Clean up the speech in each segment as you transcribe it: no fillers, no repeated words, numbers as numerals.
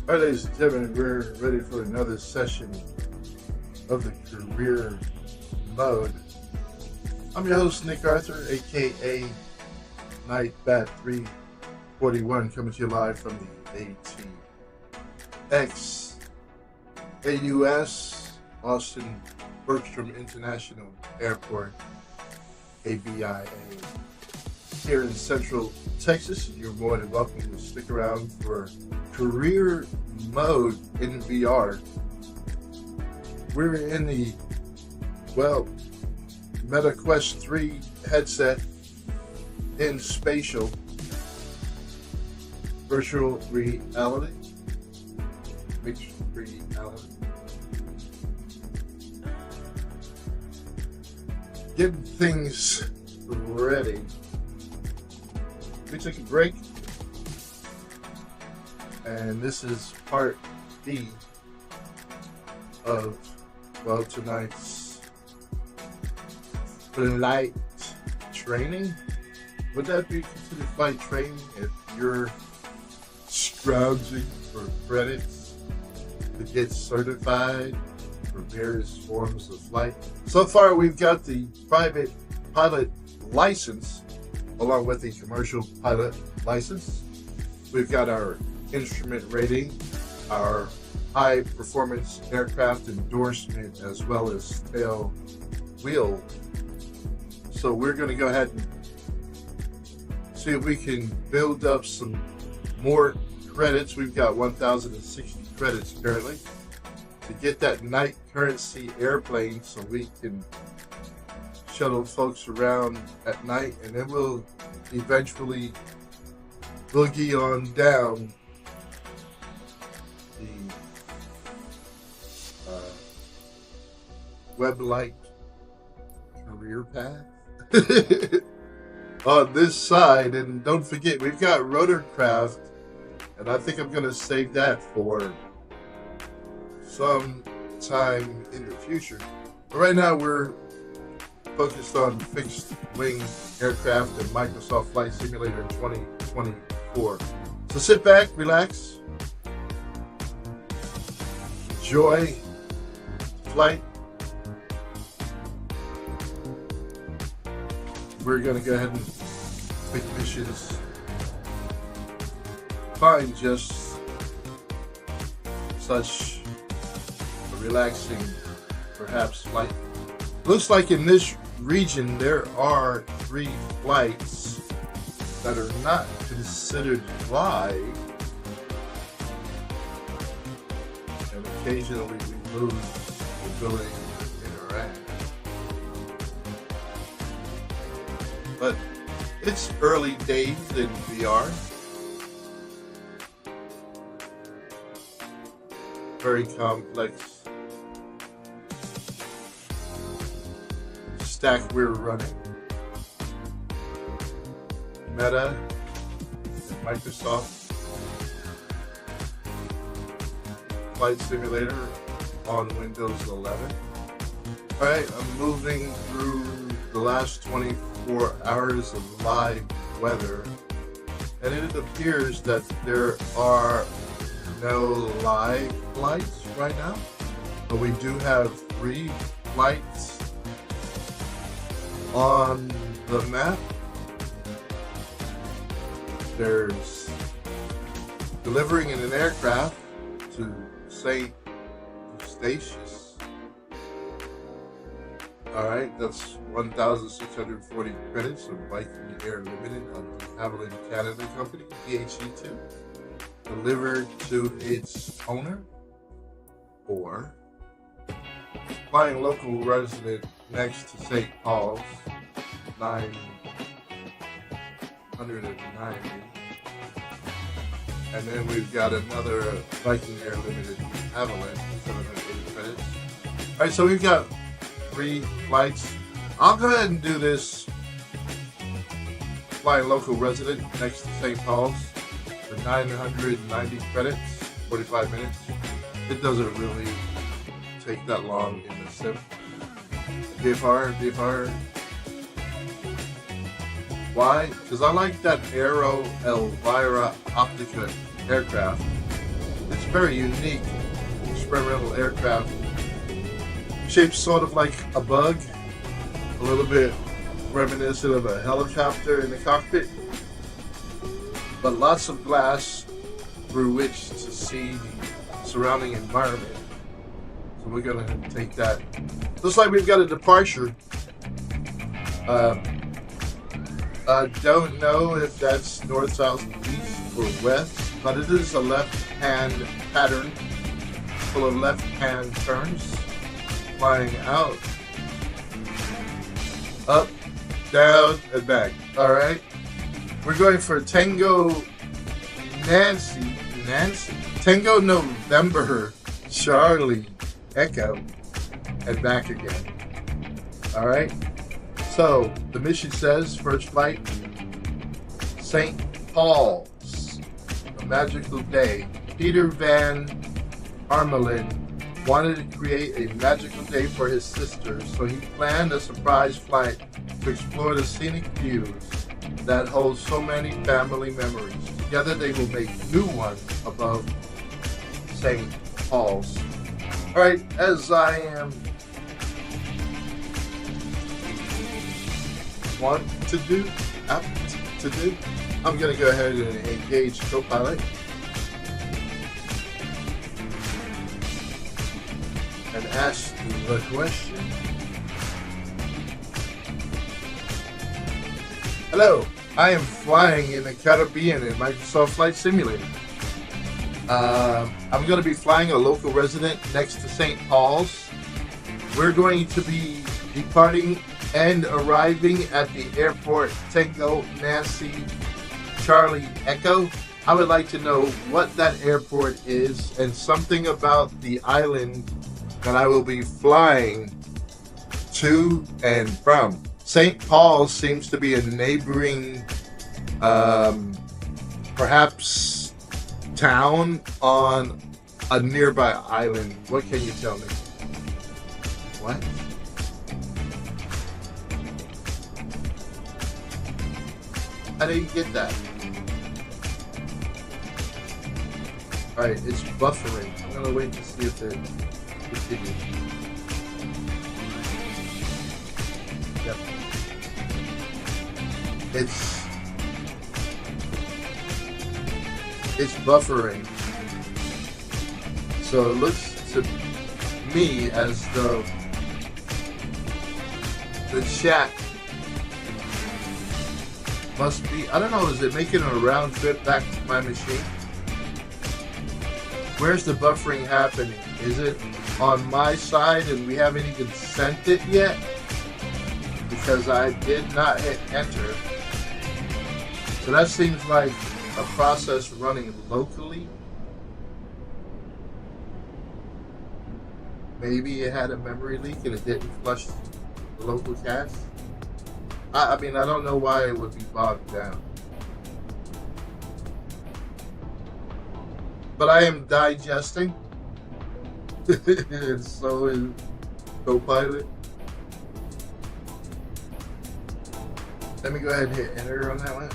All right, ladies and gentlemen, we're ready for another session of the career mode. I'm your host, Nick Arthur, aka NightBat341, coming to you live from the ATX AUS Austin Bergstrom International Airport, ABIA, here in Central Texas. You're more than welcome to stick around for career mode in VR. We're in the, Meta Quest 3 headset in spatial virtual reality, mixed reality. Getting things ready. We took a break, and this is part B of, tonight's flight training. Would that be considered flight training if you're scrounging for credits to get certified for various forms of flight? So far, we've got the private pilot license along with the commercial pilot license. We've got our instrument rating, our high performance aircraft endorsement, as well as tail wheel. So we're going to go ahead and see if we can build up some more credits. We've got 1,060 credits currently to get that night currency airplane so we can shuttle folks around at night, and then we'll eventually boogie on down the web-like career path on this side. And don't forget, we've got rotorcraft, and I think I'm going to save that for some time in the future. But right now we're focused on fixed wing aircraft and Microsoft Flight Simulator 2024. So sit back, relax, enjoy flight. We're going to go ahead and pick missions, find just such a relaxing, perhaps, flight. Looks like in this region there are 3 flights that are not considered live, and occasionally we lose the ability to interact. But it's early days in VR. Very complex stack we're running. Meta and Microsoft Flight Simulator on Windows 11. Alright, I'm moving through the last 24 hours of live weather, and it appears that there are no live flights right now, but we do have 3 flights on the map. There's delivering in an aircraft to St. Eustatius. Alright, that's 1,640 credits of Viking Air Limited on the Havilland Canada Company, DHC2, delivered to its owner, or flying local resident next to St. Paul's, 990. And then we've got another Viking Air Limited Havilland, 780 credits. Alright, so we've got 3 flights. I'll go ahead and do this flying local resident next to St. Paul's for 990 credits, 45 minutes. It doesn't really take that long in the sim. VFR. Why? Because I like that Aero Elvira Optica aircraft. It's very unique experimental aircraft. Shaped sort of like a bug, a little bit reminiscent of a helicopter in the cockpit, but lots of glass through which to see the surrounding environment. So we're gonna take that. Looks like we've got a departure. I don't know if that's north, south, east, or west, but it is a left-hand pattern full of left-hand turns, flying out, up, down, and back. All right, we're going for Tango Tango November Charlie Echo, and back again. All right. So the mission says first flight, St. Paul's, a magical day. Peter Van Armelin wanted to create a magical day for his sister, so he planned a surprise flight to explore the scenic views that hold so many family memories. Together they will make new ones above St. Paul's. All right, as I am I'm going to go ahead and engage Copilot and ask the question. Hello, I am flying in the Caribbean in Microsoft Flight Simulator. I'm going to be flying a local resident next to St. Paul's. We're going to be departing and arriving at the airport Tango Nancy Charlie Echo. I would like to know what that airport is and something about the island that I will be flying to and from. St. Paul seems to be a neighboring, perhaps, town on a nearby island. What can you tell me? What? I didn't get that. Alright, it's buffering. I'm gonna wait to see if it continues. Yep. It's buffering. So it looks to me as though the chat must be, I don't know, is it making a round trip back to my machine? Where's the buffering happening? Is it on my side and we haven't even sent it yet? Because I did not hit enter. So that seems like a process running locally. Maybe it had a memory leak and it didn't flush the local cache. I mean, I don't know why it would be bogged down. But I am digesting. And so is Copilot. Let me go ahead and hit enter on that one.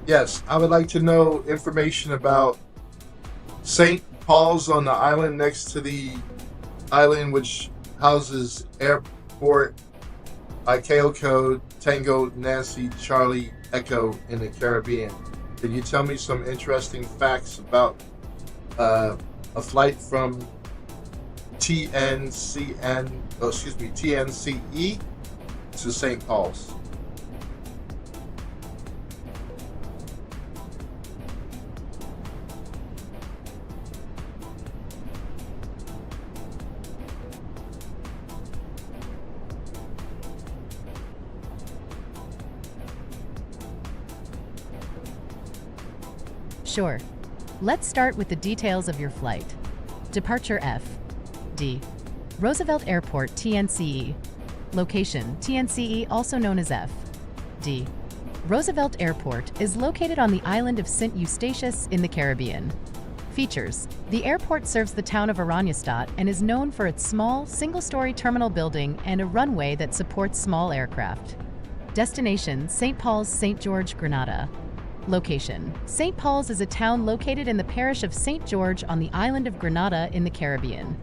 Yes, I would like to know information about St. Paul's on the island next to the island which houses airport ICAO code Tango Nancy Charlie Echo in the Caribbean. Can you tell me some interesting facts about a flight from TNCE to St. Paul's? Sure. Let's start with the details of your flight. Departure F. D. Roosevelt Airport, TNCE. Location, TNCE, also known as F. D. Roosevelt Airport is located on the island of St. Eustatius in the Caribbean. Features: the airport serves the town of Oranjestad and is known for its small, single-story terminal building and a runway that supports small aircraft. Destination: St. Paul's, St. George, Grenada. Location: St. Paul's is a town located in the parish of St. George on the island of Grenada in the Caribbean.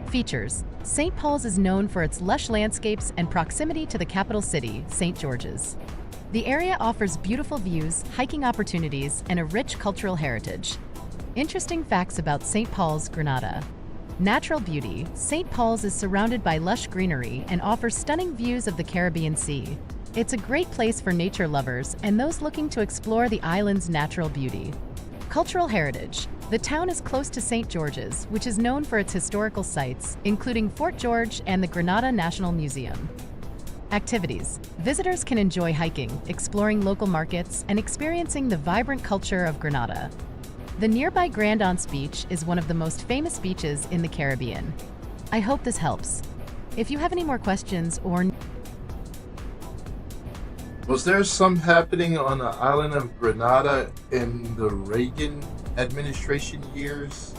Features: St. Paul's is known for its lush landscapes and proximity to the capital city, St. George's. The area offers beautiful views, hiking opportunities, and a rich cultural heritage. Interesting facts about St. Paul's, Grenada. Natural beauty: St. Paul's is surrounded by lush greenery and offers stunning views of the Caribbean Sea. It's a great place for nature lovers and those looking to explore the island's natural beauty. Cultural heritage: the town is close to St. George's, which is known for its historical sites, including Fort George and the Grenada National Museum. Activities: visitors can enjoy hiking, exploring local markets, and experiencing the vibrant culture of Grenada. The nearby Grand Anse Beach is one of the most famous beaches in the Caribbean. I hope this helps. If you have any more questions or... Was there some happening on the island of Grenada in the Reagan administration years?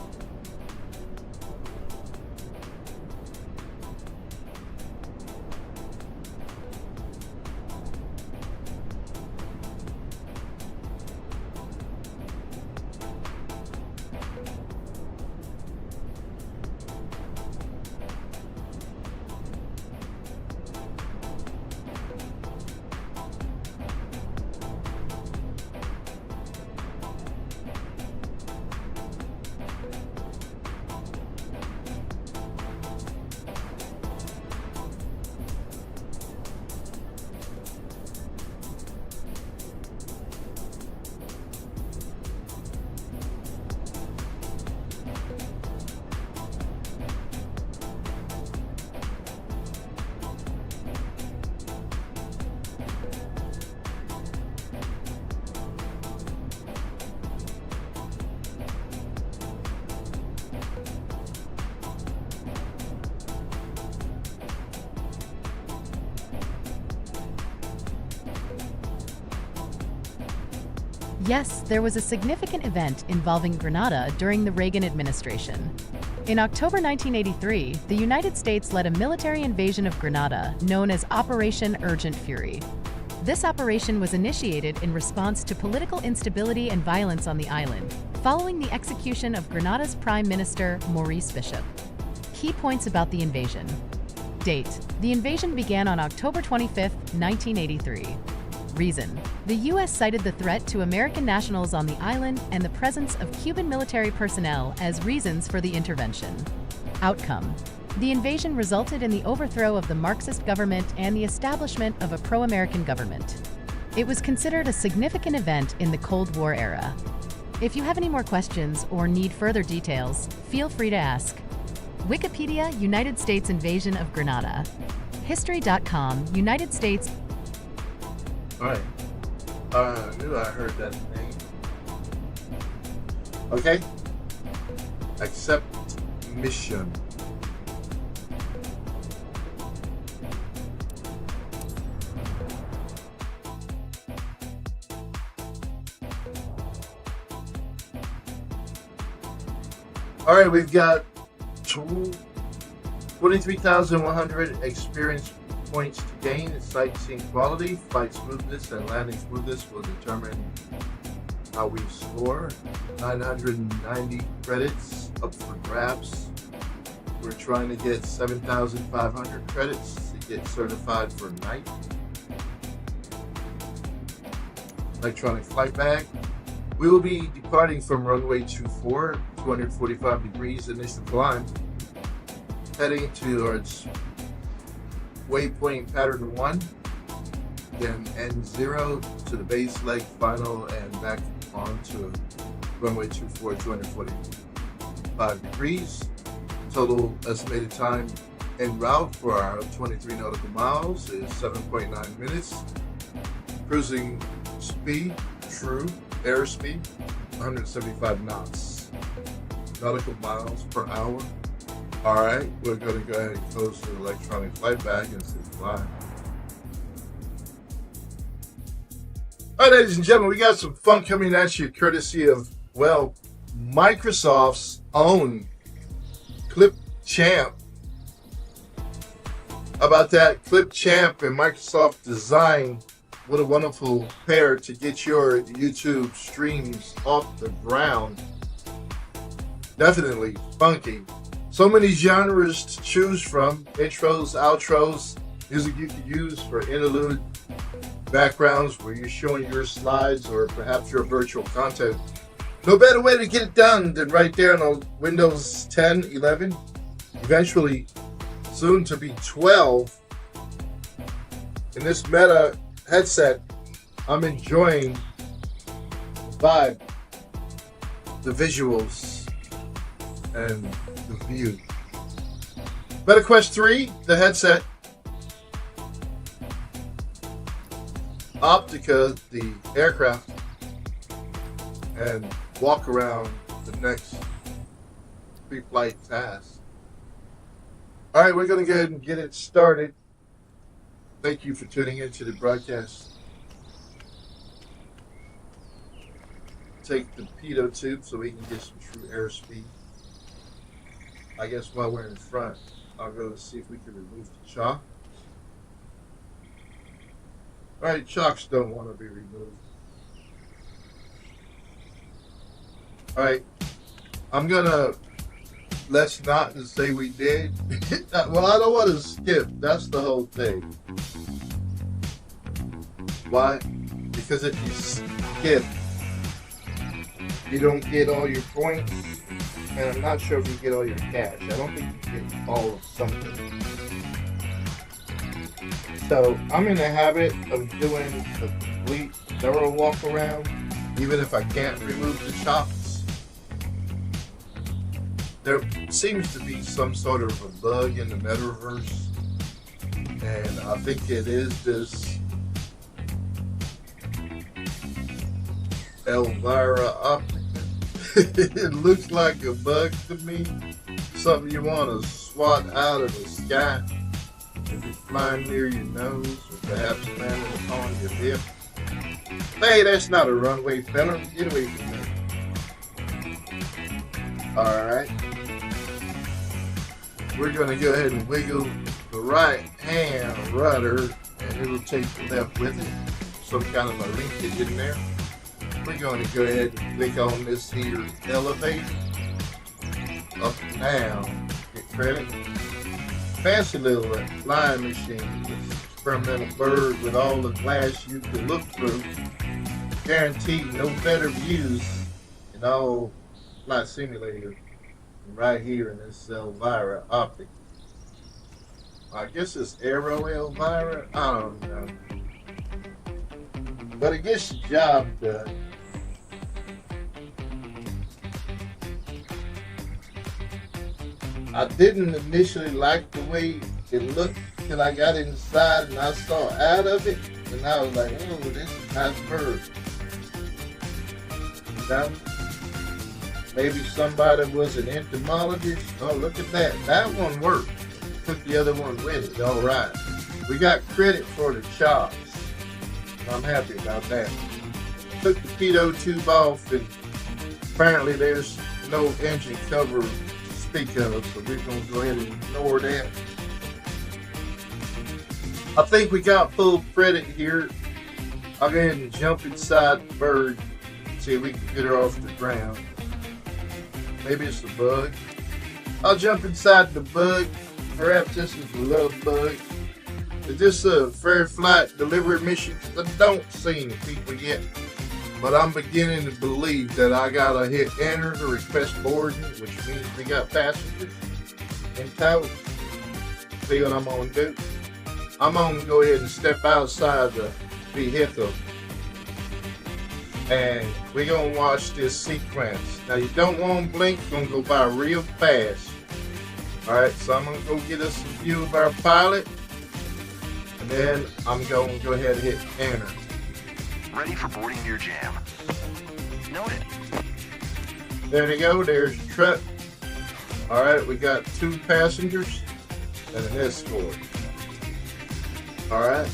Yes, there was a significant event involving Grenada during the Reagan administration. In October 1983, the United States led a military invasion of Grenada known as Operation Urgent Fury. This operation was initiated in response to political instability and violence on the island, following the execution of Grenada's Prime Minister, Maurice Bishop. Key points about the invasion. Date: the invasion began on October 25, 1983. Reason: the U.S. cited the threat to American nationals on the island and the presence of Cuban military personnel as reasons for the intervention. Outcome: the invasion resulted in the overthrow of the Marxist government and the establishment of a pro-American government. It was considered a significant event in the Cold War era. If you have any more questions or need further details, feel free to ask. Wikipedia, United States invasion of Grenada. History.com, United States. Alright. I knew I heard that name. Okay. Accept mission. Alright, we've got 23,100 experience points to gain. Sightseeing quality, flight smoothness, and landing smoothness will determine how we score. 990 credits up for grabs. We're trying to get 7,500 credits to get certified for night. Electronic flight bag. We will be departing from runway 24, 245 degrees initial climb, heading towards waypoint pattern 1, then N0 to the base leg final and back onto runway 24, 245 degrees. Total estimated time en route for our 23 nautical miles is 7.9 minutes. Cruising speed, true, airspeed, 175 knots. Nautical miles per hour. Alright, we're going to go ahead and close the electronic flight bag and say fly. Alright, ladies and gentlemen, we got some fun coming at you courtesy of, well, Microsoft's own Clip Champ. About that Clip Champ and Microsoft design. What a wonderful pair to get your YouTube streams off the ground. Definitely funky. So many genres to choose from. Intros, outros, music you can use for interlude backgrounds where you're showing your slides or perhaps your virtual content. No better way to get it done than right there on Windows 10, 11, eventually soon to be 12. In this Meta headset, I'm enjoying the vibe, the visuals, and the view. Meta Quest 3, the headset. Optica, the aircraft, and walk around the next pre-flight task. All right, we're going to go ahead and get it started. Thank you for tuning into the broadcast. Take the pitot tube so we can get some true airspeed. I guess while we're in front, I'll go see if we can remove the chalk. All right, chalks don't want to be removed. All right, I'm gonna, let's not say we did. Well, I don't want to skip. That's the whole thing. Why? Because if you skip, you don't get all your points, and I'm not sure if you get all your cash. I don't think you get all of something. So I'm in the habit of doing a complete thorough walk around, even if I can't remove the chops. There seems to be some sort of a bug in the metaverse, and I think it is this Elvira optica. It looks like a bug to me, something you want to swat out of the sky and be flying near your nose or perhaps landing upon your hip. Hey, that's not a runway, fella. Get away from me. Alright. We're going to go ahead and wiggle the right hand rudder and it'll take the left with it. Some kind of a linkage in there. We're going to go ahead and click on this here elevator. Up and down. Get credit. Fancy little flying machine. This experimental bird with all the glass you can look through. Guaranteed no better views in all flight simulator than right here in this Elvira optic. I guess it's Aero Elvira. I don't know. But it gets the job done. I didn't initially like the way it looked till I got inside and I saw out of it, and I was like, oh, this is a nice bird. You know? Maybe somebody was an entomologist. Oh, look at that. That one worked. Took the other one with it. All right. We got credit for the chops. I'm happy about that. Took the pitot tube off, and apparently there's no engine cover to speak of, so we're going to go ahead and ignore that. I think we got full credit here. I'll go ahead and jump inside the bird, see if we can get her off the ground. Maybe it's a bug. I'll jump inside the bug. Perhaps this is a love bug. Is this a fair flight delivery mission? I don't see any people yet. But I'm beginning to believe that I gotta hit enter to request boarding, which means we got passengers in tow. See what I'm gonna do? I'm gonna go ahead and step outside the vehicle. And we're gonna watch this sequence. Now you don't want to blink, it's gonna go by real fast. Alright, so I'm gonna go get us a view of our pilot. And then I'm gonna go ahead and hit enter. Ready for boarding your jam. Noted. There we go, there's the truck. Alright, we got 2 passengers and an escort. Alright.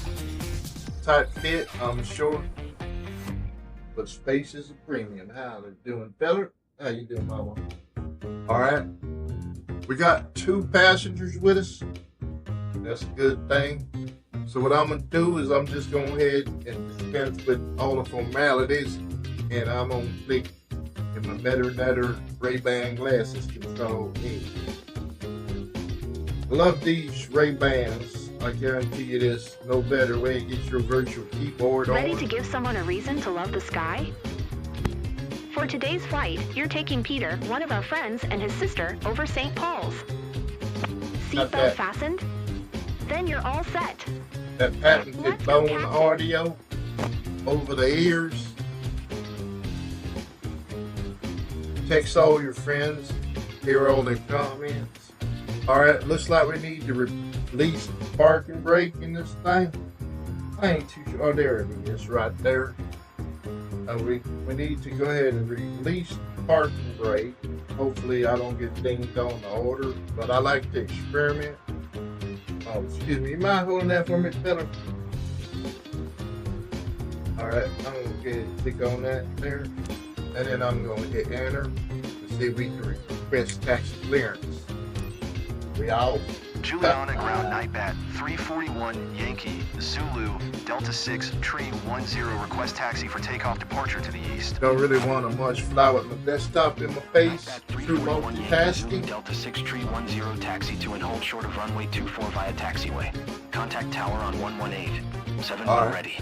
Tight fit, I'm sure. But space is a premium. How they doing, fella? How you doing, Mama? All right. We got 2 passengers with us. That's a good thing. So what I'm gonna do is I'm just gonna go ahead and dispense with all the formalities, and I'm gonna click in my Better Ray-Ban glasses control E. I love these Ray-Bans. I guarantee you there's no better way to get your virtual keyboard on. Ready to give someone a reason to love the sky? For today's flight, you're taking Peter, one of our friends, and his sister over St. Paul's. Seatbelt fastened? Then you're all set. That patented bone audio over the ears. Text all your friends, hear all their comments. All right, looks like we need to release the parking brake in this thing. I ain't too sure. Oh, there it is, right there. We need to go ahead and release the parking brake. Hopefully I don't get dinged on the order, but I like to experiment. Oh, excuse me, you mind holding that for me, fella? All right, I'm gonna go ahead and click on that there, and then I'm gonna hit enter to see if we can request taxi clearance. We all. Juliana ground NightBat 341 Yankee Zulu Delta 6 Tree 10 request taxi for takeoff departure to the east. Don't really want to much fly with my desktop in my face through multitasking. Delta 6 Tree 10 taxi to and hold short of runway 24 via taxiway. Contact tower on 118. 7 All right. ready.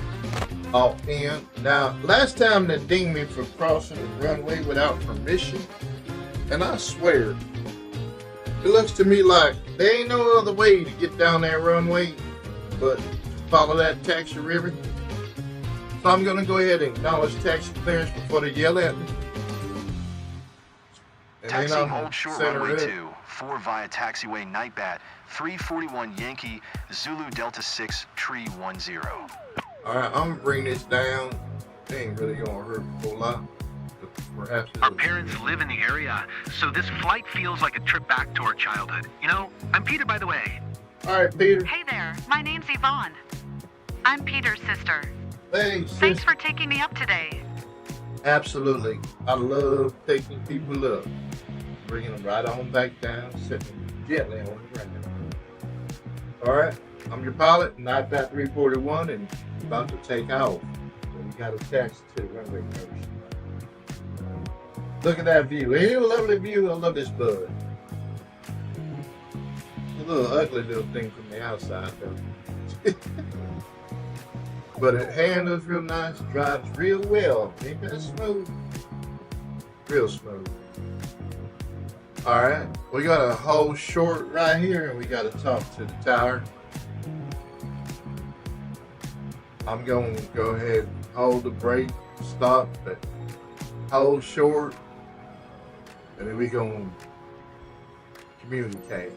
All in. Now, last time they dinged me for crossing the runway without permission, and I swear, it looks to me like there ain't no other way to get down that runway but to follow that taxi ribbon. So I'm going to go ahead and acknowledge taxi clearance before they yell at me. And Taxiing hold short runway 2 via taxiway NightBat 341 Yankee Zulu Delta 6 Tree 10. All right, I'm going to bring this down. It ain't really going to hurt a whole lot. Perhaps our parents live in the area, so this flight feels like a trip back to our childhood. You know, I'm Peter, by the way. All right, Peter. Hey there, my name's Yvonne. I'm Peter's sister. Hey, sis. Thanks for taking me up today. Absolutely. I love taking people up, bringing them right on back down, setting them gently on the ground. All right, I'm your pilot, NightBat341, and about to take off. So we got a taxi to the runway first. Look at that view. Ain't it a lovely view? I love this bud. A little ugly little thing from the outside, though. But it handles real nice, drives real well. Ain't that smooth? Real smooth. All right, we got a hold short right here, and we got to talk to the tower. I'm going to go ahead and hold the brake, stop, but hold short. And then we gonna communicate.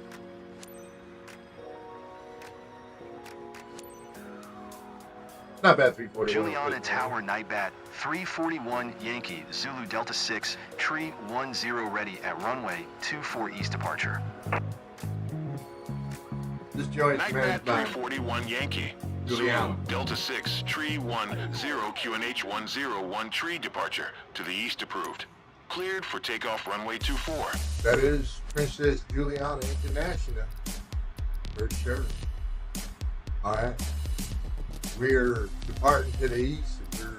Not bad, 341. Juliana Tower NightBat 341 Yankee Zulu Delta 6 Tree 10 ready at runway 24 east departure. This joint is managed by 341 Yankee Juliana. Zulu Delta 6 Tree 10 QNH 101 tree departure to the east approved. Cleared for takeoff runway 24. That is Princess Juliana International. For sure. Alright. We're departing to the east, and we're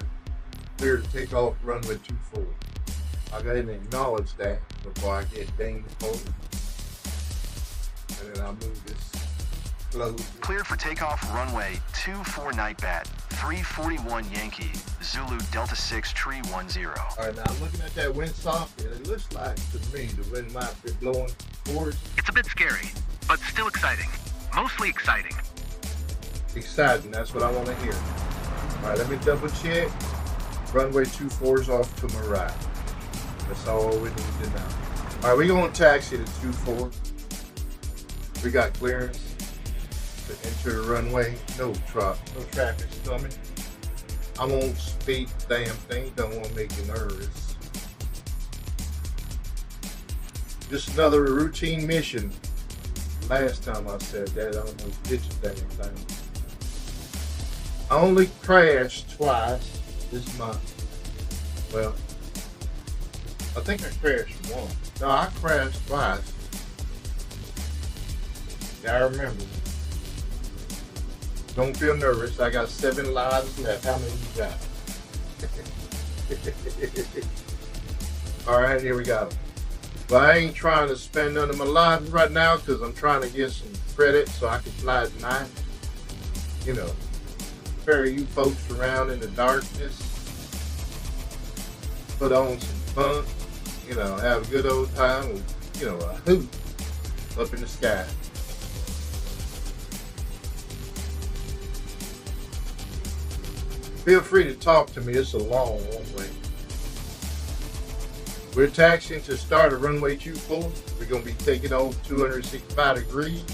clear to take off runway 24. I'll go ahead and acknowledge that before I get dinged for it. And then I'll move this closer. Cleared for takeoff runway 24 NightBat 341 Yankee Zulu Delta 6 Tree 10. Alright, now I'm looking at that wind socket, and it looks like to me the wind might be blowing towards. It's a bit scary, but still exciting. Mostly exciting. Exciting, that's what I want to hear. Alright, let me double check. Runway 24 is off to my right. That's all we need to know. Alright, we're going to taxi to 24. We got clearance to enter the runway. No traffic's coming. I won't speed the damn thing, don't want to make you nervous. Just another routine mission. Last time I said that, I almost ditched the damn thing. I only crashed twice this month. Well, I think I crashed once. No, I crashed twice. Yeah, I remember. Don't feel nervous. I got 7 lives left. How many you got? All right, here we go. But I ain't trying to spend none of my lives right now because I'm trying to get some credit so I can fly tonight. You know, ferry you folks around in the darkness. Put on some fun. You know, have a good old time with, you know, a hoot up in the sky. Feel free to talk to me. It's a long way. We're taxiing to start at runway 24. We're going to be taking off 265 degrees.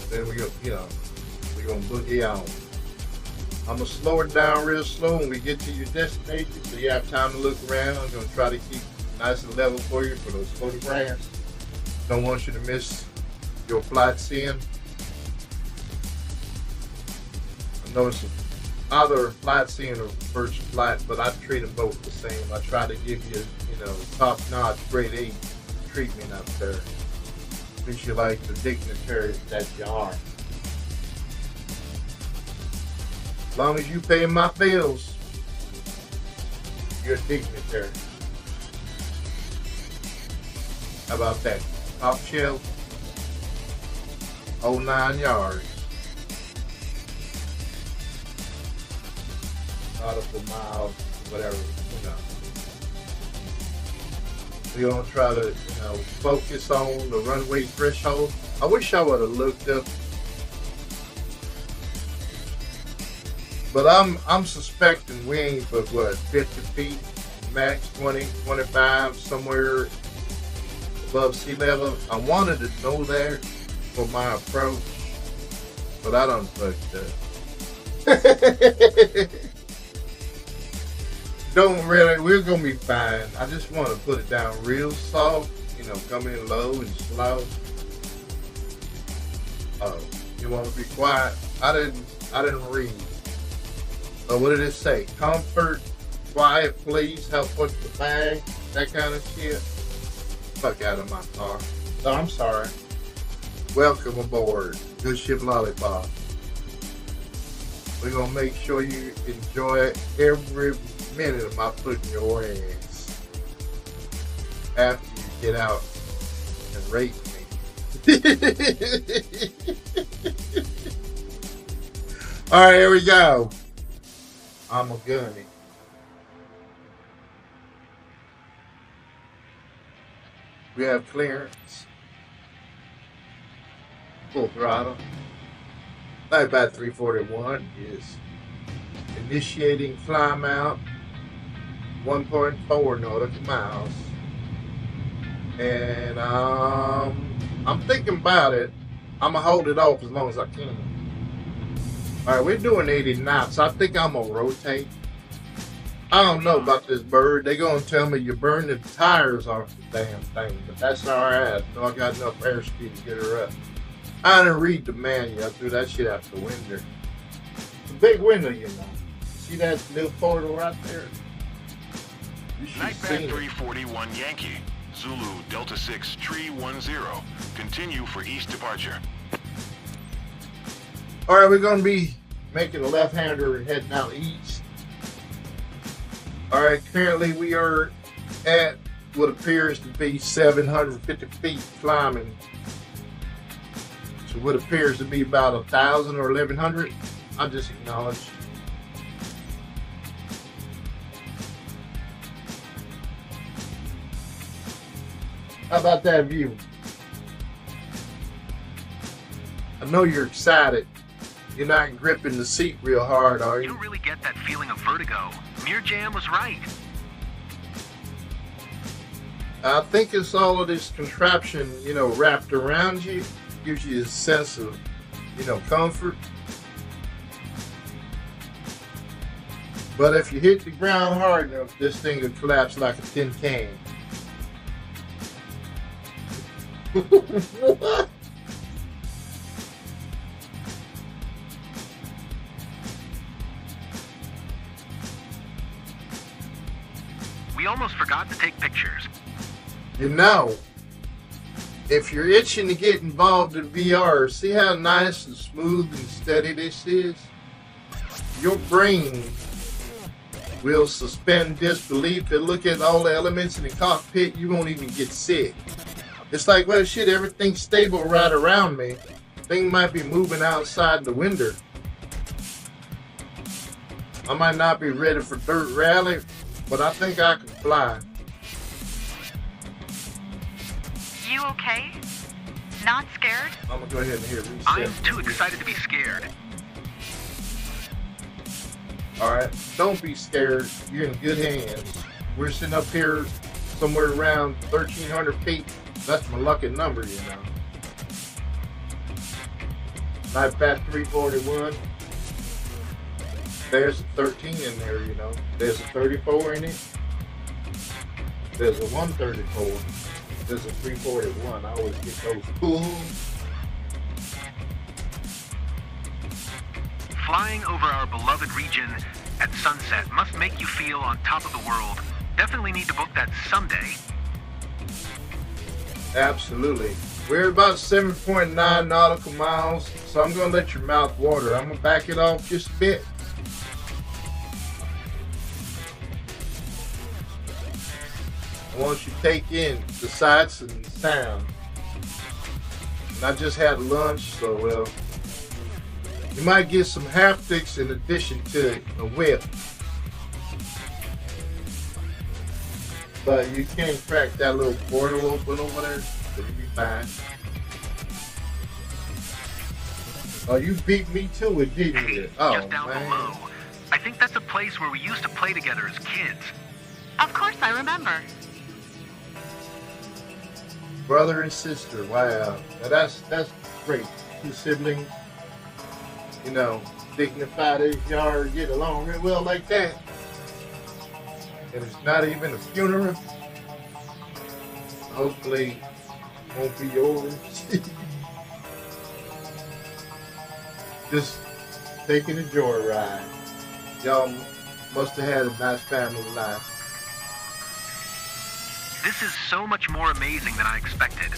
Then we're going to boogie on. I'm going to slow it down real slow when we get to your destination so you have time to look around. I'm going to try to keep it nice and level for you for those photographs. Don't want you to miss your flight sim. I know it's other flight sim or first flight, but I treat them both the same. I try to give you, you know, top-notch grade A treatment up there. Treat you like the dignitary that you are. As long as you pay my bills, you're a dignitary. How about that? Top shelf, whole 9 yards. Nautical miles, whatever, you know. We're gonna try to, you know, focus on the runway threshold. I wish I would have looked up, but I'm suspecting we ain't but what, 50 feet, max 20, 25, somewhere above sea level. I wanted to know that for my approach, but I don't fucked up. Don't really, we're gonna be fine. I just want to put it down real soft, you know, come in low and slow. Oh, you want to be quiet? I didn't read. What did it say? Comfort, quiet, please, help put the bag, that kind of shit. Fuck out of my car. Oh, I'm sorry. Welcome aboard. Good ship lollipop. We're gonna make sure you enjoy every minute of my foot in your ass after you get out and rape me. All right, here we go. I'm a gunny. We have clearance. Full throttle. NightBat341 is initiating climb out. 1.4 nautical miles, and I'm thinking about it. I'm gonna hold it off as long as I can. All right, we're doing 80 knots. I think I'm gonna rotate. I don't know about this bird. They're gonna tell me you burn the tires off the damn thing, but that's all right. I know I got enough airspeed to get her up. I didn't read the manual. I threw that shit out the window. It's a big window, you know. See that little portal right there? NightBat341 Yankee, Zulu Delta 6 Tree 10. Continue for east departure. All right, we're going to be making a left-hander and heading out east. All right, currently we are at what appears to be 750 feet climbing. So what appears to be about 1,000 or 1,100. I just acknowledge. How about that view? I know you're excited. You're not gripping the seat real hard, are you? You don't really get that feeling of vertigo. Mir Jam was right. I think it's all of this contraption, you know, wrapped around you. Gives you a sense of, you know, comfort. But if you hit the ground hard enough, this thing will collapse like a tin can. What? to take pictures. You know, if you're itching to get involved in VR, see how nice and smooth and steady this is? Your brain will suspend disbelief and look at all the elements in the cockpit. You won't even get sick. It's like, well, shit, everything's stable right around me. Thing might be moving outside the window. I might not be ready for dirt rally, but I think I can fly. You okay? Not scared? I'm gonna go ahead and hit reset. I'm too excited to be scared. Alright, don't be scared. You're in good hands. We're sitting up here somewhere around 1,300 feet. That's my lucky number, you know. NightBat341. There's a 13 in there, you know. There's a 34 in it. There's a 134. There's a 341. I always get those cool. Flying over our beloved region at sunset must make you feel on top of the world. Definitely need to book that someday. Absolutely. We're about 7.9 nautical miles, so I'm going to let your mouth water. I'm going to back it off just a bit. I want you to take in the sights and the sound. And I just had lunch, so well, you might get some haptics in addition to a whip. But you can't crack that little portal open over there, so you'll be fine. Oh, you beat me to it, didn't you? Oh, just down man. below. I think that's a place where we used to play together as kids. Of course I remember. Brother and sister, wow. Now that's great. Two siblings, you know, dignified as y'all get along real well like that. And it's not even a funeral. Hopefully it won't be yours. Just taking a joyride. Y'all must have had a nice family life. This is so much more amazing than I expected.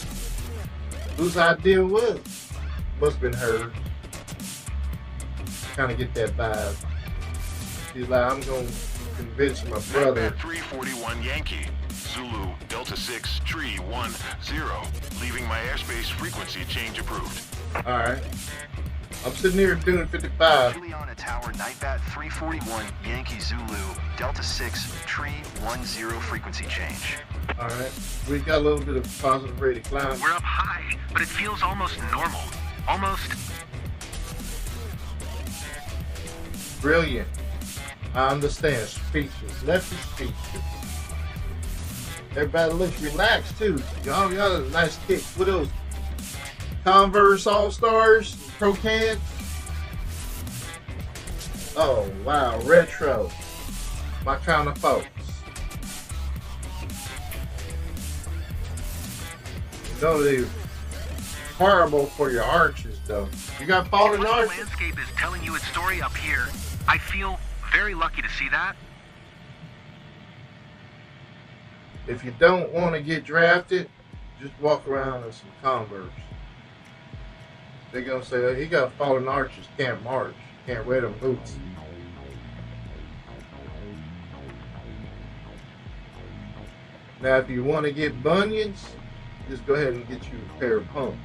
Whose idea was it? Must have been hers. Kind of get that vibe. She's like, I'm going to convince my brother. NightBat 341 Yankee, Zulu, Delta 6, Tree 10, leaving my airspace frequency change approved. Alright. I'm sitting here doing 55. Juliana Tower, NightBat 341 Yankee Zulu, Delta 6, Tree 10 frequency change. Alright. We got a little bit of positive rate of climb. We're up high, but it feels almost normal. Almost. Brilliant. I understand. Speechless. Left is speechless. Everybody looks relaxed too. Y'all got a nice kick. What those Converse All-Stars? Pro Can? Oh wow, retro. My kind of folks. You know they're horrible for your arches though. You got fallen When the arches? landscape is telling you its story up here, I feel very lucky to see that. If you don't want to get drafted, just walk around in some Converse. They're going to say, oh, he got fallen arches, can't march, can't wear them boots. Now, if you want to get bunions, just go ahead and get you a pair of pumps.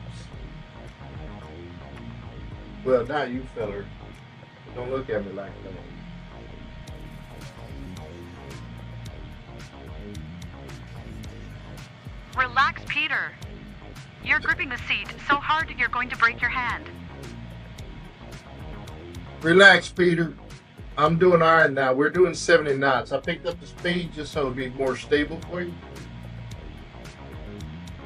Well, not you, feller. Don't look at me like that. Relax, Peter. You're gripping the seat so hard you're going to break your hand. Relax, Peter. I'm doing all right now. We're doing 70 knots. I picked up the speed just so it'd be more stable for you.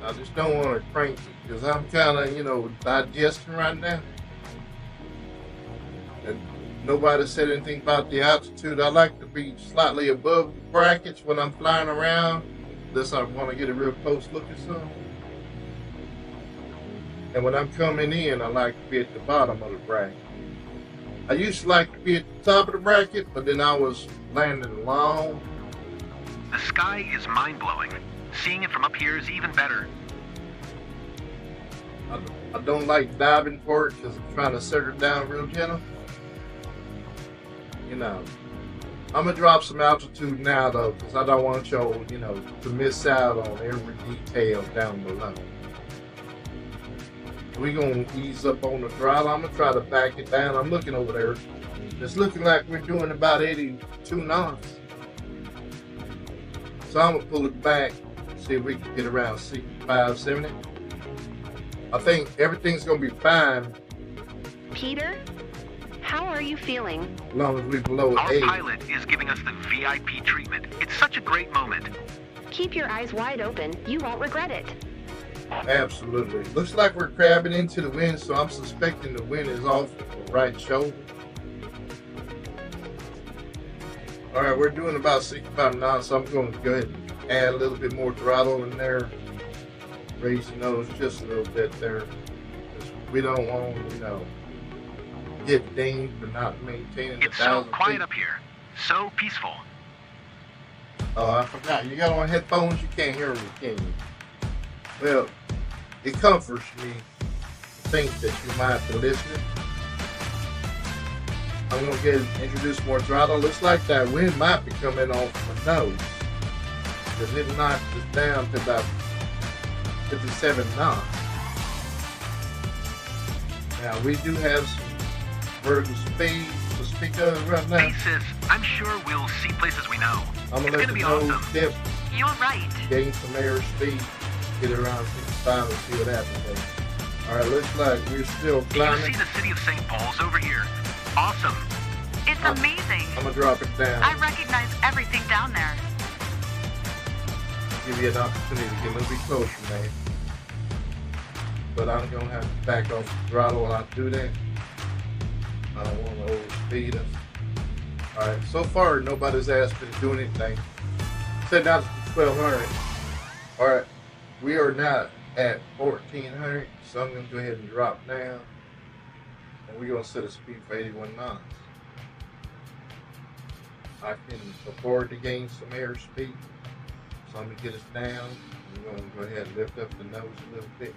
I just don't want to crank it because I'm kind of, you know, digesting right now. And nobody said anything about the altitude. I like to be slightly above the brackets when I'm flying around, unless I want to get a real close look at something. And when I'm coming in, I like to be at the bottom of the bracket. I used to like to be at the top of the bracket, but then I was landing long. The sky is mind-blowing. Seeing it from up here is even better. I don't like diving for it because I'm trying to set her down real gentle. You know, I'm gonna drop some altitude now though, because I don't want y'all, you know, to miss out on every detail down below. We're gonna ease up on the throttle. I'm gonna try to back it down. I'm looking over there. It's looking like we're doing about 82 knots. So I'm gonna pull it back, see if we can get around 65, 70. I think everything's gonna be fine. Peter, how are you feeling? As long as we're below Our 80. pilot is giving us the VIP treatment. It's such a great moment. Keep your eyes wide open. You won't regret it. Absolutely. Looks like we're crabbing into the wind, so I'm suspecting the wind is off the right shoulder. All right, we're doing about 65 knots, so I'm going to go ahead and add a little bit more throttle in there. Raise the nose just a little bit there. We don't want, you know, get dinged for not maintaining the It's so 1,000 quiet feet. up here. So peaceful. Oh, I forgot. You got on headphones, you can't hear me, can you? Well, it comforts me to think that you might be listening. I'm going to get introduce more throttle. Looks like that wind might be coming off my nose, because it knocked us down to about 57 knots. Now, we do have some vertical speed to speak of right now. Hey sis, I'm sure we'll see places we know. I'm It's going to let gonna the be nose awesome. dip, You're right. gain some air speed, get around 65 and see what happens there. All right, looks like we're still You climbing. see the city of St. Paul's over here. Awesome. It's amazing. I'm going to drop it down. I recognize everything down there. Give you an opportunity to get a little bit closer, man. But I'm going to have to back off the throttle while I do that. I don't want to overspeed us. Alright, so far nobody's asked me to do anything. Set down to 1200. Alright, we are now at 1400, so I'm going to go ahead and drop down. And we're going to set a speed for 81 knots. I can afford to gain some airspeed. So I'm going to get us down. We're going to go ahead and lift up the nose a little bit.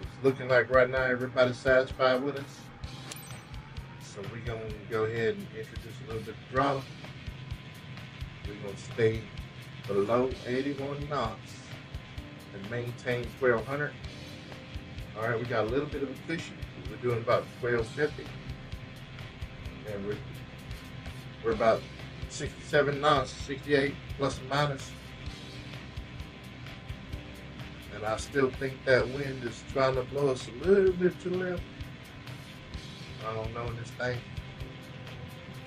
It's looking like right now everybody's satisfied with us. So we're going to go ahead and introduce a little bit of throttle. We're going to stay below 81 knots and maintain 1200. All right, we got a little bit of a cushion. We're doing about 1250. And we're about 67 knots, 68 plus or minus. And I still think that wind is trying to blow us a little bit to the left. I don't know this thing.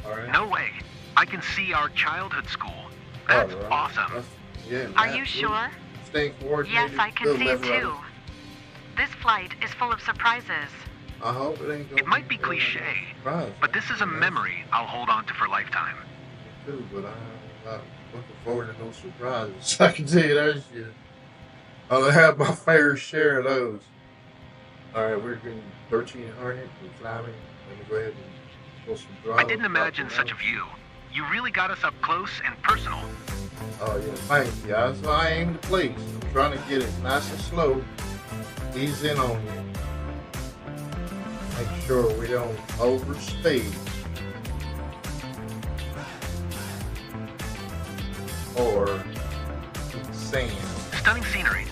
All right. No way. I can see our childhood school. That's All right. awesome. Yeah. Are you sure? Staying coordinated. Yes, I can little see lever too. up. This flight is full of surprises. I hope it ain't gonna It might be no cliche, surprise. but this is a memory I'll hold on to for a lifetime. Too, but I'm not looking forward to no surprises. I can tell you that shit. I'll have my fair share of those. All right, we're getting 1300 and climbing. Let me go ahead and pull some throttle. I didn't imagine such a view. You really got us up close and personal. Oh yeah, thank you. That's why I aim to please. I'm trying to get it nice and slow. Ease in on you. Make sure we don't overspeed. Or sand. Stunning scenery.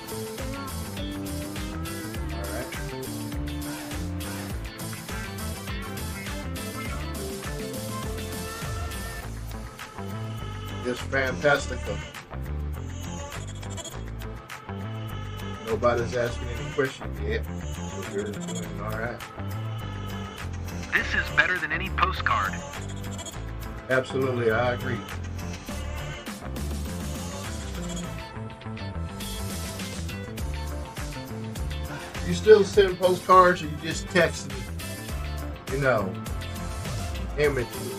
Alright. Just fantastical. Nobody's asking any questions yet. So we're doing alright. This is better than any postcard. Absolutely, I agree. You still send postcards or you just texting, you know, images?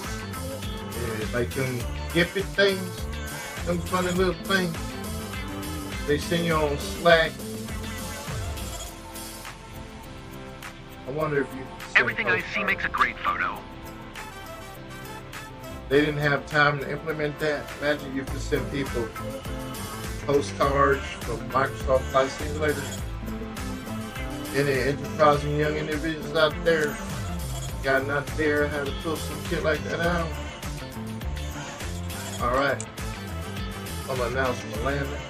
Yeah, like them gifted things, them funny little things. They send you on Slack. I wonder if you send Everything I see postcards. makes a great photo. they didn't have time to implement that. Imagine you could send people postcards from Microsoft Flight Simulator. Any enterprising young individuals out there got an idea how to pull some shit like that out? Alright. I'm gonna announce my landing.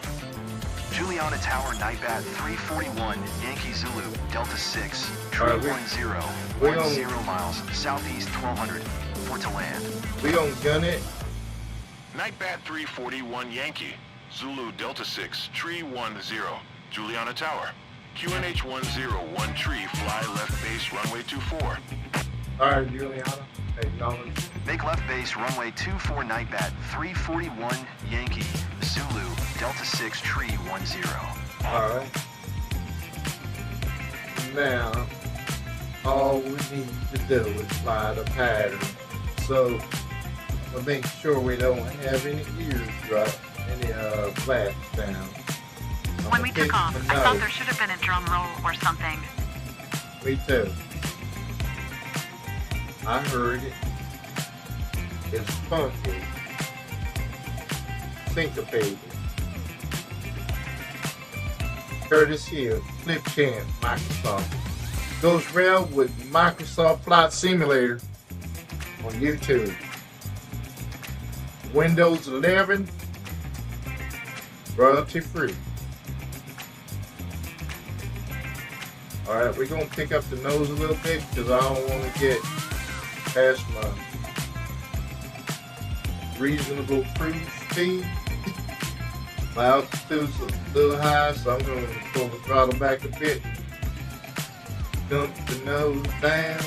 Juliana Tower, NightBat 341, Yankee Zulu, Delta 6, Tree 10 miles, southeast 1200, for to land. We gonna gun it. NightBat 341 Yankee, Zulu Delta 6, Tree 10, Juliana Tower. QNH 101 Tree, fly left base, runway 24. Alright, Juliana. Acknowledge. Make left base, runway 24, NightBat 341, Yankee, Zulu, Delta 6, Tree 10. Alright. Now, all we need to do is fly the pattern. So, we'll make sure we don't have any ears drop, any flaps down. When we took off, I thought there should have been a drum roll or something. Me too. I heard it. It's funky. Syncopated. Curtis Hill, Flip Champ, Microsoft. Goes rail with Microsoft Flight Simulator on YouTube. Windows 11, royalty free. Alright, we're going to pick up the nose a little bit because I don't want to get past my reasonable cruise speed. My altitude's a little high, so I'm going to pull the throttle back a bit. Dump the nose down.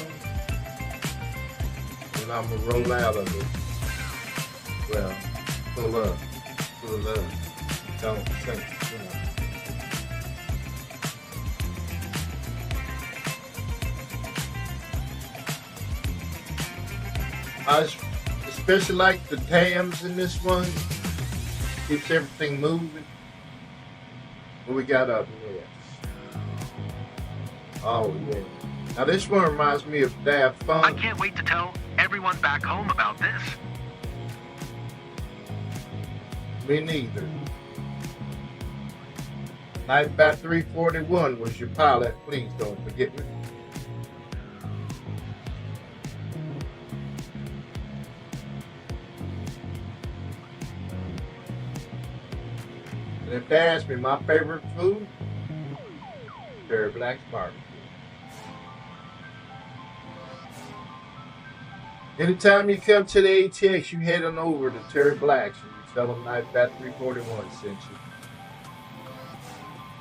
And I'm going to roll out of it. Well, pull up. Don't sink, you know. I especially like the TAMs in this one. Keeps everything moving. What we got up next? Oh yeah. Now this one reminds me of Daft Funk. I can't wait to tell everyone back home about this. Me neither. NightBat 341 was your pilot. Please don't forget me. And if they ask me my favorite food, Terry Black's barbecue. Anytime you come to the ATX, you head on over to Terry Black's and you tell them NightBat 341 sent you.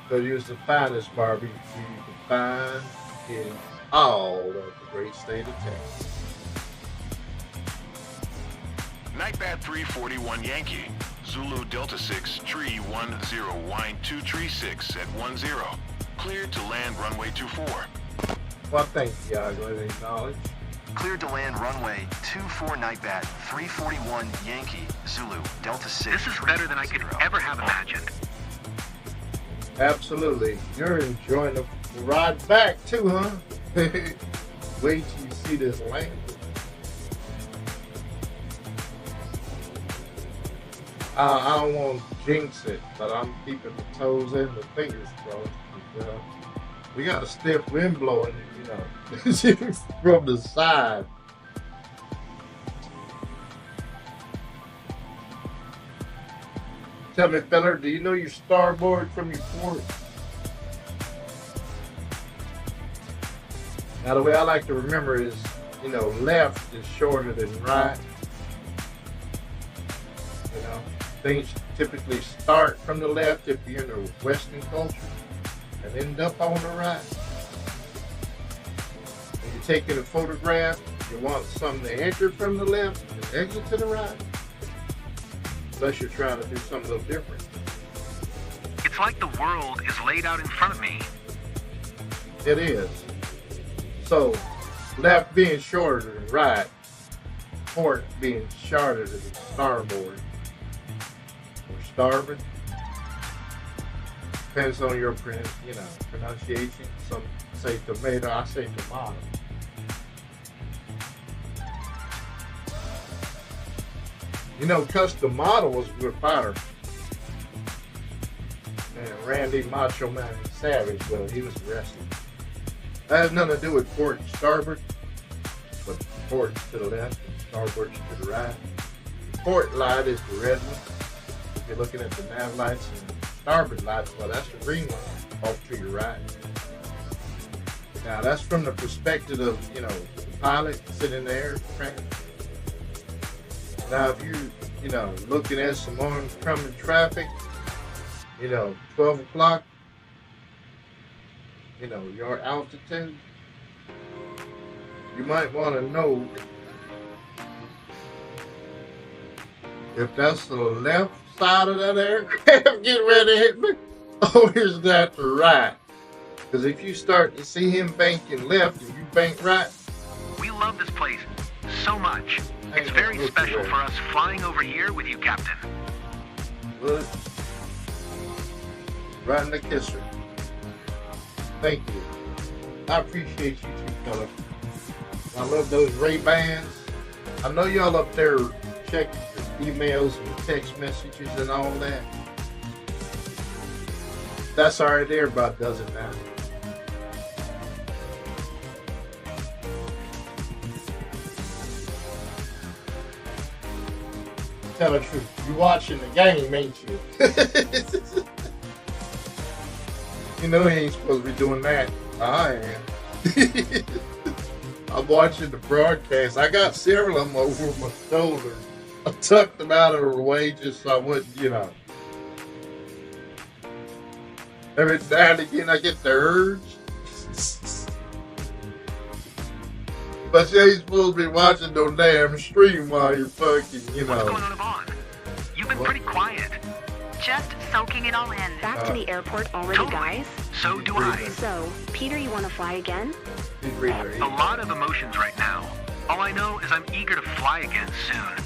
Because it was the finest barbecue you can find in all of the great state of Texas. NightBat 341 Yankee, Zulu Delta 6, Tree 10, wind 2 Tree 6 at 10. Cleared to land runway 24. Well, thank you, y'all. Go ahead and acknowledge. Cleared to land runway 24, NightBat 341, Yankee, Zulu, Delta 6. This is better than I could ever have imagined. Absolutely. You're enjoying the ride back too, huh? Wait till you see this landing. I don't want to jinx it, but I'm keeping the toes and the fingers crossed. We got a stiff wind blowing, you know, from the side. Tell me, fella, do you know your starboard from your port? Now, the way I like to remember is, you know, left is shorter than right. You know, things typically start from the left if you're in the Western culture and end up on the right. When you're taking a photograph, you want something to enter from the left and exit to the right. Unless you're trying to do something a little different. It's like the world is laid out in front of me. It is. So, left being shorter than right, port being shorter than starboard or starboard. Depends on your pronunciation. Some say tomato, I say tomato. You know, Custom Model was a good fighter. And Randy Macho Man Savage, well, he was a wrestler. That has nothing to do with port and starboard, but port to the left and starboard to the right. Port light is the red one. If you're looking at the nav lights and starboard lights, well, that's the green one off to your right. Now, that's from the perspective of, you know, the pilot sitting there. Now, if you know, looking at some oncoming traffic, you know, 12 o'clock, you know, your altitude, you might want to know if that's the left side of that aircraft getting ready to hit me, or is that the right? Because if you start to see him banking left and you bank right, We love this place so much. It's very special for us flying over here with you, Captain. look, right in the kisser. Thank you. I appreciate you too, fella. I love those Ray-Bans. I know y'all up there checking your emails and text messages and all that. That's all right, everybody does it now. Tell the truth, you watching the game, ain't you? You know he ain't supposed to be doing that. I am. I'm watching the broadcast. I got several of them over my shoulder. I tucked them out of the way just so I wouldn't, you know. Every now and again I get the urge. But you ain't supposed to be watching no damn stream while you're fucking, you know. What's going on, Yvonne? You've been pretty quiet. Just soaking it all in. Back to the airport already, Totally. guys? So do I. So, Peter, you want to fly again? A lot of emotions right now. All I know is I'm eager to fly again soon.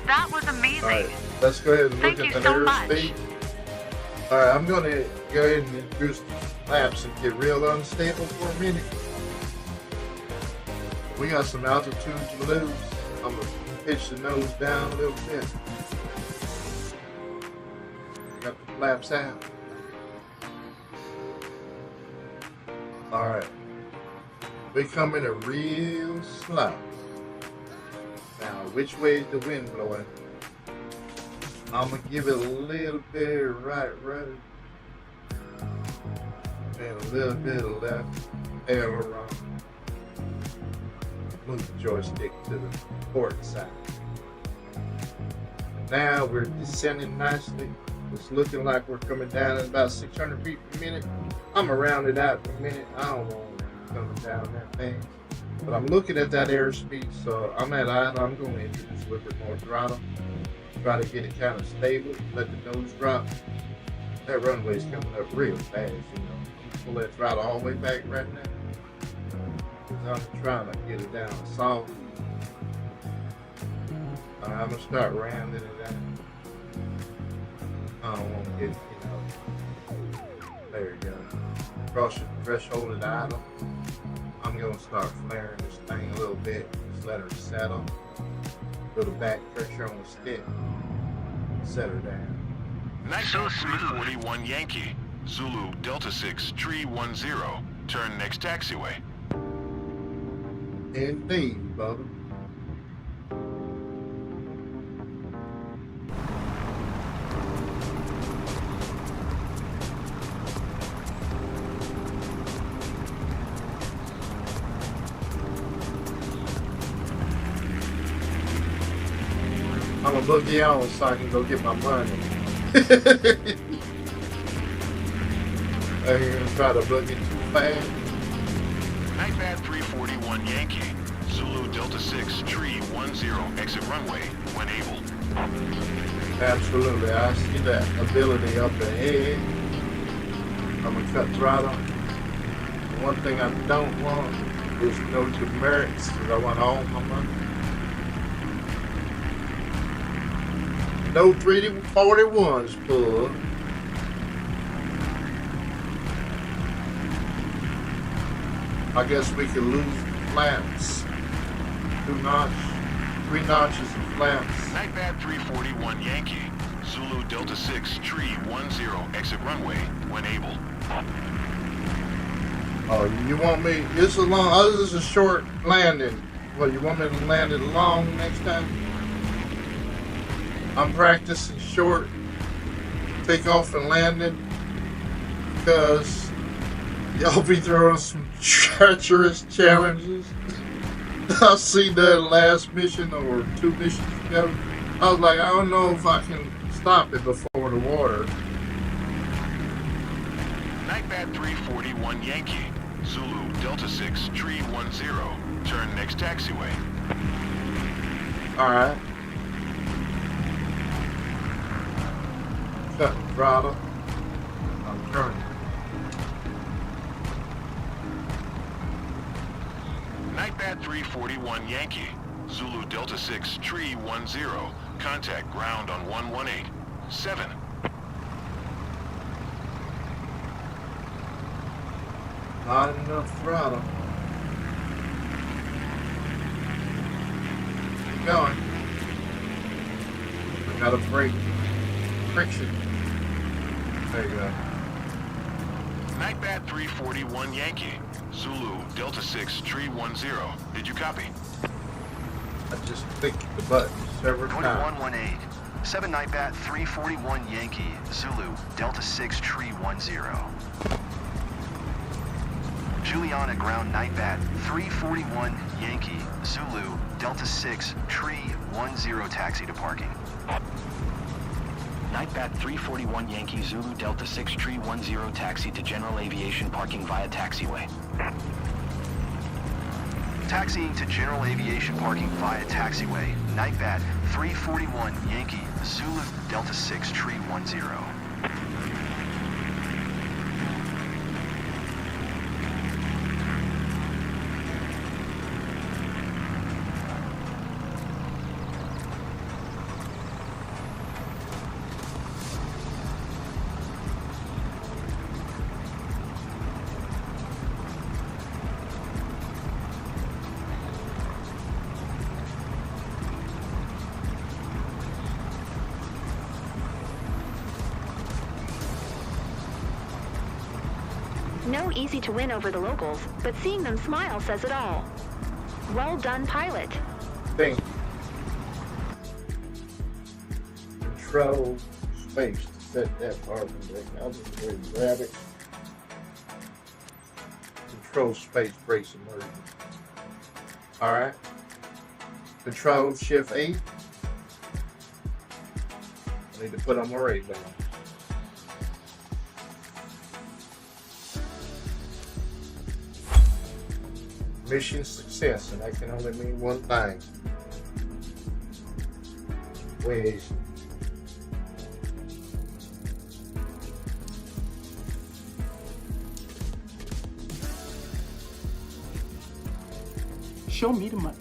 That was amazing. All right, let's go ahead and Thank look you at the so much. airspeed. All right, I'm going to go ahead and introduce the flaps and get real unstable for a minute. We got some altitude to lose. I'm going to pitch the nose down a little bit. Got the flaps out. All right. We come in a real slow. Now, which way is the wind blowing? I'm going to give it a little bit of right rudder and a little bit of left aileron. Move the joystick to the port side. Now we're descending nicely. It's looking like we're coming down at about 600 feet per minute. I'm going to round it out per minute. I don't want it coming down that fast. But I'm looking at that airspeed, so I'm at idle. I'm going to introduce a little bit more throttle. Try to get it kind of stable, let the nose drop. That runway's coming up real fast, you know. Pull that throttle all the way back right now. Because I'm trying to get it down soft. I'm going to start rounding it out. I don't want to get, you know, there you go. Cross the threshold at idle. I'm going to start flaring this thing a little bit. Just let her settle. Little back pressure on the stick. Set her down. So smooth. 341 Yankee. Zulu Delta 6 Tree 10. Turn next taxiway. Indeed, brother. I'm gonna boogie on so I can go get my money. Are you gonna try to boogie too fast? NightBat341 Yankee. Zulu Delta 6 Tree 10. Exit runway when able. Absolutely, I see that ability up ahead. I'm gonna cut throttle. One thing I don't want is no demerits, because I want all my money. No 341s, pull. I guess we could lose flaps. 2 knots. 3 notches of flaps. NightBat341 Yankee, Zulu Delta 6, tree 10, exit runway when able. Oh, you want me? This is a long. Oh, this is a short landing. Well, you want me to land it long next time? I'm practicing short takeoff and landing because y'all be throwing some treacherous challenges. I seen that last mission or 2 missions ago. I was like, I don't know if I can stop it before the water. NightBat341 Yankee, Zulu Delta 6, tree 10, turn next taxiway. Alright. Cut the throttle. I'm turning. NightBat341 Yankee, Zulu Delta 6, tree 10, contact ground on 118.7. Not enough throttle. Keep going. I got a brake. Friction. There you go. NightBat341 Yankee, Zulu Delta 6, tree 10. Did you copy? I just clicked the button several times. 2118. 7 NightBat 341 Yankee, Zulu, Delta 6, tree 10. Juliana ground NightBat 341 Yankee, Zulu, Delta 6, tree 10, taxi to parking. NightBat 341 Yankee, Zulu, Delta 6, tree 10, taxi to general aviation parking via taxiway. Taxiing to general aviation parking via taxiway, NightBat 341 Yankee, Zulu, Delta 6, tree 10. No easy to win over the locals, but seeing them smile says it all. Well done, pilot. Thank you. Control space to set that part in there. I'll just go ahead and grab it. Control space brakes emergency. Alright. Control Shift 8. I need to put on my radar. Mission success, and that can only mean one thing. Where is it? Show me the money.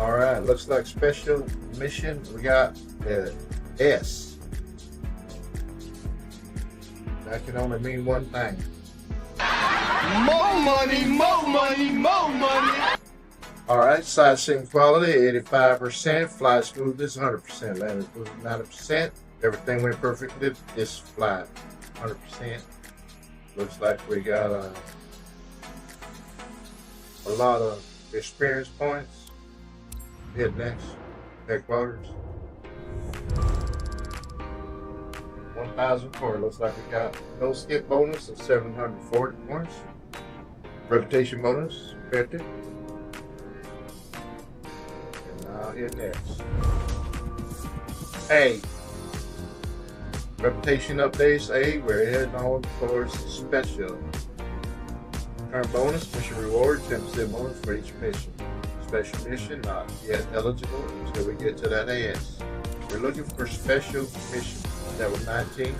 Alright, looks like special mission. We got S. That can only mean one thing. More money, more money, more money. Alright, sightseeing quality 85%, flight smoothness 100%, landing smooth 90%. Everything went perfectly this flight 100%. Looks like we got a lot of experience points. Hit next, headquarters. 1,004. Looks like we got no skip bonus of 740 points. Reputation bonus 50. And now hit next. A. Reputation updates A. We're heading on towards special. Current bonus, mission reward, 10% bonus for each mission. Special mission not yet eligible until we get to that AS. We're looking for special missions. That was 19.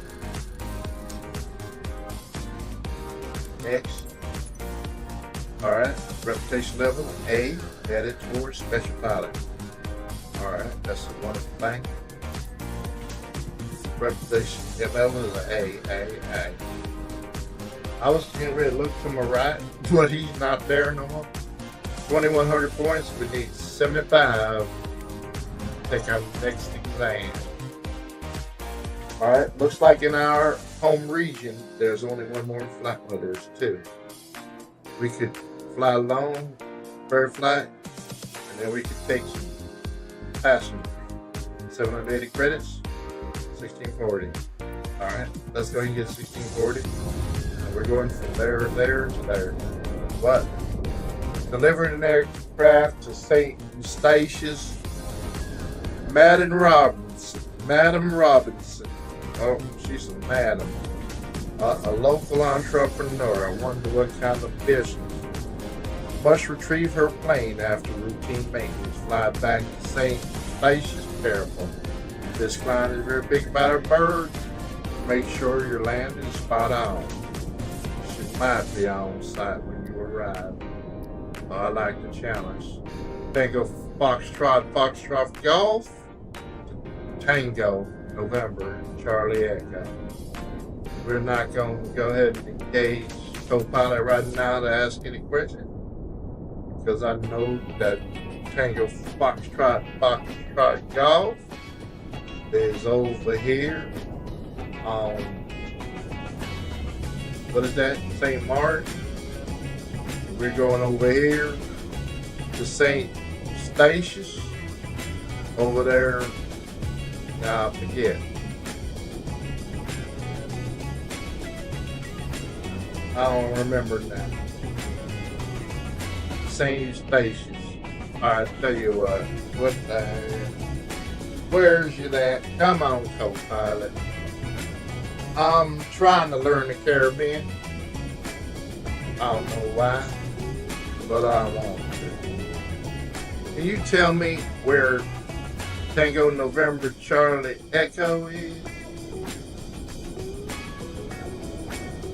Next. Alright, reputation level A, headed towards special pilot. Alright, that's a wonderful thing. Reputation level is A. I was getting ready to look to my right, but he's not there no more. 2,100 points, we need 175. Take our next exam. Alright, looks like in our home region, there's only one more flight. Well, there's two. We could fly alone, bird flight, and then we could take some passengers. 780 credits, 1640. Alright, let's go and get 1640. And we're going from there to there to there. What? Delivering an aircraft to St. Eustatius, Madam Robinson. Oh, she's a madam. A local entrepreneur. I wonder what kind of business. Must retrieve her plane after routine maintenance. Fly back to St. Eustatius. Careful. This client is very big about her birds. Make sure your landing is spot on. She might be on site when you arrive. I like the challenge. Tango Foxtrot Golf. Tango November Charlie Echo. We're not going to go ahead and engage co-pilot right now to ask any questions, because I know that Tango Foxtrot Golf is over here on, what is that, St. Martin. We're going over here to St. Eustatius over there. Now I forget. I don't remember now. St. Eustatius. I tell you what the hell? Where's you at? Come on, co-pilot. I'm trying to learn the Caribbean. I don't know why, but I want to. Can you tell me where Tango November Charlie Echo is?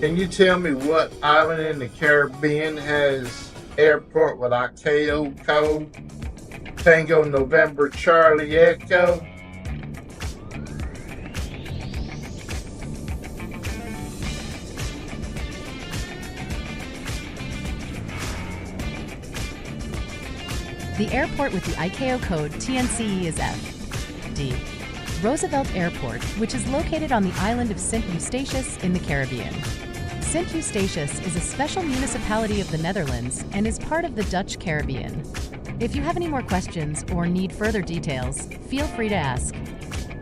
Can you tell me what island in the Caribbean has airport with ICAO code Tango November Charlie Echo? The airport with the ICAO code TNCE is F. D. Roosevelt Airport, which is located on the island of St. Eustatius in the Caribbean. St. Eustatius is a special municipality of the Netherlands and is part of the Dutch Caribbean. If you have any more questions or need further details, feel free to ask.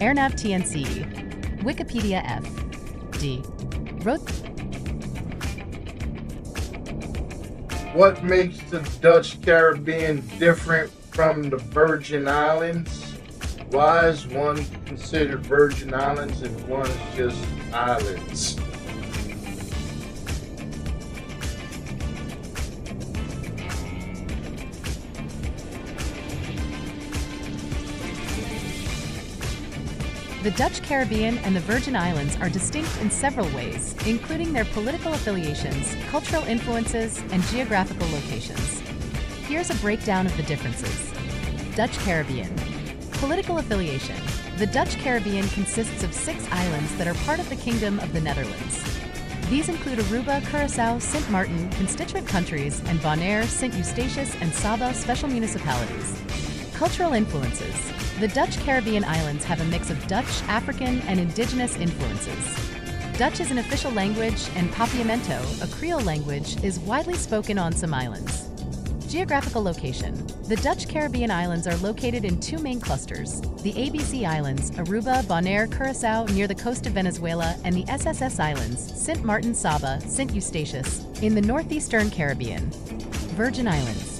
AirNav TNCE. Wikipedia F. D. What makes the Dutch Caribbean different from the Virgin Islands? Why is one considered Virgin Islands and one is just islands? The Dutch Caribbean and the Virgin Islands are distinct in several ways, including their political affiliations, cultural influences, and geographical locations. Here's a breakdown of the differences. Dutch Caribbean. Political affiliation. The Dutch Caribbean consists of 6 islands that are part of the Kingdom of the Netherlands. These include Aruba, Curaçao, Sint Maarten, constituent countries, and Bonaire, St. Eustatius, and Saba special municipalities. Cultural influences. The Dutch Caribbean islands have a mix of Dutch, African, and indigenous influences. Dutch is an official language, and Papiamento, a Creole language, is widely spoken on some islands. Geographical location. The Dutch Caribbean islands are located in 2 main clusters: the ABC Islands, Aruba, Bonaire, Curaçao, near the coast of Venezuela, and the SSS Islands, Sint Maarten, Saba, St. Eustatius, in the northeastern Caribbean. Virgin Islands.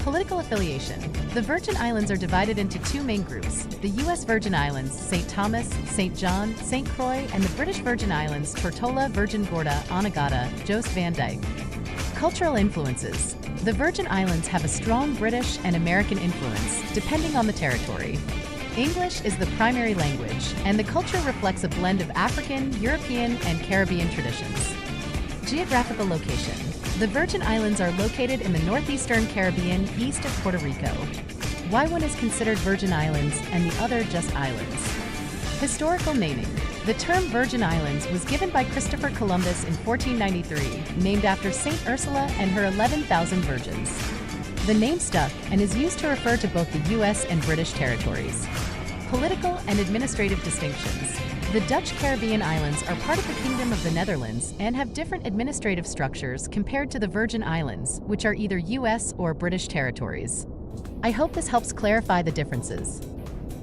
Political affiliation. The Virgin Islands are divided into 2 main groups: the U.S. Virgin Islands, St. Thomas, St. John, St. Croix, and the British Virgin Islands, Tortola, Virgin Gorda, Anegada, Jost van Dyke. Cultural influences. The Virgin Islands have a strong British and American influence, depending on the territory. English is the primary language, and the culture reflects a blend of African, European, and Caribbean traditions. Geographical location. The Virgin Islands are located in the northeastern Caribbean, east of Puerto Rico. Why one is considered Virgin Islands and the other just islands? Historical naming. The term Virgin Islands was given by Christopher Columbus in 1493, named after Saint Ursula and her 11,000 virgins. The name stuck and is used to refer to both the U.S. and British territories. Political and administrative distinctions. The Dutch Caribbean Islands are part of the Kingdom of the Netherlands and have different administrative structures compared to the Virgin Islands, which are either U.S. or British territories. I hope this helps clarify the differences.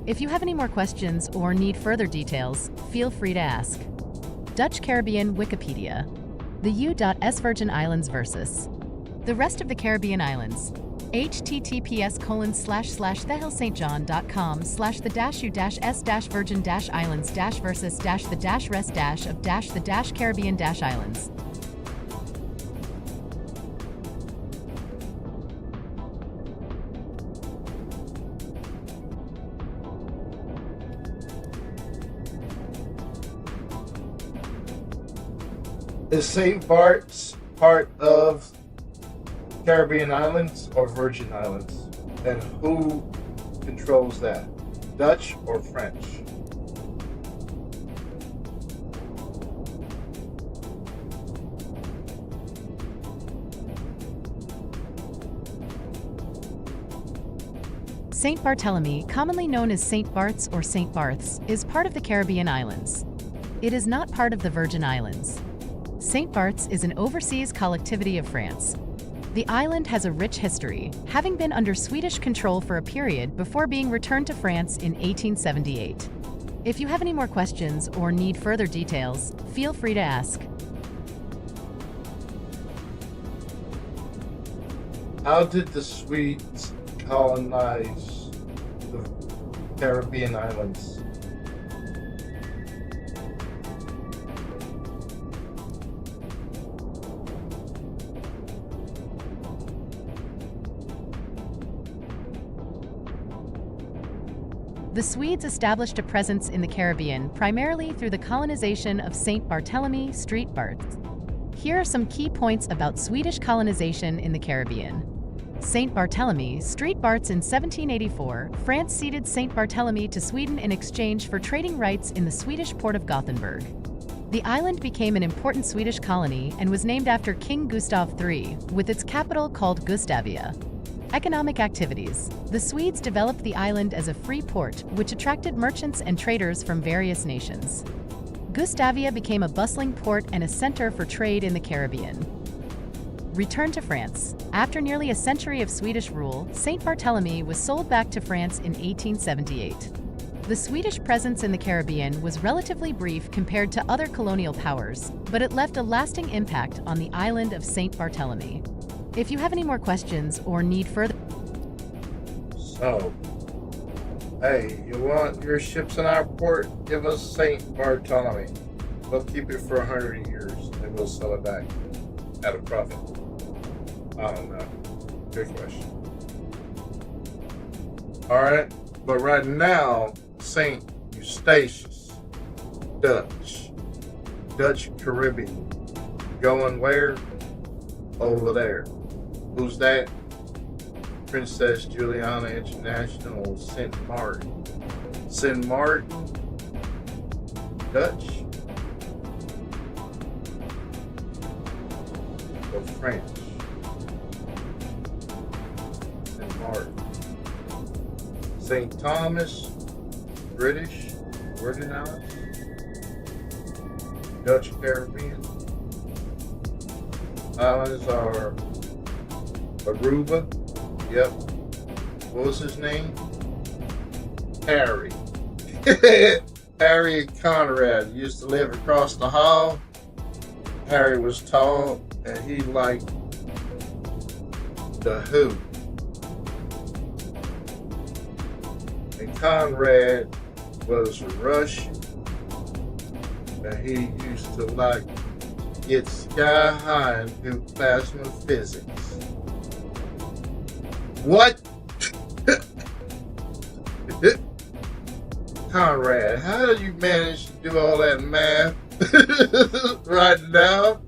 If you have any more questions or need further details, feel free to ask. Dutch Caribbean Wikipedia. The U.S. Virgin Islands versus the rest of the Caribbean islands. https://thehellstjohn.com/the-u-s-versus-the-rest-of-the-Caribbean-islands. Is St. Bart's part of Caribbean Islands or Virgin Islands? And who controls that? Dutch or French? St. Barthélemy, commonly known as St. Bart's or St. Barth's, is part of the Caribbean islands. It is not part of the Virgin Islands. St. Bart's is an overseas collectivity of France. The island has a rich history, having been under Swedish control for a period before being returned to France in 1878. If you have any more questions or need further details, feel free to ask. How did the Swedes colonize the Caribbean islands? The Swedes established a presence in the Caribbean primarily through the colonization of St. Barthélemy Street Barths. Here are some key points about Swedish colonization in the Caribbean. St. Barthélemy Street Barths in 1784, France ceded St. Barthélemy to Sweden in exchange for trading rights in the Swedish port of Gothenburg. The island became an important Swedish colony and was named after King Gustav III, with its capital called Gustavia. Economic activities. The Swedes developed the island as a free port, which attracted merchants and traders from various nations. Gustavia became a bustling port and a center for trade in the Caribbean. Return to France. After nearly a century of Swedish rule, St. Barthélemy was sold back to France in 1878. The Swedish presence in the Caribbean was relatively brief compared to other colonial powers, but it left a lasting impact on the island of St. Barthélemy. If you have any more questions or need further... So, hey, you want your ships in our port? Give us St. Barthélemy. We'll keep it for 100 years and we'll sell it back at a profit. I don't know. Good question. Alright, but right now, St. Eustatius, Dutch Caribbean. Going where? Over there. Who's that? Princess Juliana International, St. Martin. St. Martin, Dutch or French? St. Martin. St. Thomas, British, Virgin Islands, Dutch Caribbean. Islands are Aruba. Yep. What was his name? Harry. Harry and Conrad used to live across the hall. Harry was tall and he liked the Who. And Conrad was Russian and he used to like get sky high and do plasma physics. What? Conrad, how did you manage to do all that math right now?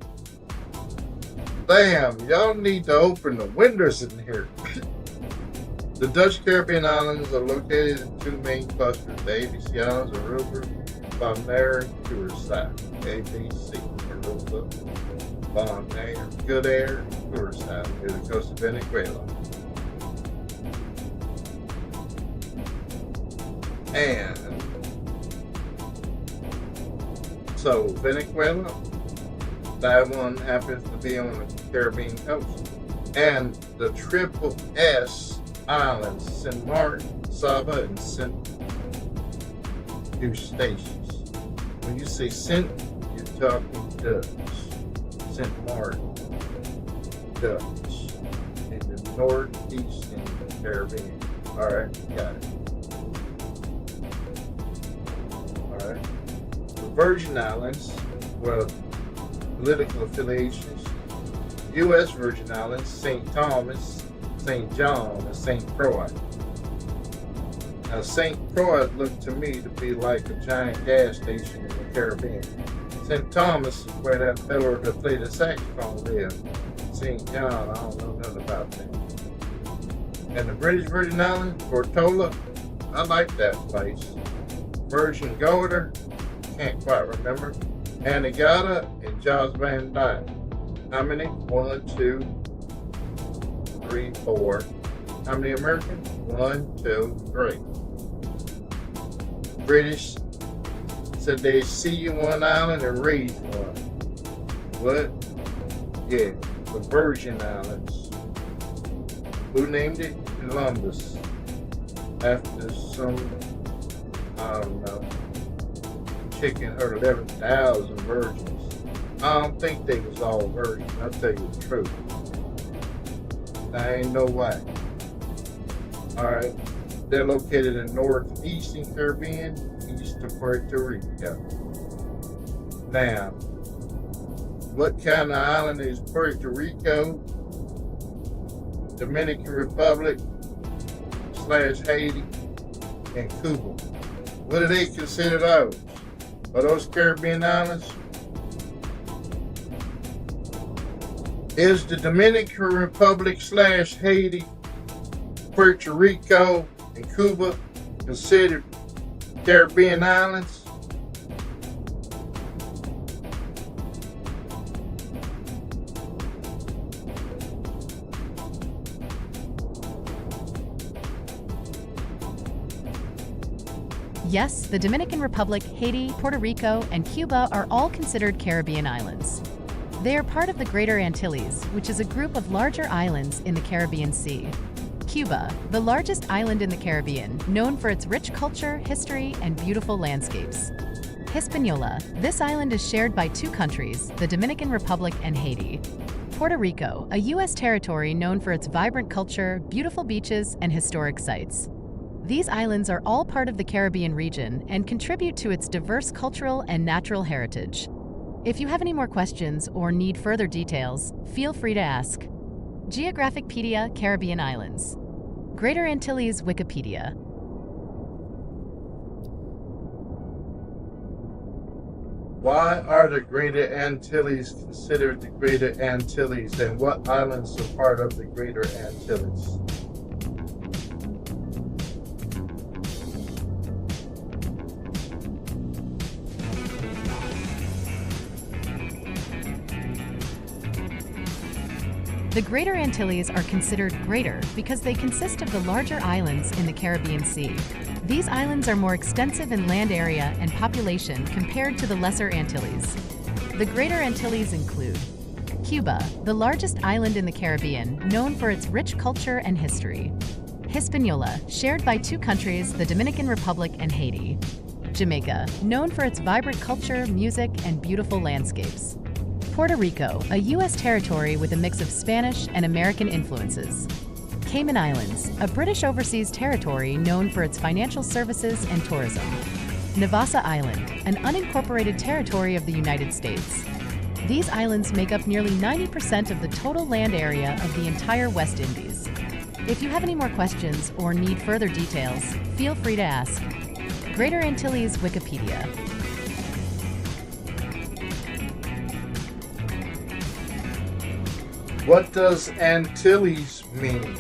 Damn, y'all need to open the windows in here. The Dutch Caribbean Islands are located in two main clusters, the ABC Islands, Aruba, Bonaire, and Curaçao. ABC, Aruba, Bonaire, Good Air, Curaçao, near the coast of Venezuela. And so Venezuela, that one happens to be on the Caribbean coast. And the Triple S Islands, St. Martin, Saba, and St. Eustatius. When you say St., you're talking Dutch. St. Martin, Dutch. In the northeastern Caribbean. Alright, got it. Alright. The Virgin Islands, well, political affiliations. U.S. Virgin Islands, St. Thomas, St. John, and St. Croix. Now, St. Croix looked to me to be like a giant gas station in the Caribbean. St. Thomas is where that fellow that played the saxophone lived. St. John, I don't know nothing about that. And the British Virgin Islands, Portola, I like that place. Virgin Gorda, can't quite remember. Anegada and Jos Van Dyke. How many? 1, 2, 3, 4. How many Americans? 1, 2, 3. British said they see you one island and raise one. What? Yeah, the Virgin Islands. Who named it? Columbus. After some, I don't know, chicken heard 11,000 virgins. I don't think they was all virgins. I'll tell you the truth. I ain't no way. Alright. They're located in northeastern Caribbean, east of Puerto Rico. Now, what kind of island is Puerto Rico? Dominican Republic / Haiti and Cuba. What do they consider those? Are those Caribbean islands? Is the Dominican Republic / Haiti, Puerto Rico, and Cuba considered Caribbean islands? Yes, the Dominican Republic, Haiti, Puerto Rico, and Cuba are all considered Caribbean islands. They are part of the Greater Antilles, which is a group of larger islands in the Caribbean Sea. Cuba, the largest island in the Caribbean, known for its rich culture, history, and beautiful landscapes. Hispaniola, this island is shared by two countries, the Dominican Republic and Haiti. Puerto Rico, a U.S. territory known for its vibrant culture, beautiful beaches, and historic sites. These islands are all part of the Caribbean region and contribute to its diverse cultural and natural heritage. If you have any more questions or need further details, feel free to ask. Geographicpedia Caribbean Islands. Greater Antilles Wikipedia. Why are the Greater Antilles considered the Greater Antilles, and what islands are part of the Greater Antilles? The Greater Antilles are considered greater because they consist of the larger islands in the Caribbean Sea. These islands are more extensive in land area and population compared to the Lesser Antilles. The Greater Antilles include Cuba, the largest island in the Caribbean, known for its rich culture and history. Hispaniola, shared by two countries, the Dominican Republic and Haiti. Jamaica, known for its vibrant culture, music, and beautiful landscapes. Puerto Rico, a U.S. territory with a mix of Spanish and American influences. Cayman Islands, a British overseas territory known for its financial services and tourism. Navassa Island, an unincorporated territory of the United States. These islands make up nearly 90% of the total land area of the entire West Indies. If you have any more questions or need further details, feel free to ask. Greater Antilles Wikipedia. What does Antilles mean?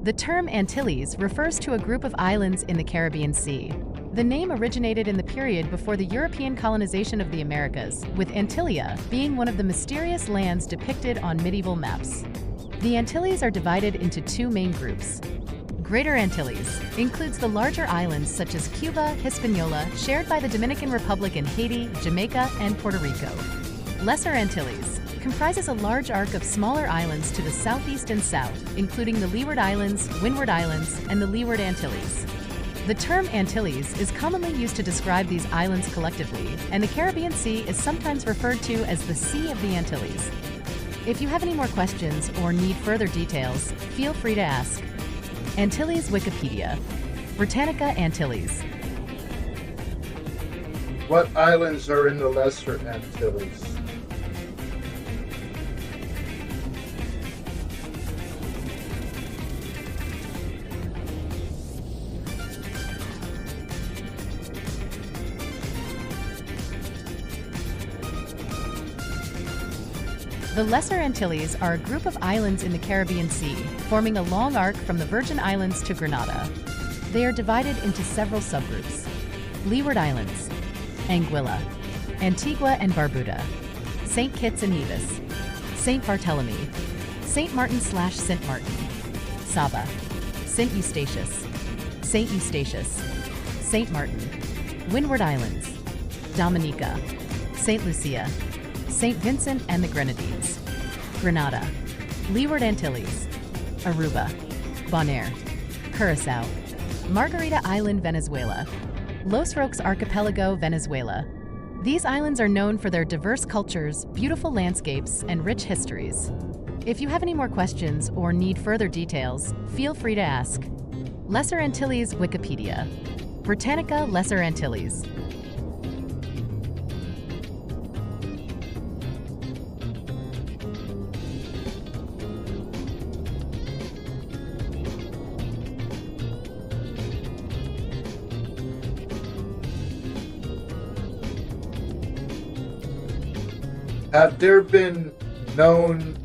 The term Antilles refers to a group of islands in the Caribbean Sea. The name originated in the period before the European colonization of the Americas, with Antilia being one of the mysterious lands depicted on medieval maps. The Antilles are divided into two main groups. Greater Antilles includes the larger islands such as Cuba, Hispaniola, shared by the Dominican Republic and Haiti, Jamaica, and Puerto Rico. Lesser Antilles comprises a large arc of smaller islands to the southeast and south, including the Leeward Islands, Windward Islands, and the Leeward Antilles. The term Antilles is commonly used to describe these islands collectively, and the Caribbean Sea is sometimes referred to as the Sea of the Antilles. If you have any more questions or need further details, feel free to ask. Antilles Wikipedia. Britannica Antilles. What islands are in the Lesser Antilles? The Lesser Antilles are a group of islands in the Caribbean Sea, forming a long arc from the Virgin Islands to Grenada. They are divided into several subgroups: Leeward Islands, Anguilla, Antigua and Barbuda, St. Kitts and Nevis, St. Barthélemy, St. Martin/Sint Martin, Saba, St. Eustatius, St. Martin, Windward Islands, Dominica, St. Lucia, St. Vincent and the Grenadines, Grenada, Leeward Antilles, Aruba, Bonaire, Curaçao, Margarita Island, Venezuela, Los Roques Archipelago, Venezuela. These islands are known for their diverse cultures, beautiful landscapes, and rich histories. If you have any more questions or need further details, feel free to ask. Lesser Antilles Wikipedia. Britannica Lesser Antilles. Have there been known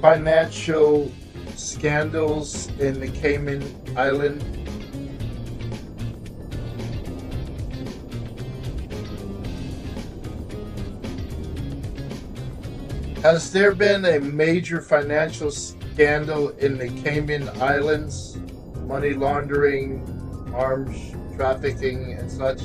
financial scandals in the Cayman Island? Has there been a major financial scandal in the Cayman Islands? Money laundering, arms trafficking, and such?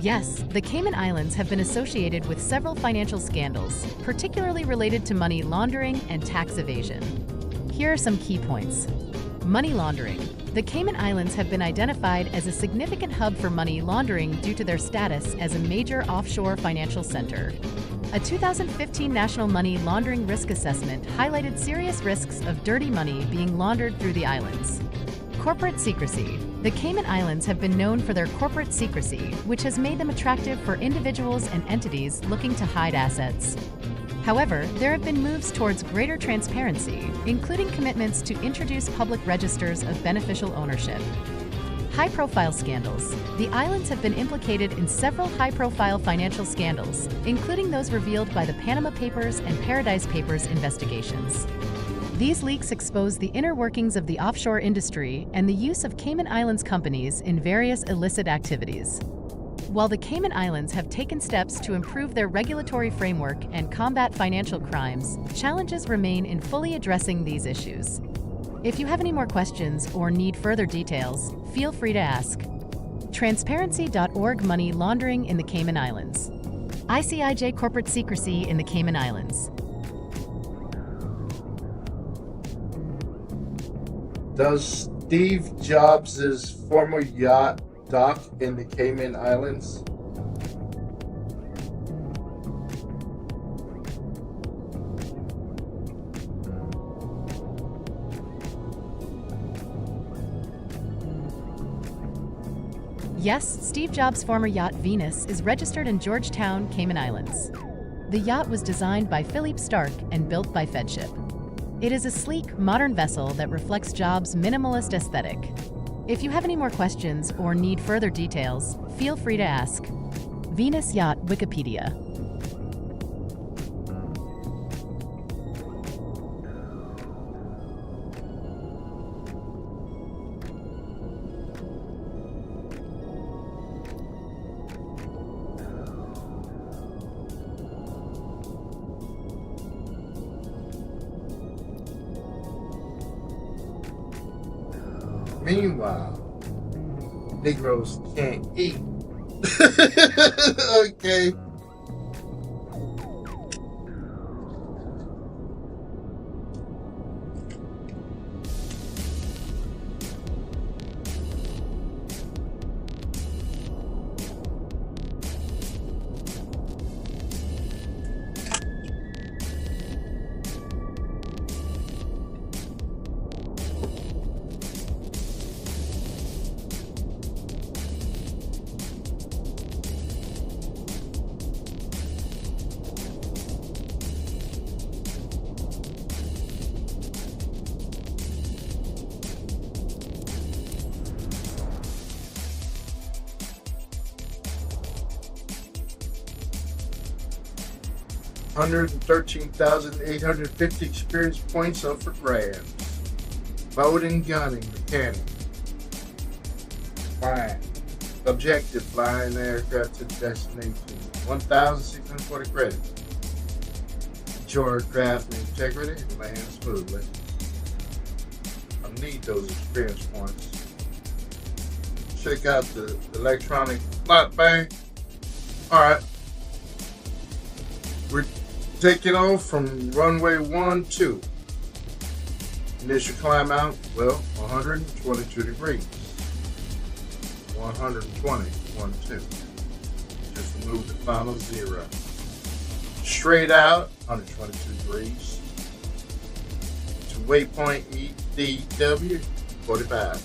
Yes, the Cayman Islands have been associated with several financial scandals, particularly related to money laundering and tax evasion. Here are some key points. Money laundering. The Cayman Islands have been identified as a significant hub for money laundering due to their status as a major offshore financial center. A 2015 National Money Laundering Risk Assessment highlighted serious risks of dirty money being laundered through the islands. Corporate secrecy. The Cayman Islands have been known for their corporate secrecy, which has made them attractive for individuals and entities looking to hide assets. However, there have been moves towards greater transparency, including commitments to introduce public registers of beneficial ownership. High-profile scandals. The islands have been implicated in several high-profile financial scandals, including those revealed by the Panama Papers and Paradise Papers investigations. These leaks expose the inner workings of the offshore industry and the use of Cayman Islands companies in various illicit activities. While the Cayman Islands have taken steps to improve their regulatory framework and combat financial crimes, challenges remain in fully addressing these issues. If you have any more questions or need further details, feel free to ask. Transparency.org Money laundering in the Cayman Islands. ICIJ corporate secrecy in the Cayman Islands. Does Steve Jobs' former yacht dock in the Cayman Islands? Yes, Steve Jobs' former yacht Venus is registered in Georgetown, Cayman Islands. The yacht was designed by Philippe Stark and built by Fedship. It is a sleek, modern vessel that reflects Jobs' minimalist aesthetic. If you have any more questions or need further details, feel free to ask. Venus Yacht Wikipedia. Meanwhile, Negroes can't eat. Okay. $113,850 experience points up for grabs. Boating, gunning, mechanic. Flying. Objective, flying aircraft to destination. 1,640 credits. Enjoy craft and integrity, land smoothly. I need those experience points. Check out the electronic flight bank. Alright. We're taking off from runway 12. Initial climb out, well, 122 degrees. 120, 12. Just remove the final 0. Straight out, 122 degrees. To waypoint EDW, 45.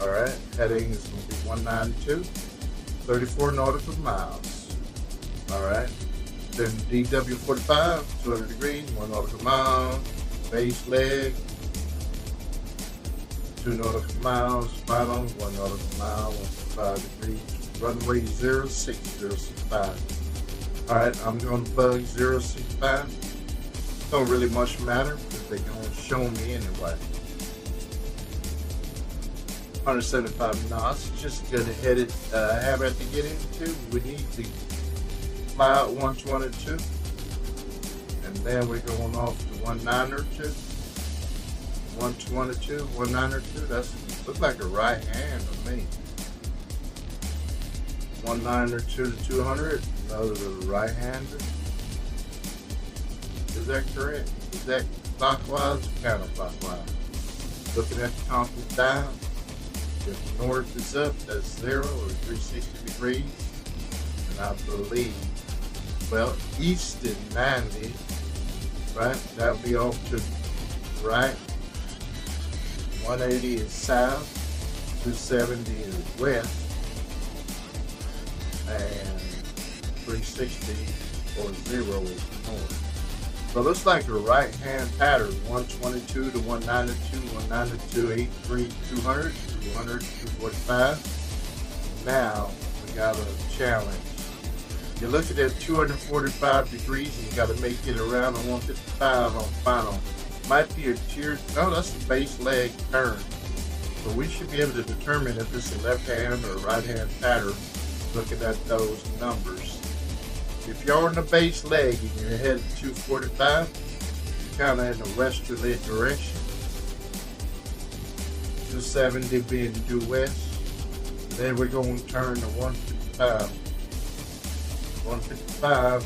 Alright, heading is going to be 192, 34 nautical miles. Alright. Then DW45, 200 degrees, 1 nautical mile, base leg, 2 nautical miles, final, 1 nautical mile, 1.5 degrees, runway 06065. Alright, I'm going to bug 065. Don't really much matter because they're going to show me anyway. 175 knots, just a good headed habit to get into. We need to fly out 122, and then we're going off to 192, 122, 192. That's looks like a right hand to me. 192 to 200, another right hander. Is that correct? Is that clockwise or counterclockwise? Looking at the compass down. If north is up, that's 0 or 360 degrees, and I believe. Well, east is 90, right? That'll be off to right. 180 is south. 270 is west. And 360 or 0 is north. So it looks like a right-hand pattern. 122 to 192, 192, 83, 200, 200, 245. Now, we got a challenge. You're looking at 245 degrees and you got to make it around a 155 on final. Might be a tier, no, that's the base leg turn. So we should be able to determine if it's a left hand or a right hand pattern looking at those numbers. If you're on the base leg and you're headed 245, you're kind of in a westerly direction. 270 being due west. Then we're going to turn to 155. 155,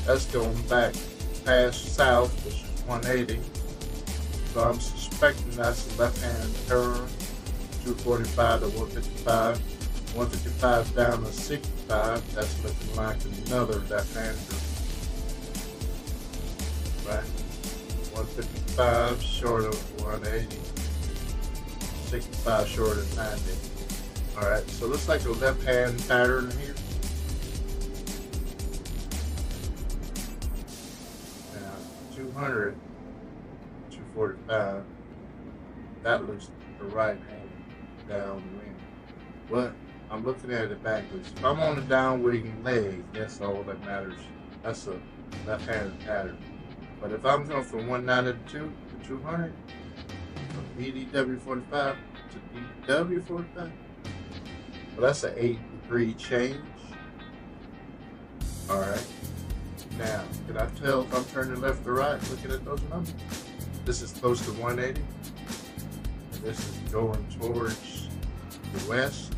that's going back past south, which is 180. So I'm suspecting that's a left-hand turn, 245 to 155. 155 down to 65, that's looking like another left-hander. Right? 155 short of 180. 65 short of 90. Alright, so looks like a left-hand pattern here. Now, 200, 245, that looks like the right hand. downwind. But I'm looking at it backwards. If I'm on the downwind leg, that's all that matters. That's a left-handed pattern. But if I'm going from 192 to 200, from EDW45 to DW45, well, that's an 8-degree change. All right. Now, can I tell if I'm turning left or right looking at those numbers? This is close to 180. And this is going towards the west.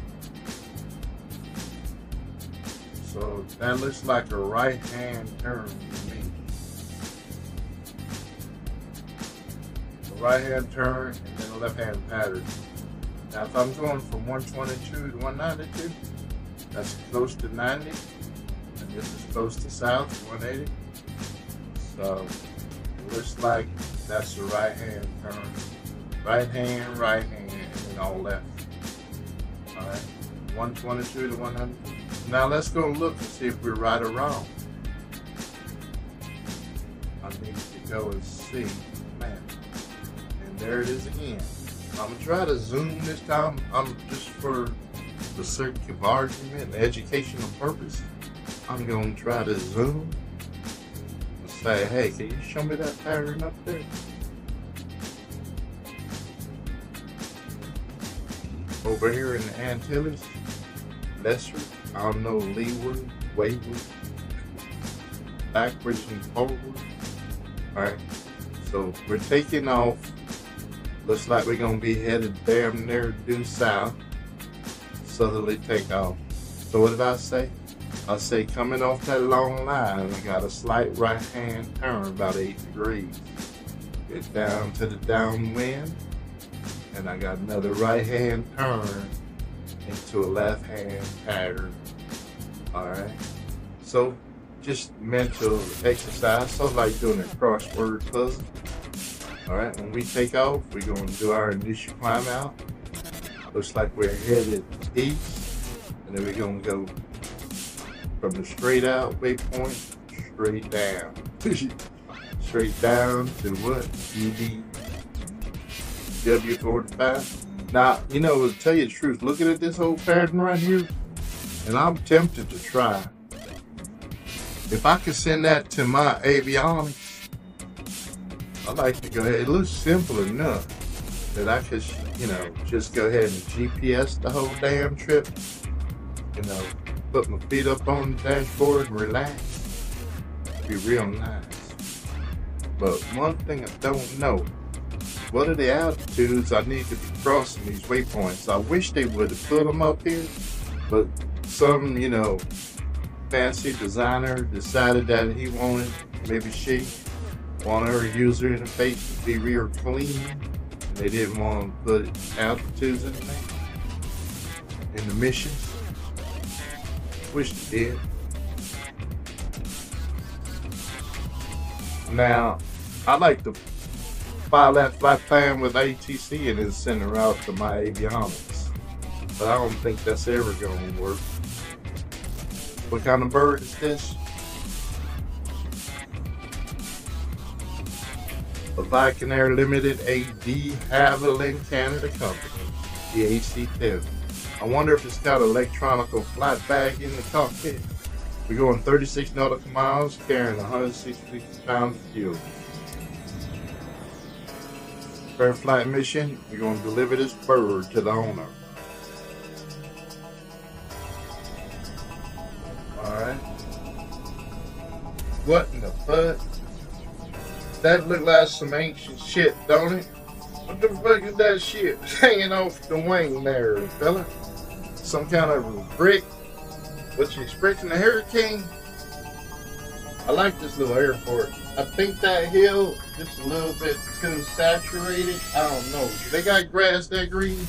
So that looks like a right-hand turn to me. A right-hand turn and then a left-hand pattern. Now, if I'm going from 122 to 192, that's close to 90. And this is close to south, 180. So it looks like that's a right-hand turn. Right hand, and then all left. All right, 122 to 100. Now let's go look and see if we're right or wrong. I need to go and see, man. And there it is again. I'm gonna try to zoom this time. I'm just for the sake of argument and educational purpose. I'm gonna try to zoom and say, hey, can you show me that pattern up there? Over here in the Antilles, lesser, I don't know, leeward, wayward, backwards and forward. Alright, so we're taking off. Looks like we're gonna be headed damn near due south. Southerly takeoff. So what did I say? I say coming off that long line, I got a slight right hand turn about 8 degrees. Get down to the downwind, and I got another right hand turn into a left hand pattern. Alright. So just mental exercise, so like doing a crossword puzzle. Alright, when we take off, we're going to do our initial climb out. Looks like we're headed east, and then we're going to go from the straight out waypoint straight down. Straight down to what? EDW45. Now, you know, to tell you the truth, looking at this whole pattern right here, and I'm tempted to try. If I could send that to my avionics, I'd like to go ahead. It looks simple enough that I could, you know, just go ahead and GPS the whole damn trip. You know, put my feet up on the dashboard and relax. Be real nice. But one thing I don't know, what are the altitudes I need to be crossing these waypoints? I wish they would have put them up here, but some, you know, fancy designer decided that he wanted, maybe she wanted her user interface to be real clean. They didn't want to put altitudes in there, in the missions. Wish they did. Now, I like to file that flight plan with ATC and then send her out to my avionics. But I don't think that's ever going to work. What kind of bird is this? A Viking Air Limited, a de Havilland Canada company, the AC-10. I wonder if it's got an electronical flight bag in the cockpit. We're going 36 nautical miles, carrying 160 pounds of fuel. For flight mission, we're going to deliver this bird to the owner. Alright. What in the fuck? That look like some ancient shit, don't it? What the fuck is that shit hanging off the wing there, fella? Some kind of brick? What, you expecting a hurricane? I like this little airport. I think that hill just a little bit too saturated. I don't know. They got grass that green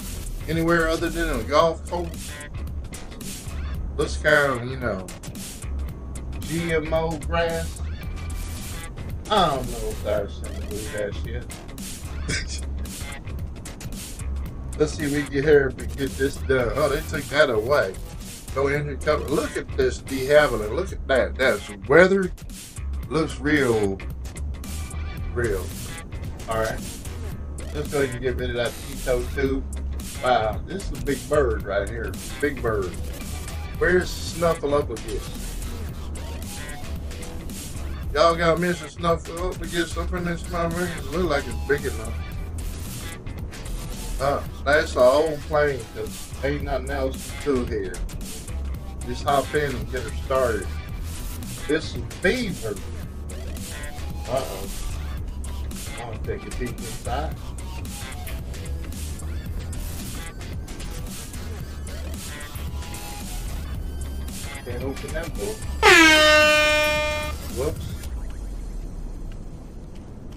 anywhere other than a golf course? Looks kind of, you know, GMO grass. I don't know if that's gonna do that shit. Let's see if we can here if we get this done. Oh, they took that away. Go in and cover. Look at this de Havilland. Look at that. That's weathered. Looks real. Alright. Let's go ahead and get rid of that Tito tube. Wow, this is a big bird right here. Big bird. Where's Snuffleupagus? Y'all got Mr. Snuffleupagus up in this motherfucker? It look like it's big enough. That's our old plane, because ain't nothing else to do here. Just hop in and get her started. This is fever. Uh-oh. I'm gonna take a peek inside. Can't open that door. Whoops.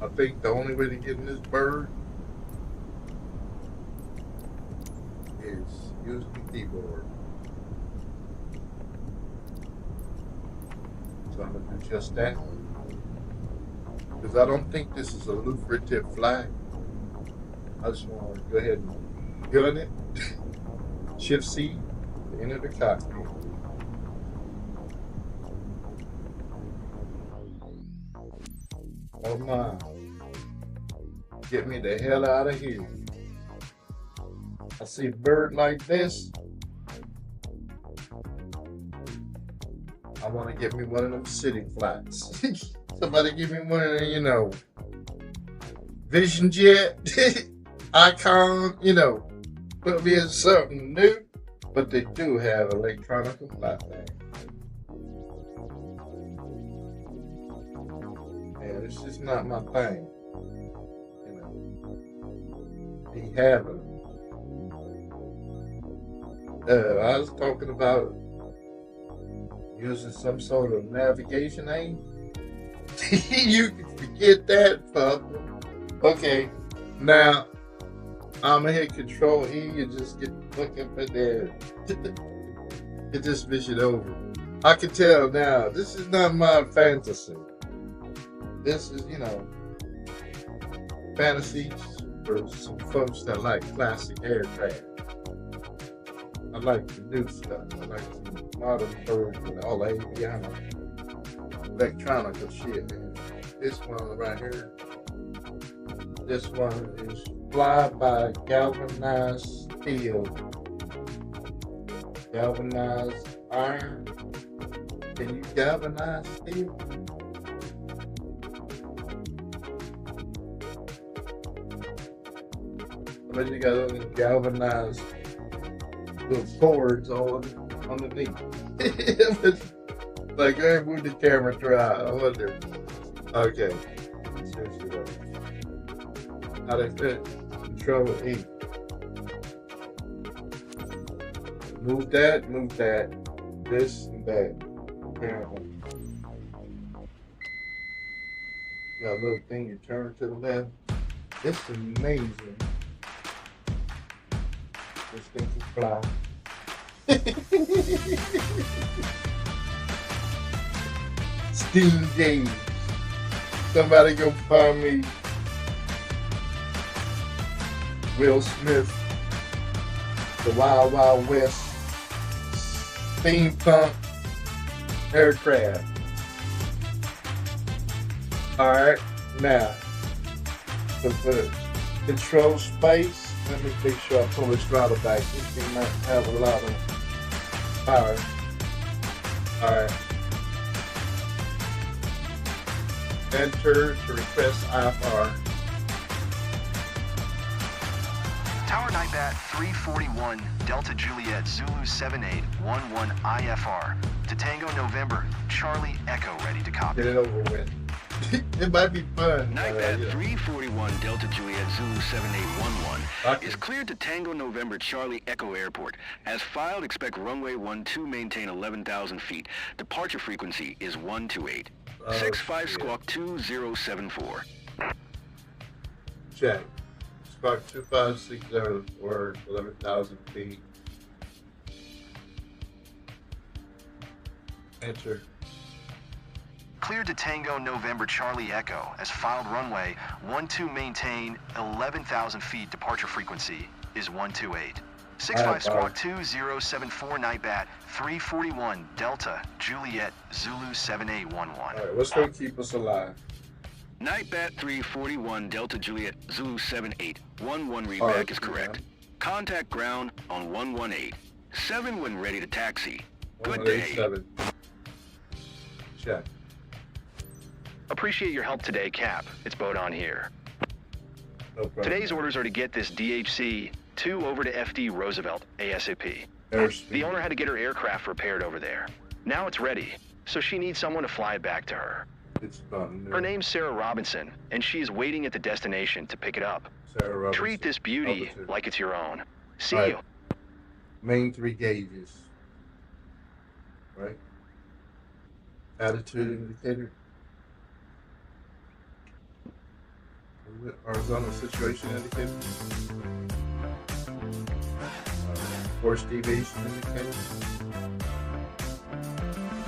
I think the only way to get in this bird is using the keyboard. So I'm gonna do just that. Because I don't think this is a lucrative flag. I just want to go ahead and gun it. Shift C, enter the cockpit. Oh my. Get me the hell out of here. I see a bird like this. I want to get me one of them city flights. Somebody give me one of them, you know, Vision Jet, Icon, you know, put me in something new. But they do have electronic flight bag. And it's just not my thing. You know, they have it. I was talking about using some sort of navigation aid. You can forget that, Papa. Okay, now I'm gonna hit Control E and just look up at there. Get this mission over. I can tell now, this is not my fantasy. This is, you know, fantasy for some folks that like classic aircraft. I like the new stuff. I like the modern birds and all the avionic, electronical shit, man. This one right here. This one is fly by galvanized steel. Galvanized iron. Can you galvanize steel? But you got those galvanized little cords all underneath. Like, hey, move the camera dry. I wonder. Okay. Seriously, how they fit? Control E. Move that. This and that. Apparently. You got a little thing you turn to the left. It's amazing. This thing can fly. Steam Gauge. Somebody go find me Will Smith, the Wild Wild West steampunk aircraft. Alright, now for control space, let me make sure I pull this throttle back. This thing might have a lot of power. Alright. Enter to request IFR. Tower NightBat 341 Delta Juliet Zulu 7811 IFR to Tango November Charlie Echo ready to copy. Get it over with. It might be fun. NightBat 341 Delta Juliet Zulu 7811 is cleared to Tango November Charlie Echo Airport. As filed, expect runway 12, maintain 11,000 feet. Departure frequency is 128. 65 squawk 2074. Check. Squawk 2560 or 11,000 feet. Enter. Cleared to Tango November Charlie Echo as filed runway 12 maintain 11,000 feet. Departure frequency is 128. 65 squawk 2074 NightBat 341 Delta Juliet Zulu 7811. Alright, what's gonna keep us alive? NightBat 341 Delta Juliet Zulu 7811 readback is correct. Contact ground on 118. 7 when ready to taxi. Good day. 187. Check. Appreciate your help today, Cap. It's Bodon here. No problem. Today's orders are to get this DHC 2 over to FD Roosevelt ASAP. Airspeed. The owner had to get her aircraft repaired over there. Now it's ready, so she needs someone to fly it back to her. It's done. Her name's Sarah Robinson, and she's waiting at the destination to pick it up. Sarah Robinson. Treat this beauty Altitude. like it's your own. See Right. you. Main 3 gauges. Right? Attitude indicator. Horizontal situation indicator. Force deviation indicator.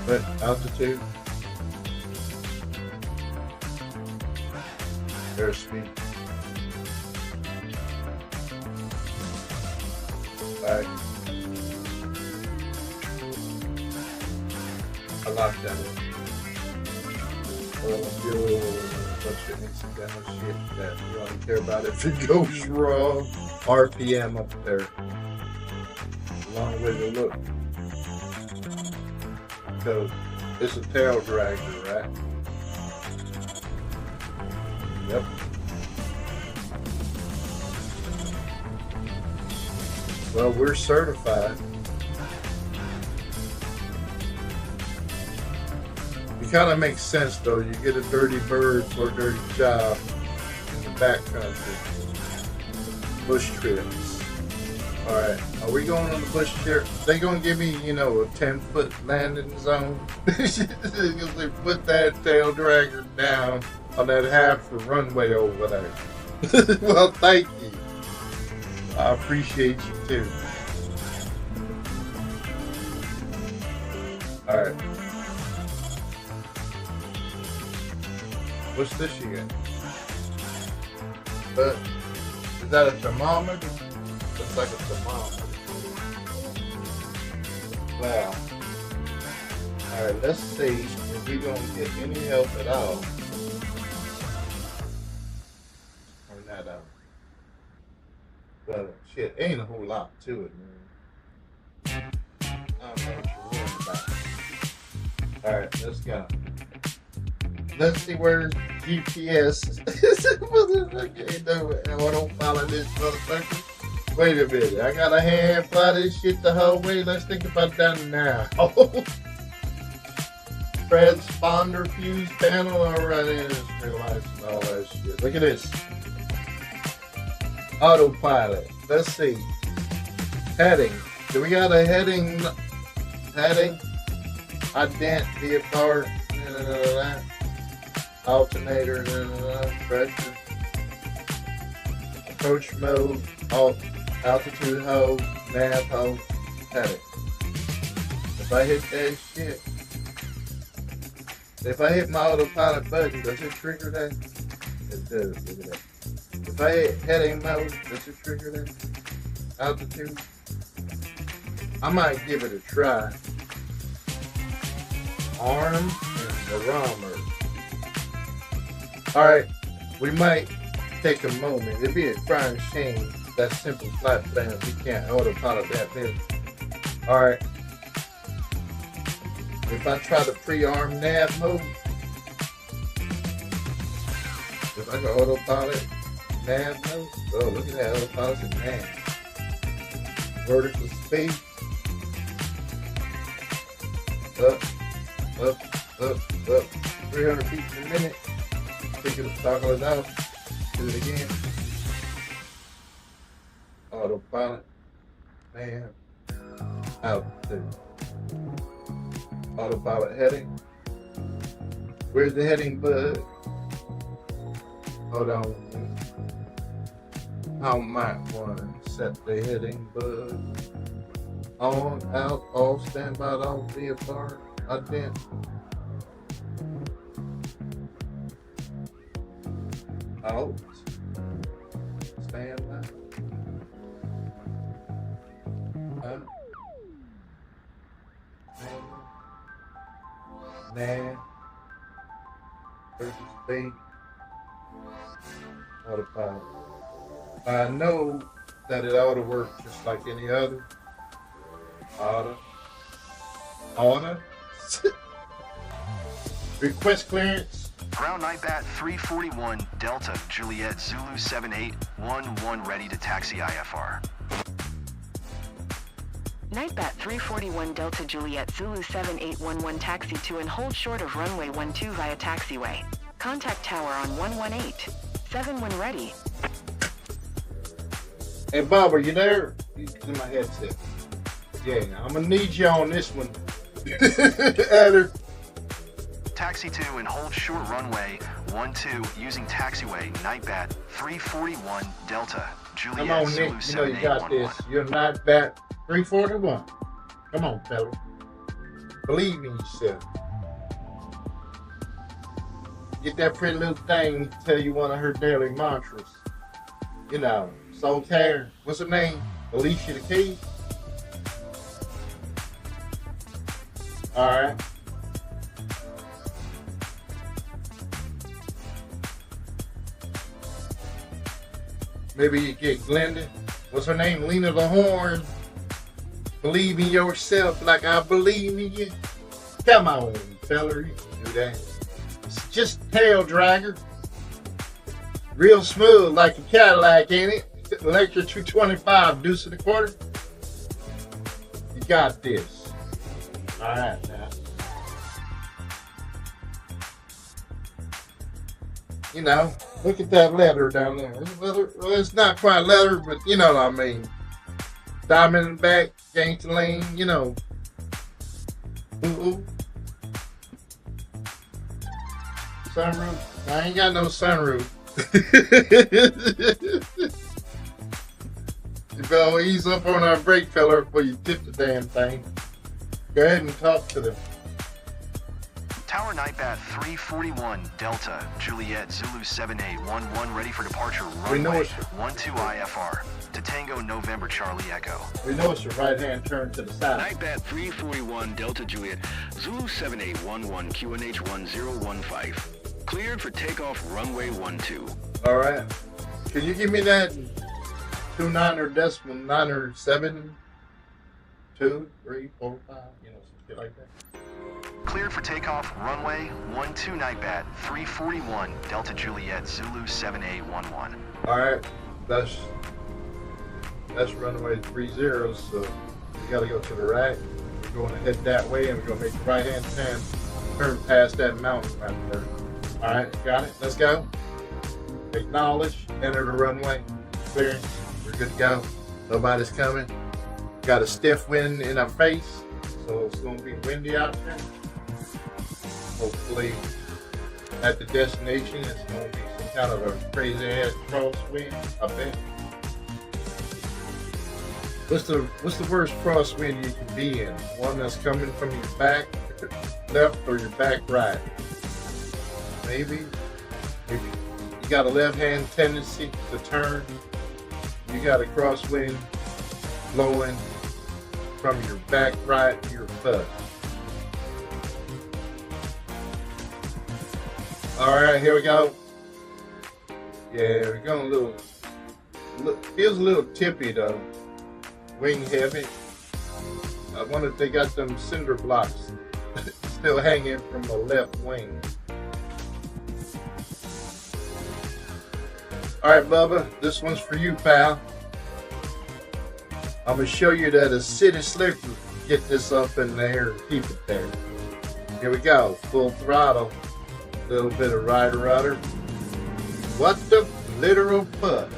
But altitude. Airspeed. Right. I locked that in. Fuel, bunch of incidental shit that you don't care about if it goes wrong. RPM up there. Long way to look. So it's a tail dragger, right? Yep. Well, we're certified. It kind of makes sense, though. You get a dirty bird for a dirty job in the backcountry. Bush trips. All right. Are we going on the bush trip? They going to give me, you know, a 10-foot landing zone? They put that tail dragger down on that half the runway over there. Well, thank you. I appreciate you too. Alright. What's this you got? Is that a thermometer? Looks like a thermometer. Wow. Alright, let's see if we're going to get any help at all. Turn that out. But shit, ain't a whole lot to it, man. I don't know what you're worried about. Alright, let's go. Let's see where GPS is. I don't follow this motherfucker. Wait a minute, I gotta hand fly this shit the whole way. Let's think about that now. Transponder fuse panel, alright, realize all that shit. Look at this. Autopilot. Let's see. Heading. Do we got a heading? Heading. Ident VFR. Alternator. Pressure. Approach mode. Altitude hold. Nav hold. Heading. If I hit that shit. If I hit my autopilot button, does it trigger that? It does. Look at that. If I hit heading mode, does it trigger that? Altitude? I might give it a try. Arm and barometer. Alright, we might take a moment. It'd be a crying shame that simple flight plan if we can't autopilot that bit. Alright. If I try the pre-arm nav mode, if I go autopilot nav mode, oh look at that autopilot and nav. Vertical speed, up, 300 feet per minute. Pick it up, toggle it out, do it again. Autopilot, nav, altitude. Autopilot heading. Where's the heading bud? Hold on. I might want to set the heading bud. On, out, off, standby, off, VFR, ident. Out. Standby. Up. Nav, versus speed, autopilot. I know that it ought to work just like any other. Order. Request clearance. Ground NightBat341 Delta Juliet Zulu 7811 ready to taxi IFR. NightBat341 Delta Juliet Zulu 7811 taxi to and hold short of runway 12 via taxiway. Contact tower on 118. 7 when ready. Hey, Bob, are you there? He's in my headset. Yeah, I'm gonna need you on this one. Adder. Taxi to and hold short runway 12 using taxiway NightBat341 Delta Juliet Come on, Zulu Nick. You know you got 7811. this. You're NightBat341. Come on, fella. Believe in yourself. Get that pretty little thing to tell you one of her daily mantras. You know, Soul Care. What's her name? Alicia the Key. All right. Maybe you get Glenda. What's her name? Lena the Horn. Believe in yourself like I believe in you. Come on, fella. You can do that. It's just tail dragger. Real smooth like a Cadillac, ain't it? Electra 225, deuce and a quarter. You got this. All right, now. You know, look at that leather down there. It's leather. Well, it's not quite leather, but you know what I mean. Diamond in the back, gangster lane, you know. Ooh. Sunroof. I ain't got no sunroof. You better ease up on our brake filler before you tip the damn thing. Go ahead and talk to them. Tower NightBat341 Delta Juliet Zulu 7811 ready for departure runway 12 IFR to Tango November Charlie Echo. We know it's your right hand turn to the side. NightBat341 Delta Juliet Zulu 7811 QNH 1015. Cleared for takeoff runway 12. All right. Can you give me that 2-9 decimal 9 or 7, 2, 3, 4, 5, you know, something like that. Cleared for takeoff runway 12 NightBat341 Delta Juliet Zulu 7811. All right. That's runway 30, so we got to go to the right. We're going to head that way, and we're going to make the right hand turn past that mountain right there. All right, got it. Let's go. Acknowledge. Enter the runway. Clear. We're good to go. Nobody's coming. Got a stiff wind in our face, so it's going to be windy out there. Hopefully, at the destination, it's going to be some kind of a crazy ass crosswind. I bet. What's the worst crosswind you can be in? One that's coming from your back left or your back right? Maybe if you got a left-hand tendency to turn, you got a crosswind blowing from your back right to your butt. All right, here we go. Yeah, we're going a little. Feels a little tippy though. Wing heavy. I wonder if they got them cinder blocks still hanging from the left wing. All right, Bubba, this one's for you, pal. I'm gonna show you that a city slicker can get this up in the air and keep it there. Here we go, full throttle. Little bit of rider rudder. What the literal fuck?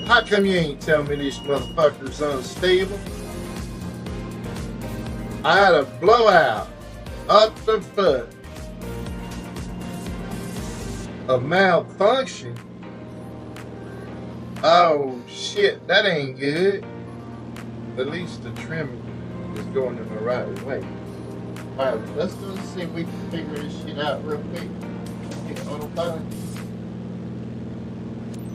How come you ain't telling me these motherfuckers unstable? I had a blowout up the foot. A malfunction? Oh shit, that ain't good. At least the trim is going in the right way. Alright, let's go see if we can figure this shit out real quick. Get autopilot.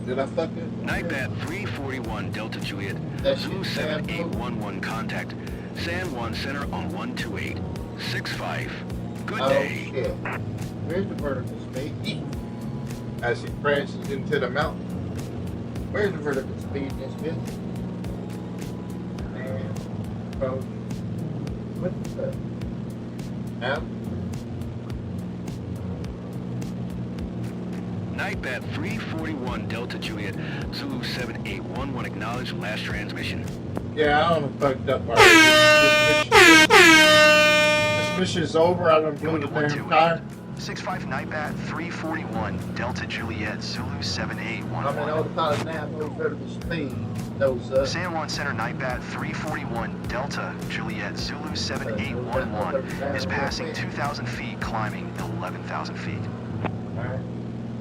Did I fuck it? NightBat341 Delta Juliet Zulu 7811 contact San Juan Center on 12865. Good day. Shit. Where's the vertical speed? As he crashes into the mountain. Where's the vertical speed in this bit? And approach. What the? Now? NightBat341 Delta Juliet Zulu 7811 acknowledged last transmission. Yeah, I don't fucked up already. This mission is over. I don't blew the damn tire. 65 NightBat341 Delta Juliet Zulu 7811. I mean, all the pilots now have no vertical speed. Those, San Juan Center NightBat341 Delta Juliet Zulu 7811 is passing 2,000 feet, climbing 11,000 feet. Alright.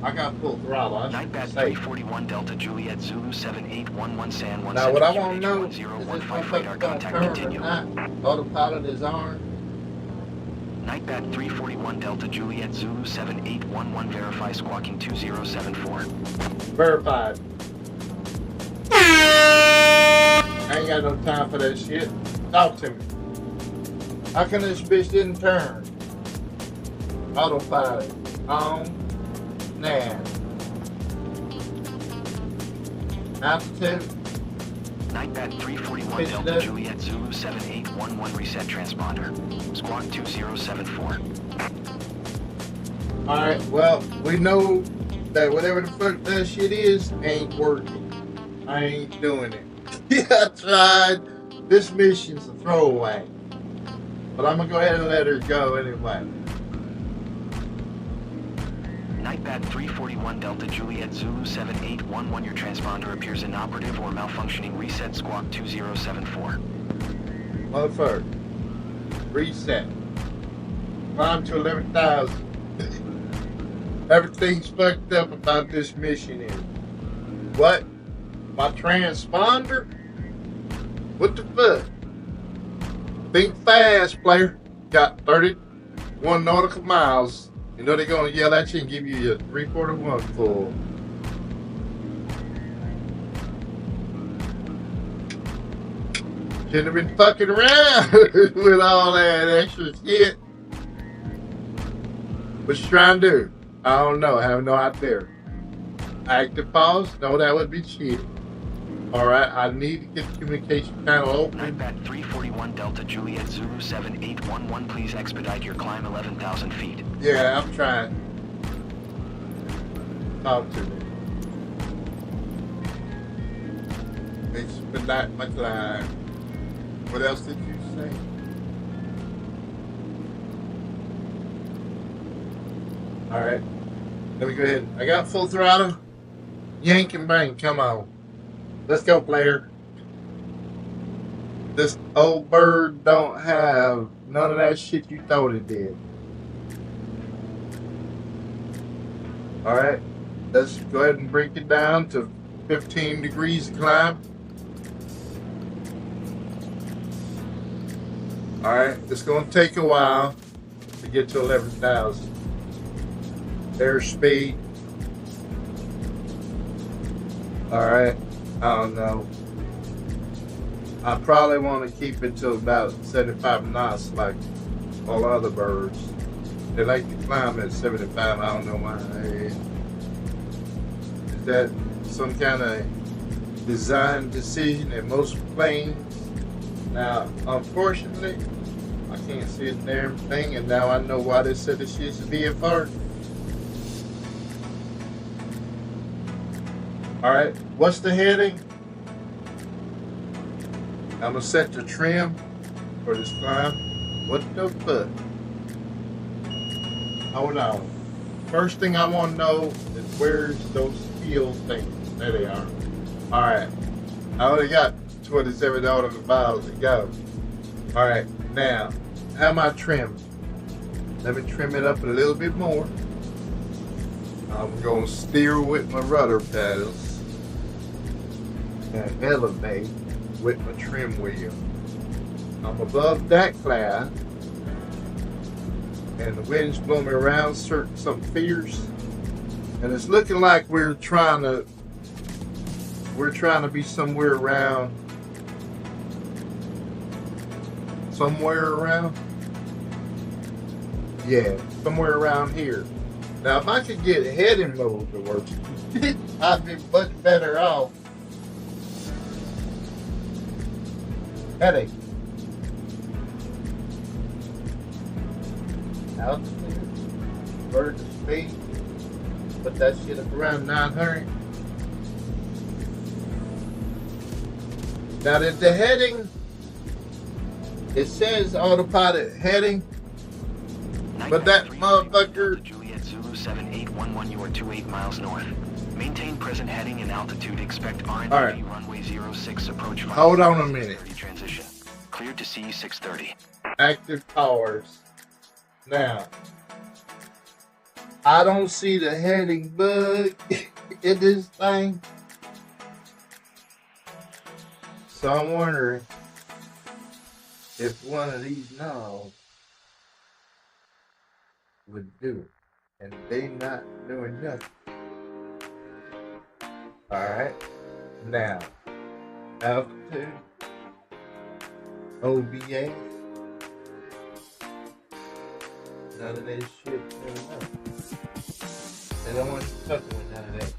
I got full throttle. NightBat341 Delta Juliet Zulu 7811 San Juan Now, Center. what I want to know is QNH this radar motherfucker contact gonna turn or continue. not? Autopilot is armed. NightBat341 Delta Juliet Zulu 7811 verify squawking 2074. Verified. I ain't got no time for that shit. Talk to me. How come this bitch didn't turn? Autopilot. On. Now. Altitude. NightBat341 Delta Juliet Zulu 7811 reset transponder. Squawk 2074. Alright, well, we know that whatever the fuck that shit is ain't working. I ain't doing it. Yeah, I tried. This mission's a throwaway. But I'm gonna go ahead and let her go anyway. NightBat341 Delta Juliet Zulu 7811 your transponder appears inoperative or malfunctioning. Reset squawk 2074. Motherfucker. Reset. Climb to 11,000. Everything's fucked up about this mission here. What? My transponder? What the fuck? Think fast, player. Got 31 nautical miles. You know they're gonna yell at you and give you a 3/4 full. Shouldn't have been fucking around with all that extra shit. What you trying to do? I don't know. I have no idea. Active pause? No, that would be cheating. Alright, I need to get the communication channel open. NightBat341 Delta Juliet Zulu 7811 please expedite your climb 11,000 feet. Yeah, I'm trying. Talk to me. Expedite my climb. What else did you say? Alright. Let me go ahead. I got full throttle. Yank and bang. Come on. Let's go, player. This old bird don't have none of that shit you thought it did. Alright. Let's go ahead and break it down to 15 degrees of climb. Alright. It's going to take a while to get to 11,000. Airspeed. Alright. I don't know. I probably want to keep it to about 75 knots like all other birds. They like to climb at 75. I don't know why. Is that some kind of design decision in most planes? Now, unfortunately, I can't see a damn thing, and now I know why they said this shit's a VFR. Alright, what's the heading? I'm gonna set the trim for this climb. What the fuck? Hold on. First thing I want to know is where's those steel things? There they are. Alright. I only got 27 nautical miles to go. Alright, now, how am I trimmed? Let me trim it up a little bit more. I'm going to steer with my rudder paddles and elevate with my trim wheel. I'm above that cloud and the wind's blowing me around some fierce, and it's looking like we're trying to be somewhere around yeah, somewhere around here. Now, if I could get heading mode to work, I'd be much better off. Heading. Altitude. Vertical speed. Put that shit up around 900. Now that the heading, it says autopilot heading, but that motherfucker. Juliet Zulu 7811, you are 28 miles north. Maintain present heading and altitude. Expect RNW Alright. runway 06 approach. Hold on a minute. Transition. Cleared to CE 630. Active powers. Now, I don't see the heading bug in this thing. So I'm wondering if one of these knobs would do it. And they not doing nothing. Alright. Now, altitude. OBA. None of that shit coming up. They don't want you fucking with none of that.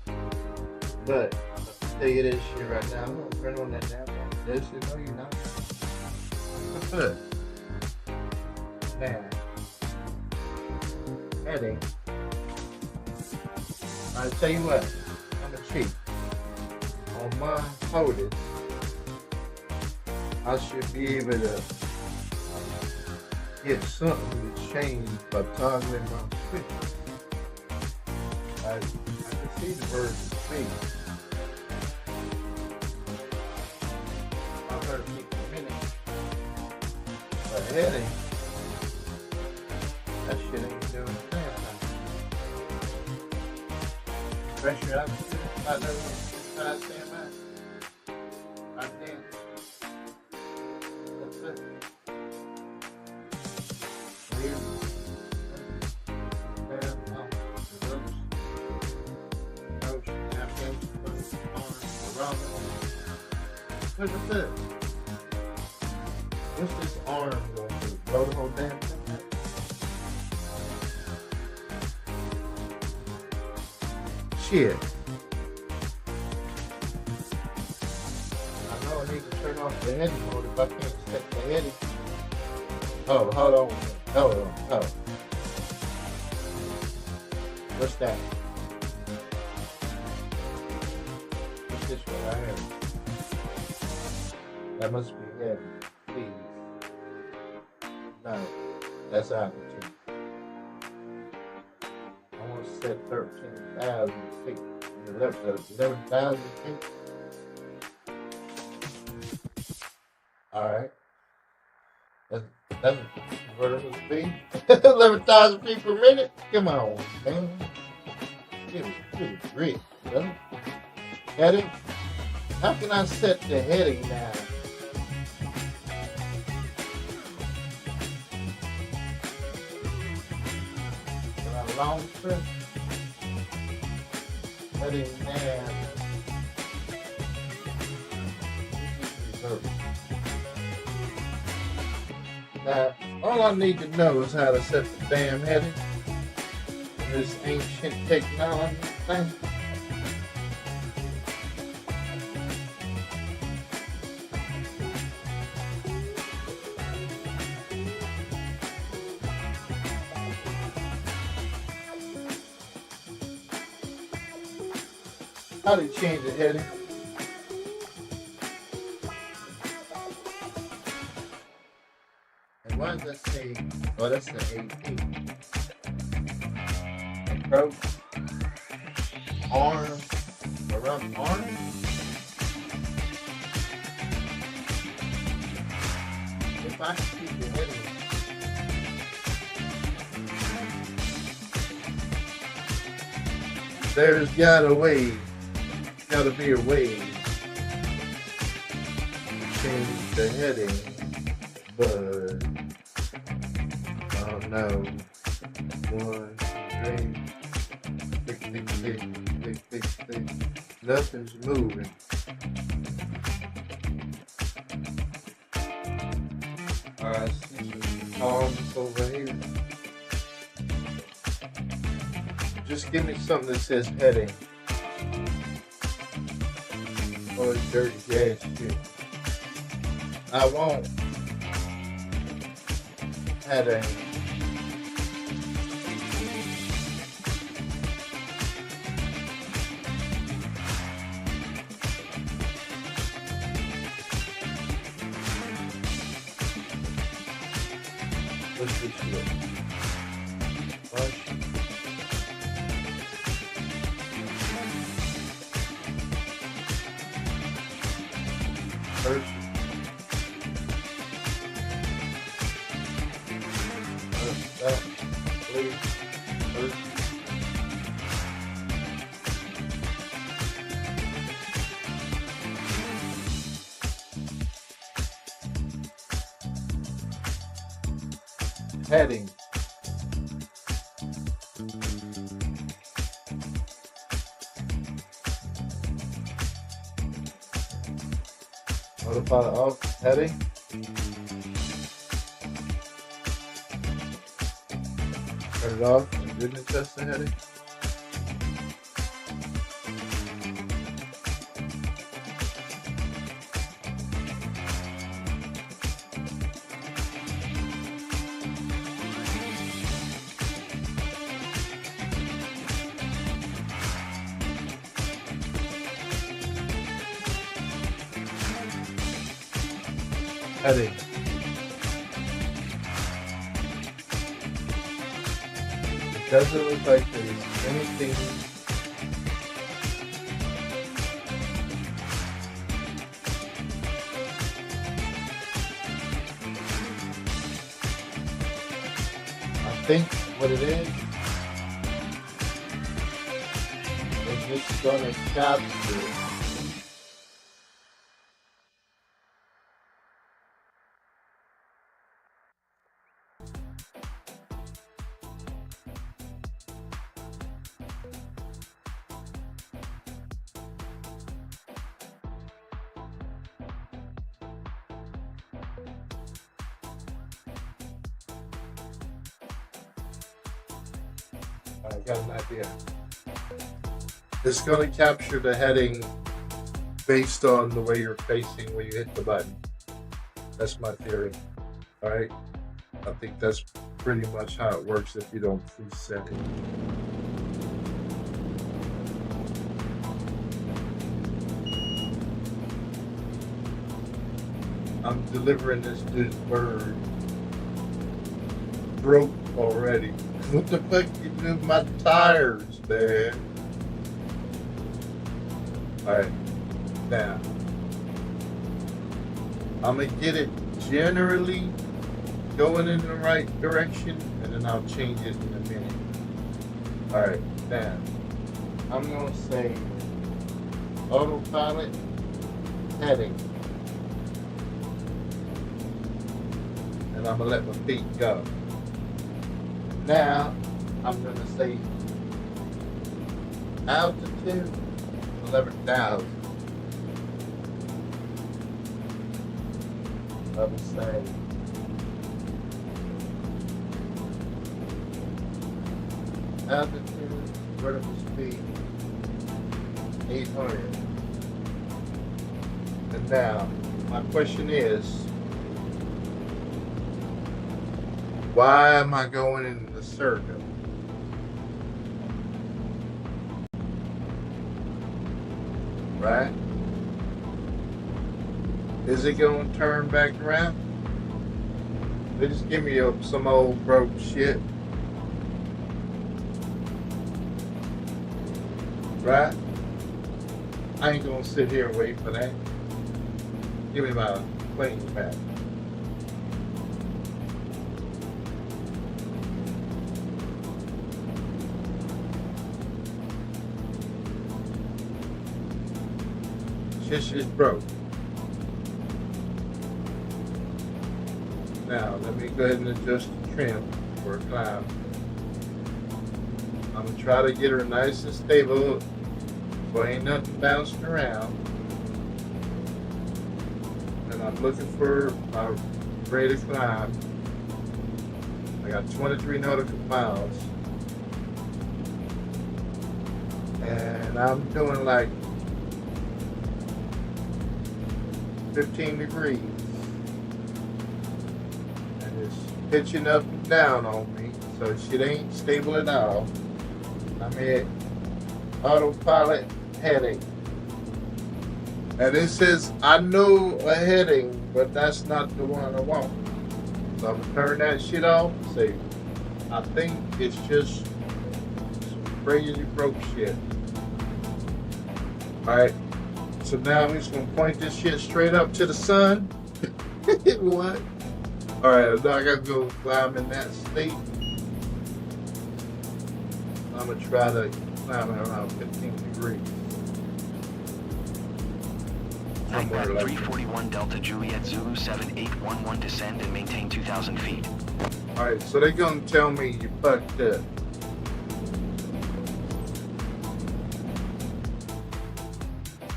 But I'll tell you this shit right now. I'm gonna print on that now. That shit, no, you're not. Now, heading. I'll tell you what. I'm a cheat. On my holders, I should be able to get something to change by toggling my switch. I can see the vertical speed. 500 feet per minute. But heading, that shit ain't doing a damn thing. Pressure altitude, I know it's 5 damn miles. I'm damn. That's it. Look at this. What's this arm going to do? Blow the whole damn thing out? Shit. I know I need to turn off the heading mode if I can't set the heading. Oh, hold on. Hold on. Oh. What's that? What's this one right here? That must be heavy. Please. No, that's altitude. I want to set 13,000 feet. 11,000 feet. Alright. That's vertical speed. 11,000 feet per minute. Come on, man. Give it grit, brother. Heading. How can I set the heading now? Long press. Heading now. Now, all I need to know is how to set the damn heading. This ancient technology thing. How do you change the heading? And why does that say, oh, that's the AP. Approach, arm, around arm. If I can keep the heading. There's gotta be a way to change the heading, but oh no. 1, 2, 3, nothing's moving. Alright, see some arms over here. Just give me something that says heading. Oh, it's dirty gas shit. I won't. Heading. What's this shit? Push. First. That, please. First. Heading. What about off heading? Turn it off and didn't adjust the heading. Heading. It doesn't look like there's anything. I think what it is it's gonna capture. I got an idea. It's going to capture the heading based on the way you're facing when you hit the button. That's my theory. All right. I think that's pretty much how it works if you don't preset it. I'm delivering this dude's bird. Broke already. What the fuck you do with my tires, man? Alright, now I'm gonna get it generally going in the right direction and then I'll change it in a minute. Alright, now I'm gonna say autopilot heading. And I'm gonna let my feet go. Now, I'm going to say altitude 11,000. I would say altitude, vertical speed 800. And now, my question is, why am I going in the circle? Right? Is it going to turn back around? They just give me some old broke shit. Right? I ain't going to sit here and wait for that. Give me my plane back. Shit is broke. Now, let me go ahead and adjust the trim for a climb. I'm going to try to get her nice and stable so ain't nothing bouncing around. And I'm looking for my rate of climb. I got 23 nautical miles. And I'm doing like 15 degrees. And it's pitching up and down on me, so shit ain't stable at all. I'm at autopilot heading. And it says, I know a heading, but that's not the one I want. So I'm gonna turn that shit off. Say, I think it's just some crazy broke shit. Alright, so now I'm just gonna point this shit straight up to the sun. What? Alright, now I gotta go climb in that state. I'm gonna try to climb at around 15 degrees. NightBat341 Delta Juliet Zulu 7811 descend and maintain 2,000 feet. Alright, so they're gonna tell me you fucked up.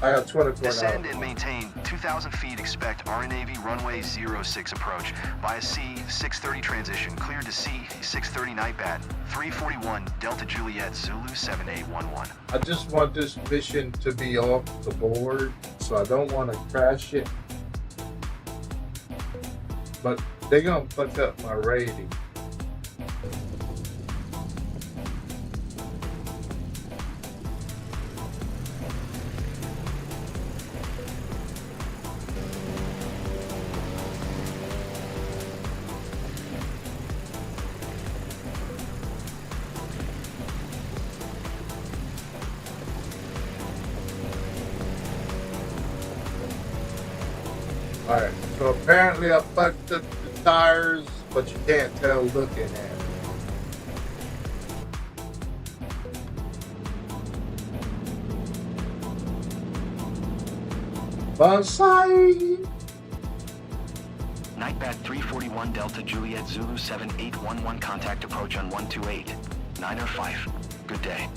I got 24 Descend and maintain 2,000 feet. Expect RNAV runway 06 approach via C630 transition. Cleared to C630 NightBat 341 Delta Juliet Zulu 7811. I just want this mission to be off the board, so I don't want to crash it. But they're gonna fuck up my rating. Alright, so apparently I fucked up the tires, but you can't tell looking at it. Bonsai! NightBat 341 Delta Juliet Zulu 7811 contact approach on 128. 905. Good day.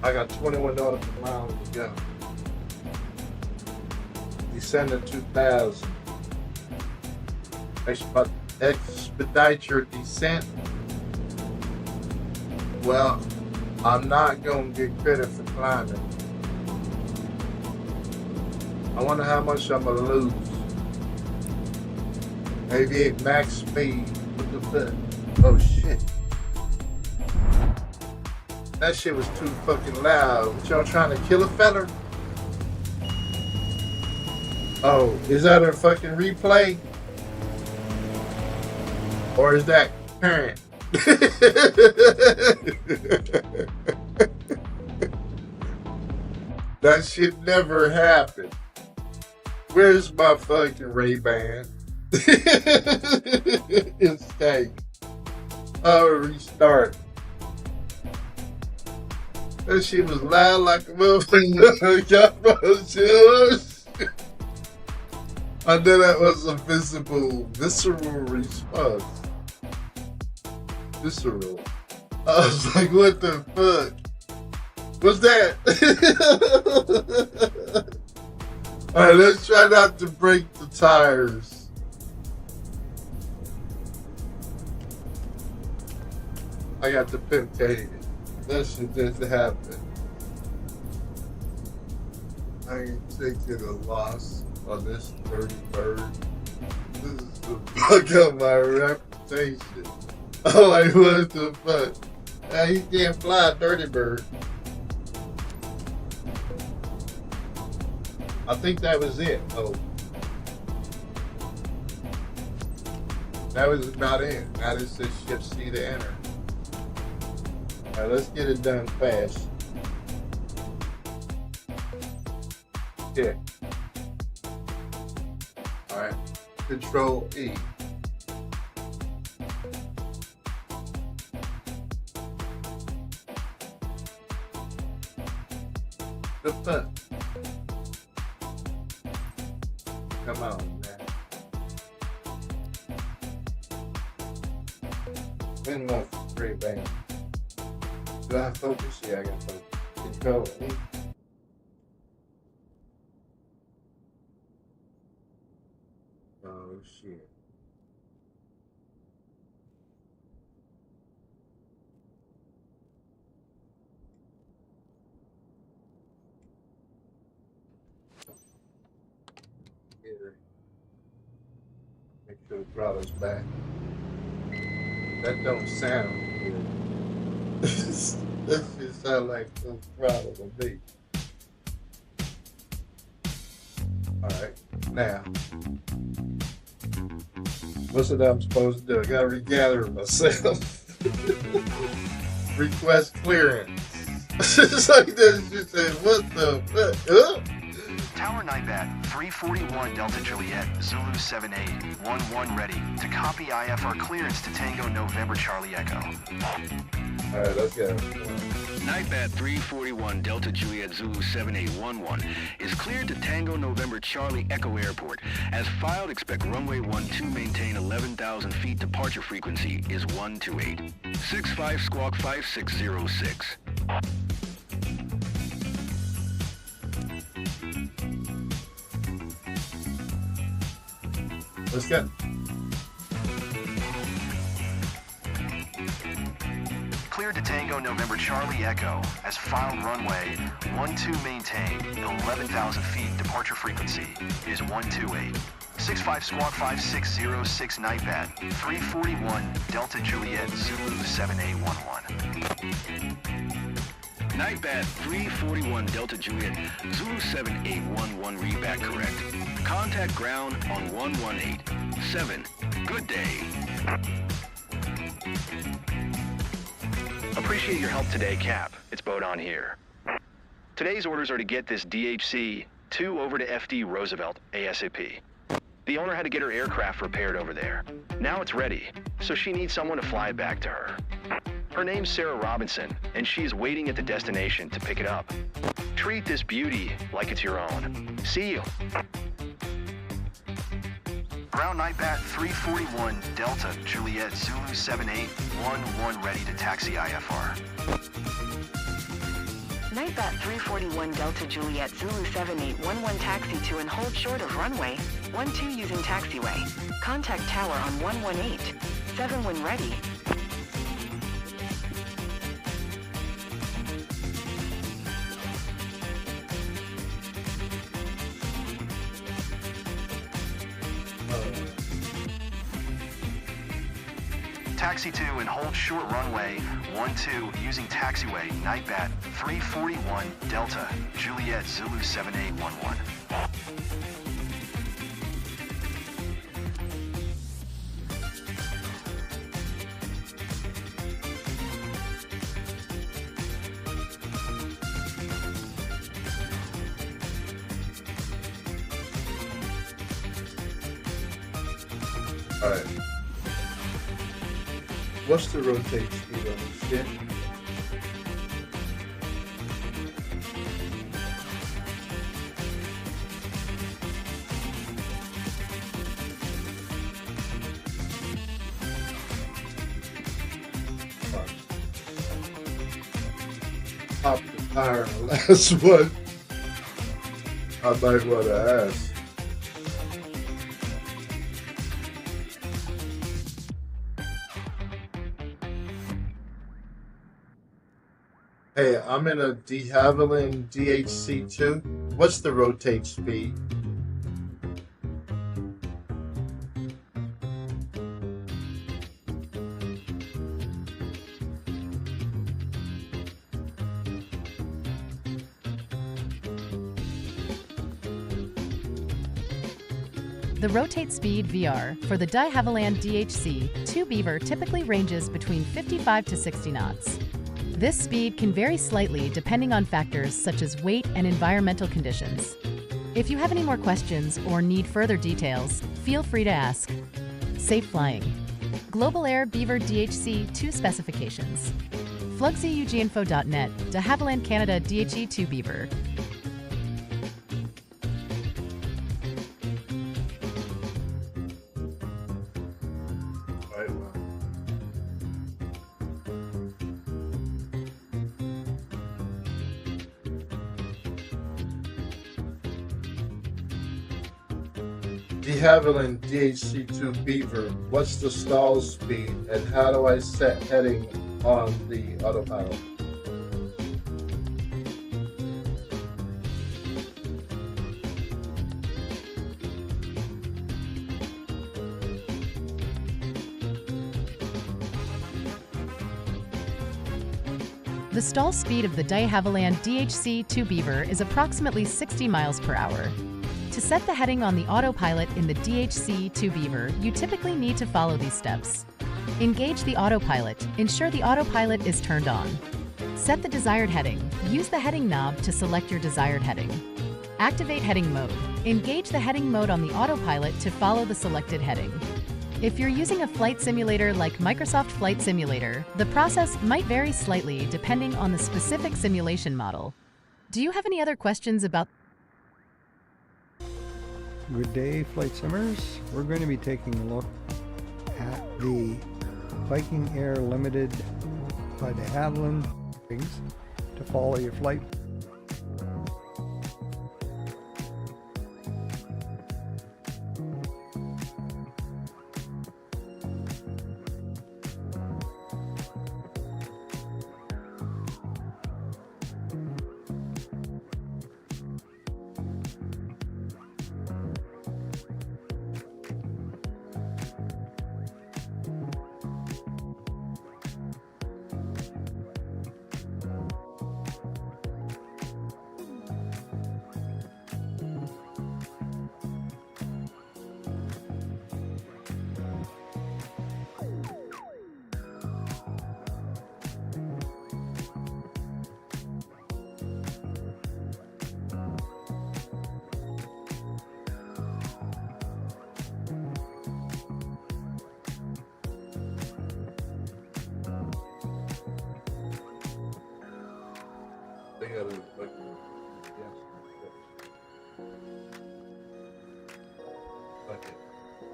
I got 21 nautical miles to go. Descending 2,000. Expedite your descent. Well, I'm not going to get credit for climbing. I wonder how much I'm going to lose. Maybe at max speed. What the fuck? Oh shit. That shit was too fucking loud. What, y'all trying to kill a fella? Oh, is that a fucking replay? Or is that current? That shit never happened. Where's my fucking Ray-Ban? It's tank. Oh, restart. That shit was loud like a motherfucker. I knew that was a visceral response. Visceral. I was like, what the fuck? What's that? Alright, let's try not to break the tires. I got the pimptated. That shit doesn't happen. I ain't taking a loss on this dirty bird. This is the fuck up my reputation. Oh, like, what the fuck? He can't fly a dirty bird. I think that was it. Oh. That was about it. Now this says ship C to enter. Alright, let's get it done fast. Yeah. Alright. Control E. The fuck? Come on, man. Win my free band. Do I have focus? Yeah, I got focus. Control E. Oh shit. to the throttle's back. That don't sound good. That just sound like some throttle to me. Alright, now. What's it I'm supposed to do? I gotta regather myself. Request clearance. It's like this. You say, what the fuck? Tower NightBat341 Delta Juliet Zulu 7811 ready to copy IFR clearance to Tango November Charlie Echo. Alright, let's go. NightBat341 Delta Juliet Zulu 7811 is cleared to Tango November Charlie Echo Airport. As filed, expect runway 12 maintain 11,000 feet. Departure frequency is 128. 65 squawk 5606. Let's go. Cleared to Tango November Charlie Echo as filed runway 12 maintain 11,000 feet. Departure frequency is 128. 65 squawk 5606 NightBat 341 Delta Juliet Zulu 7811. NightBat 341 Delta Juliet Zulu 7811 read back correct. Contact ground on 1187. Good day. Appreciate your help today, Cap. It's Bodon here. Today's orders are to get this DHC 2 over to FD Roosevelt ASAP. The owner had to get her aircraft repaired over there. Now it's ready, so she needs someone to fly it back to her. Her name's Sarah Robinson, and she is waiting at the destination to pick it up. Treat this beauty like it's your own. See you. Ground NightBat 341 Delta Juliet Zulu 7811 ready to taxi IFR. NightBat 341 Delta Juliet Zulu 7811 taxi to and hold short of runway 12 using taxiway. Contact tower on 118. 7 when ready. Taxi 2 and hold short runway 12 using taxiway NightBat 341 Delta Juliet Zulu 7811. Alright. What's the rotate speed on this shit? Pop the tire on the last one. I might want to ask. Hey, I'm in a de Havilland DHC2. What's the rotate speed? The rotate speed VR for the de Havilland DHC 2 Beaver typically ranges between 55 to 60 knots. This speed can vary slightly depending on factors such as weight and environmental conditions. If you have any more questions or need further details, feel free to ask. Safe flying. Global Air Beaver DHC 2 specifications. FlugZUGinfo.net, de Havilland Canada DHE 2 Beaver. De Havilland DHC2 Beaver, what's the stall speed and how do I set heading on the autopilot? The stall speed of the de Havilland DHC-2 Beaver is approximately 60 miles per hour. To set the heading on the autopilot in the DHC-2 Beaver, you typically need to follow these steps. Engage the autopilot. Ensure the autopilot is turned on. Set the desired heading. Use the heading knob to select your desired heading. Activate heading mode. Engage the heading mode on the autopilot to follow the selected heading. If you're using a flight simulator like Microsoft Flight Simulator, the process might vary slightly depending on the specific simulation model. Do you have any other questions about? Good day, Flight Simmers. We're going to be taking a look at the Viking Air Limited by de Havilland to follow your flight.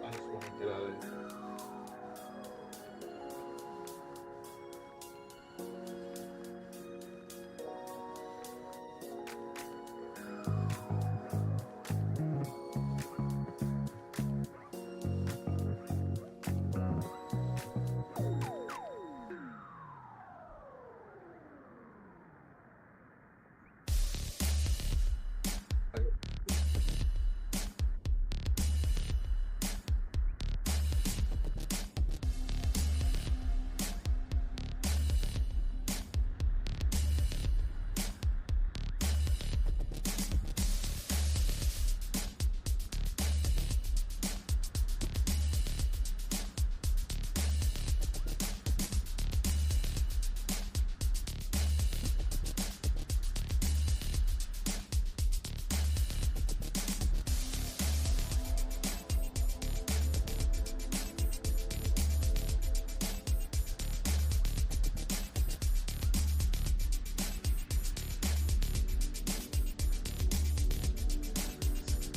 I just want to get out of here.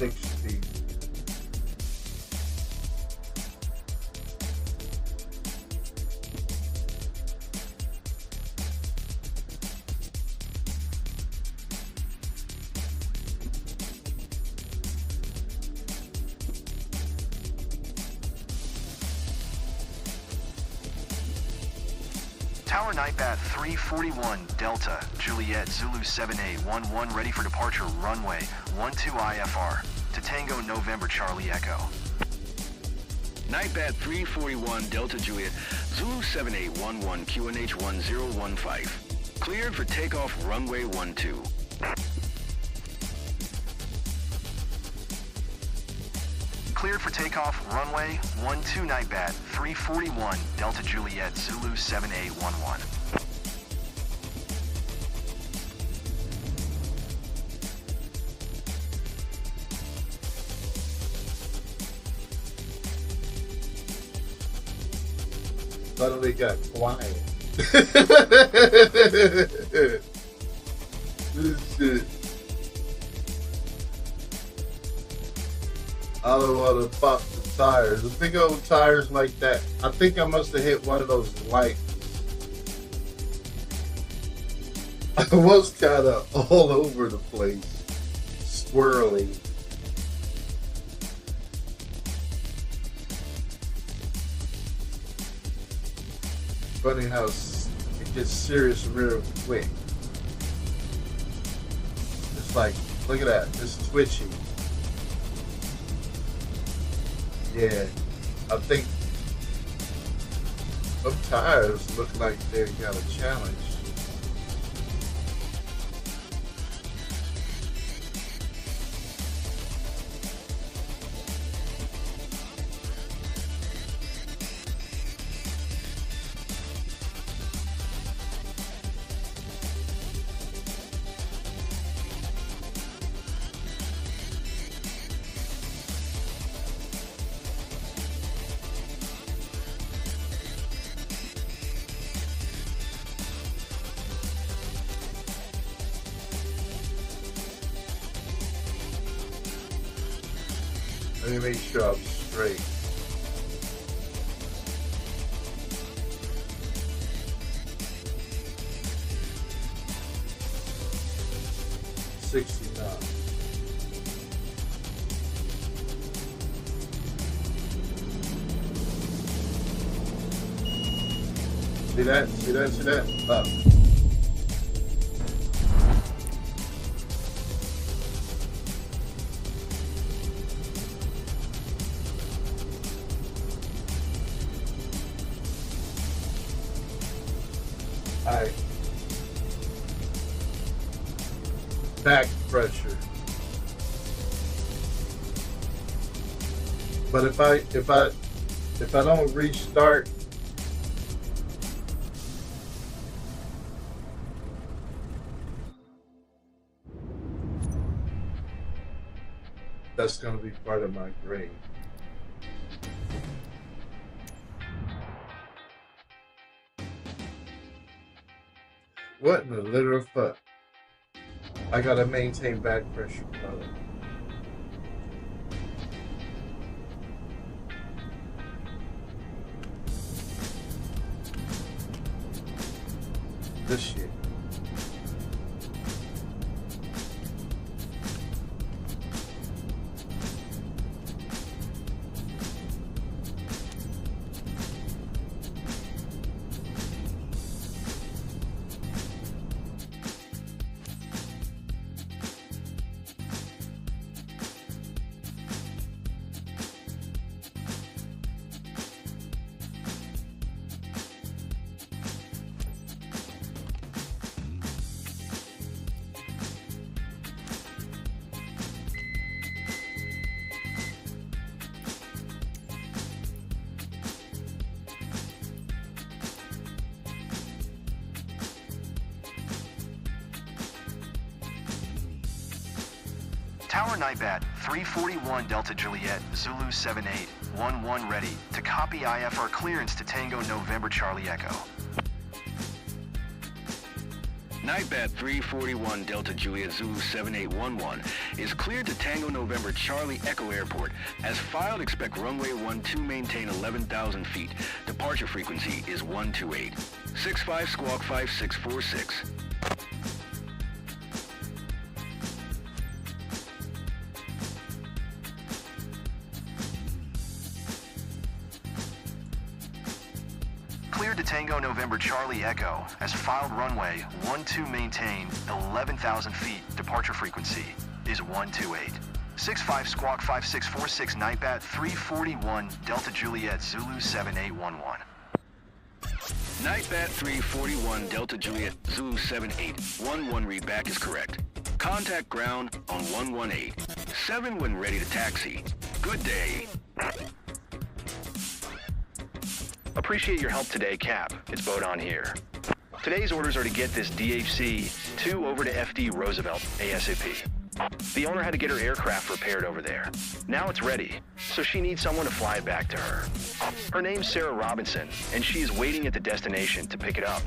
Speed. Tower NightBat341 Delta Juliet Zulu 7811 ready for departure runway 12 IFR to Tango November Charlie Echo. NightBat341 Delta Juliet Zulu 7811 QNH 1015. Cleared for takeoff runway 12. Cleared for takeoff runway 12 NightBat341 Delta Juliet Zulu 7811. Suddenly got quiet. This shit. I don't want to pop the tires. The big old tires like that. I think I must have hit one of those lights. I was kind of all over the place, swirling. Funny how it gets serious real quick. It's like, look at that, it's twitching. Yeah, I think some tires look like they got a challenge. Let me make sure I'm straight. $69. See that? See that? See that? Up. Alright. Back pressure. But if I don't restart, that's going to be part of my grade. What in the litter of fuck? I gotta maintain back pressure, brother. This shit. Tower NightBat 341 Delta Juliet Zulu 78 11 ready to copy IFR clearance to Tango November Charlie Echo. NightBat 341 Delta Juliet Zulu 7811 is cleared to Tango November Charlie Echo Airport. As filed, expect runway 12 maintain 11,000 feet. Departure frequency is 128. 65 squawk 5646. Cleared to Tango November Charlie Echo. As filed, runway 12 maintain 11,000 feet. Departure frequency is 128. 65 squawk 5646 NightBat 341 Delta Juliet Zulu 7811. NightBat 341 Delta Juliet Zulu 7811 readback is correct. Contact ground on 118. 7 when ready to taxi. Good day. Appreciate your help today, Cap. It's Bodon here. Today's orders are to get this DHC-2 over to FD Roosevelt ASAP. The owner had to get her aircraft repaired over there. Now it's ready, so she needs someone to fly it back to her. Her name's Sarah Robinson, and she is waiting at the destination to pick it up.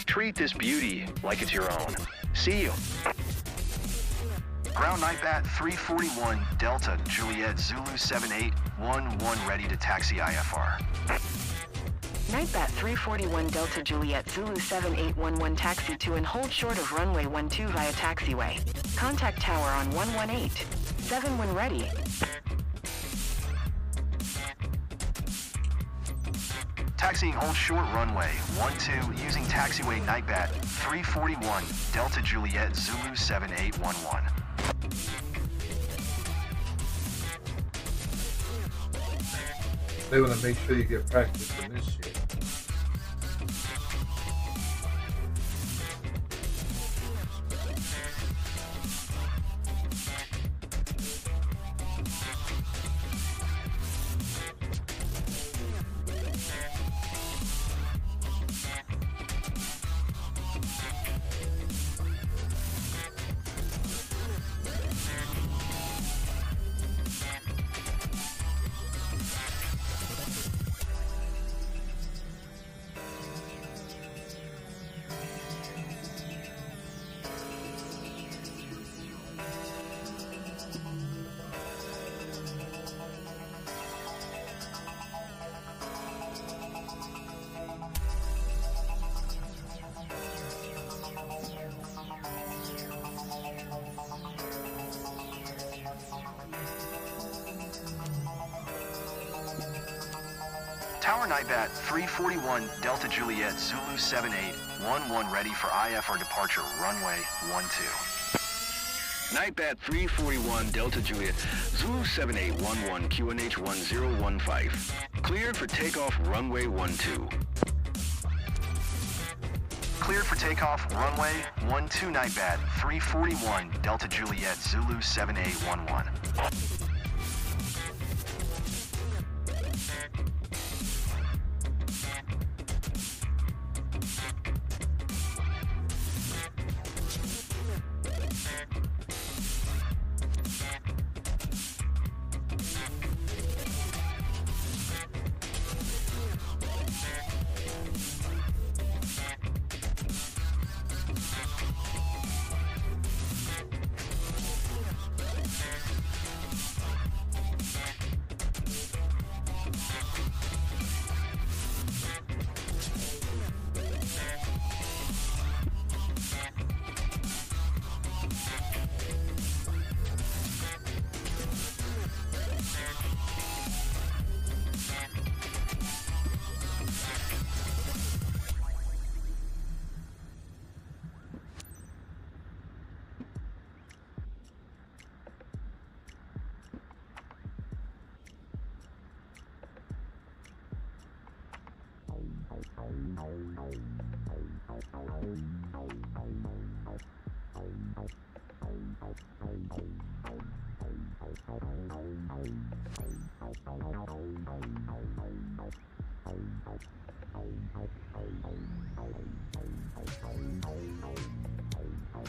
Treat this beauty like it's your own. See you. Ground NightBat 341 Delta Juliet Zulu 7811 ready to taxi IFR. NightBat 341 Delta Juliet Zulu 7811 taxi to and hold short of runway 12 via taxiway. Contact tower on 118. 7 when ready. Taxiing hold short runway 12 using taxiway NightBat 341 Delta Juliet Zulu 7811. They want to make sure you get practice in this shit. Tower NightBat 341 Delta Juliet Zulu 7811 ready for IFR departure runway 12. NightBat 341 Delta Juliet Zulu 7811 QNH 1015. Cleared for takeoff runway 12. Cleared for takeoff runway 12 NightBat 341 Delta Juliet Zulu 7811.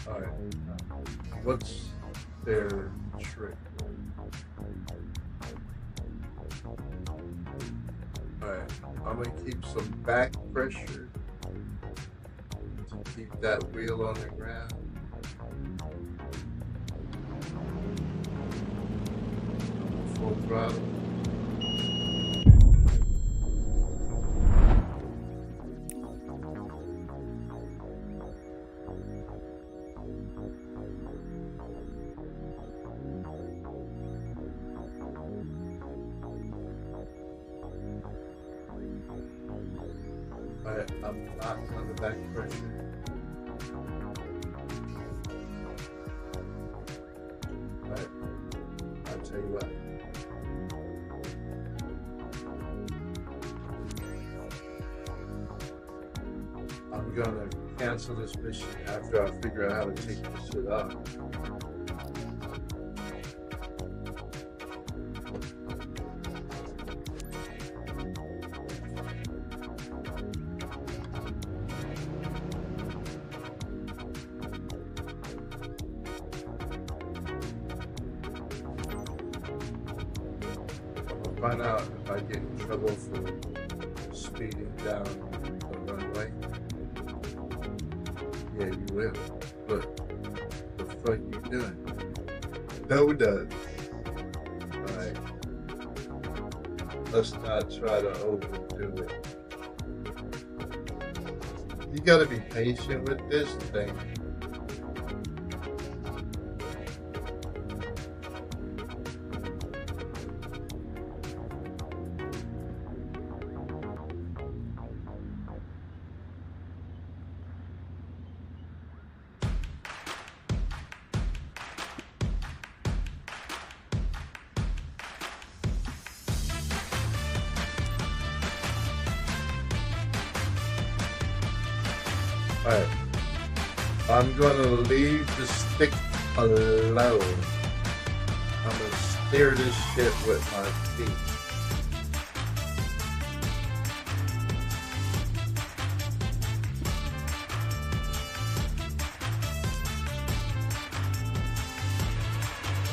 Alright, what's their trick? Alright, I'm gonna keep some back pressure to keep that wheel on the ground. Full throttle. I'm not on the back pressure. Alright, I'll tell you what. I'm gonna cancel this mission after I figure out how to take this shit off. Find out if I get in trouble for speeding down the runway. Yeah, you will. Look, the fuck you doing? No, it does. Alright. Let's not try to overdo it. You gotta be patient with this thing. Alright, I'm gonna leave the stick alone. I'm gonna steer this shit with my feet.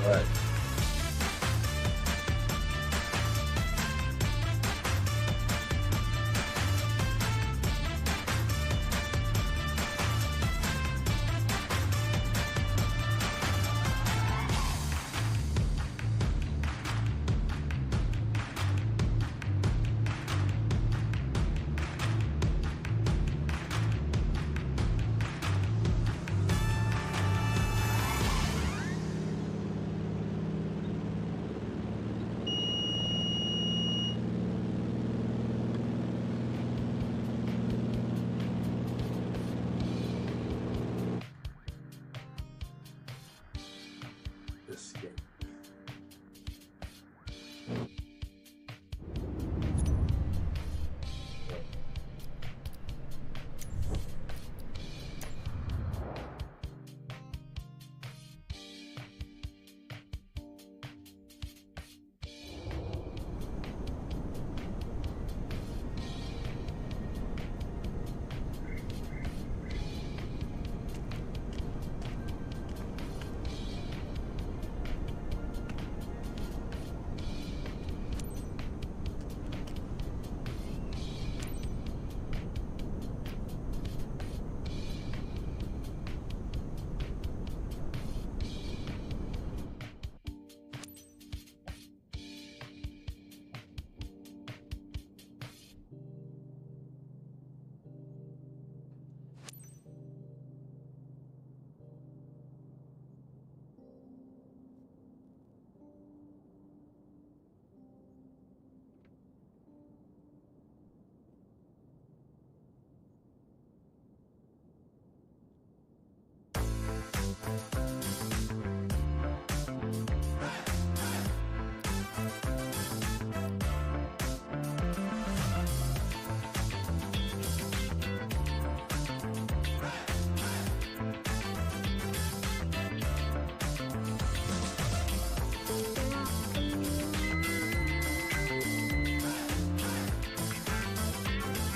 Alright.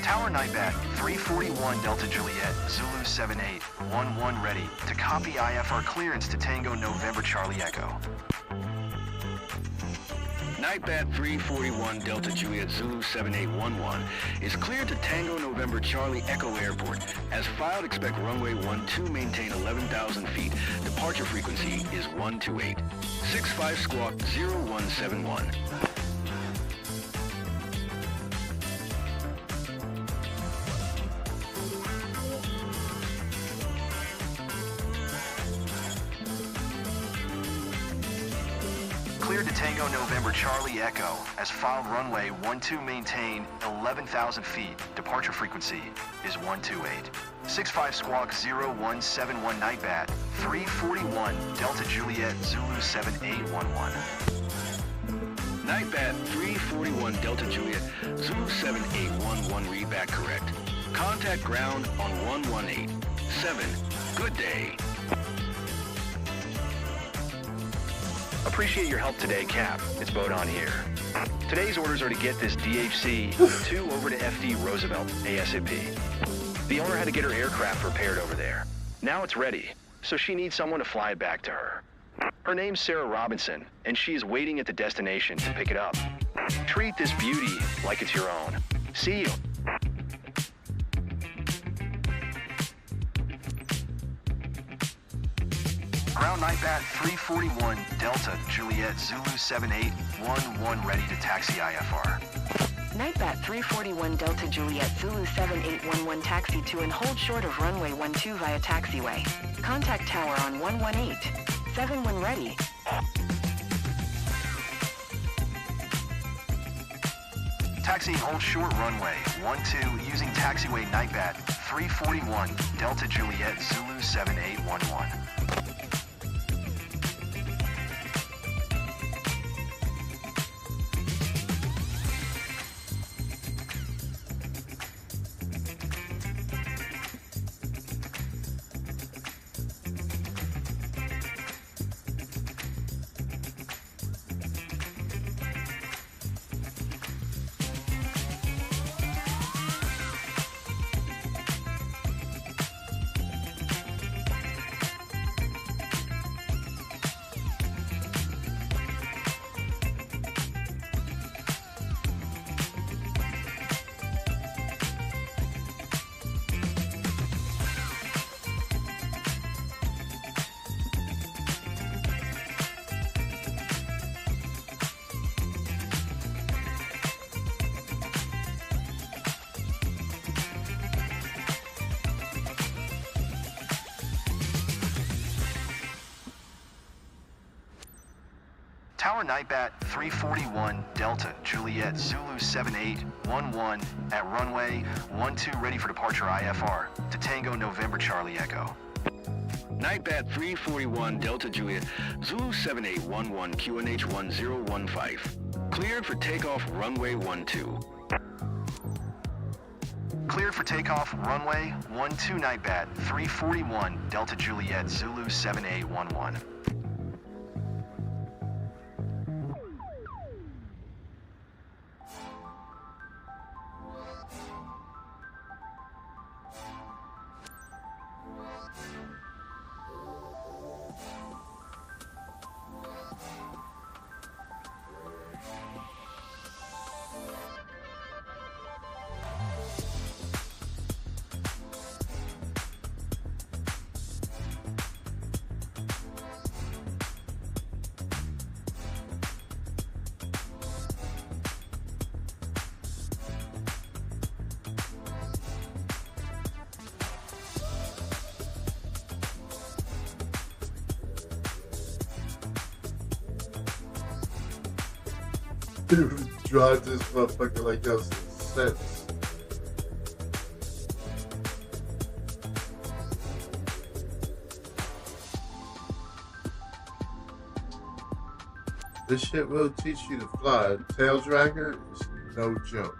Tower NightBat 341 Delta Juliet, Zulu 7811 ready to copy IFR clearance to Tango November Charlie Echo. NightBat 341 Delta Juliet Zulu 7811 is cleared to Tango November Charlie Echo Airport. As filed, expect runway 12, maintain 11,000 feet. Departure frequency is 128. 65 squawk 0171. Cleared to Tango November Charlie Echo. As filed, runway 12, maintain 11,000 feet. Departure frequency is 128. 65 squawk 0171 NightBat 341 Delta Juliet Zulu 7811. NightBat 341 Delta Juliet Zulu 7811 read back correct. Contact ground on 118. 7. Good day. Appreciate your help today, Cap. It's Bodon here. Today's orders are to get this DHC 2 over to FD Roosevelt ASAP. The owner had to get her aircraft repaired over there. Now it's ready, so she needs someone to fly it back to her. Her name's Sarah Robinson, and she is waiting at the destination to pick it up. Treat this beauty like it's your own. See you. Ground NightBat 341 Delta Juliet Zulu 7811 ready to taxi IFR. NightBat 341 Delta Juliet Zulu 7811 taxi to and hold short of runway 12 via taxiway. Contact tower on 118. 7 when ready. Taxi hold short runway 12 using taxiway NightBat 341 Delta Juliet Zulu 7811. Tower NightBat 341 Delta Juliet Zulu 7811 at runway 12 ready for departure IFR to Tango November Charlie Echo. NightBat 341 Delta Juliet Zulu 7811 QNH 1015. Cleared for takeoff runway 12. Cleared for takeoff runway 12 NightBat 341 Delta Juliet Zulu 7811. Dude, drive this motherfucker like that's sense. This shit will teach you to fly. Tail dragger is no joke.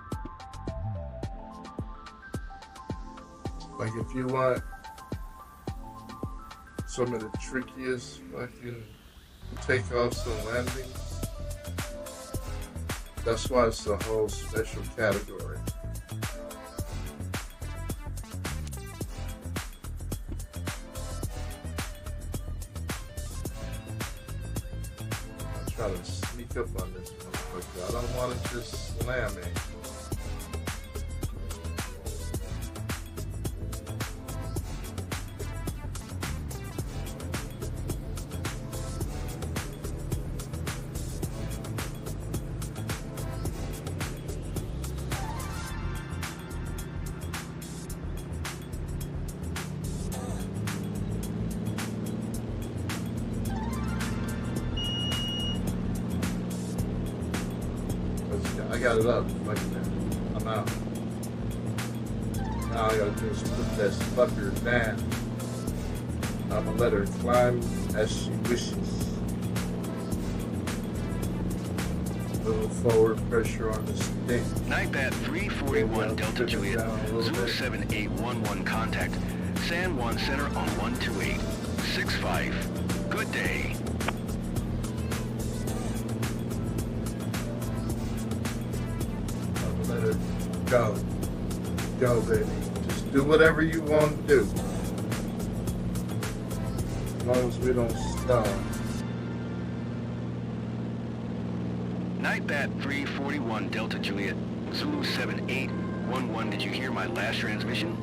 Like if you want some of the trickiest fucking takeoffs and landings, that's why it's a whole special category. try to sneak up on this motherfucker. I don't want to just slam it. I got it up like that. I'm out. Now I gotta do is put that fucker down. I'm gonna let her climb as she wishes. A little forward pressure on the stick. NightBat341 Delta Juliet, Zulu 7811 contact, San Juan Center on 12865. Good day. Let her go. Go, baby. Just do whatever you want to do. As long as we don't stop. NightBat341 Delta Juliet, Zulu 7811. Did you hear my last transmission?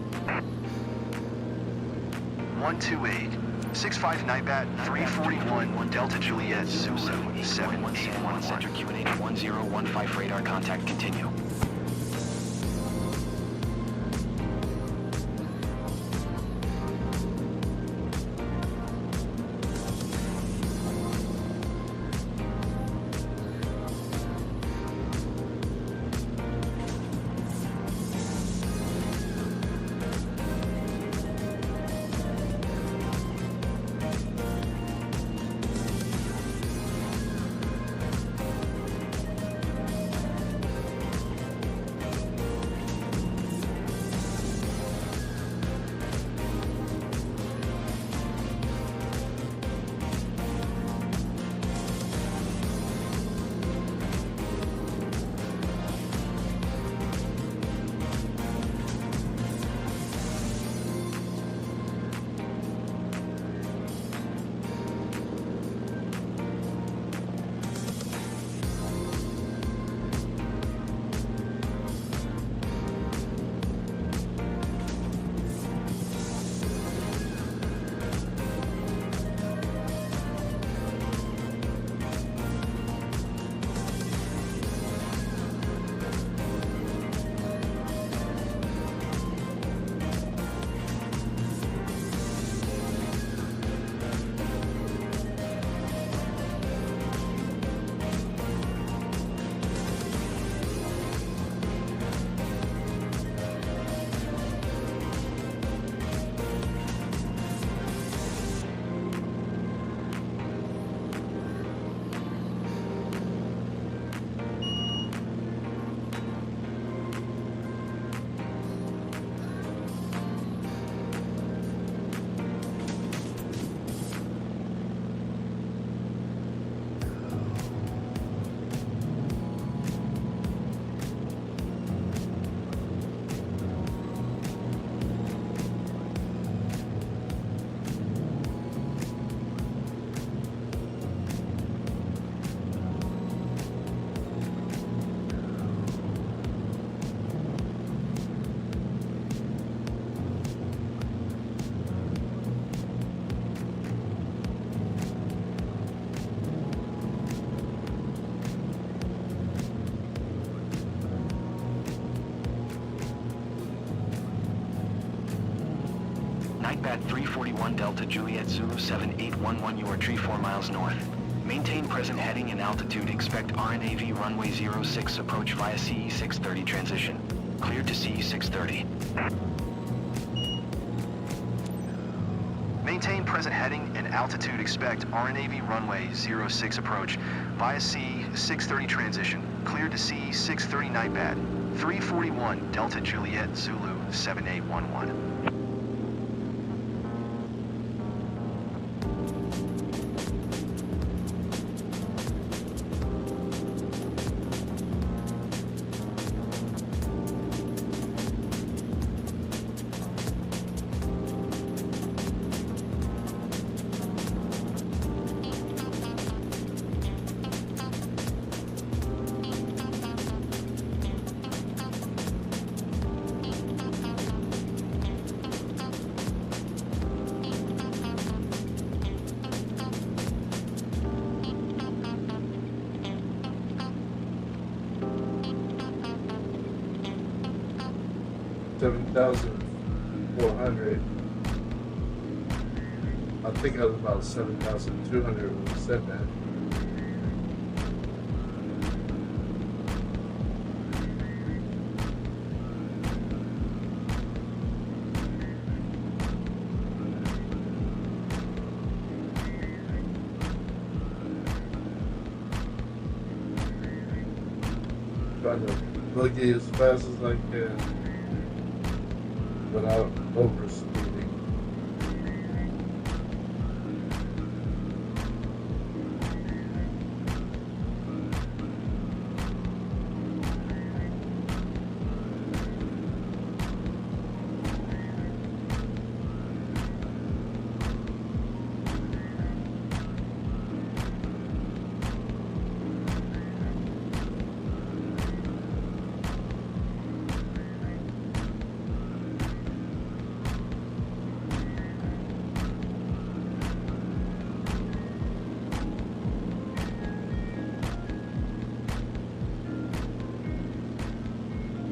128. 65 NightBat 341 Delta Juliet Zulu 7811. Center QNH 1015 radar contact continue. NightBat 341 Delta Juliet Zulu 7811, you are tree 4 miles north. Maintain present heading and altitude. Expect RNAV runway 06 approach via CE 630 transition. Cleared to CE 630. Maintain present heading and altitude. Expect RNAV runway 06 approach via CE 630 transition. Cleared to CE 630 NightBat 341 Delta Juliet Zulu 7811. 7,400. I think I was about 7,200 when we said that. Trying to boogie as fast as I can without overspeeding.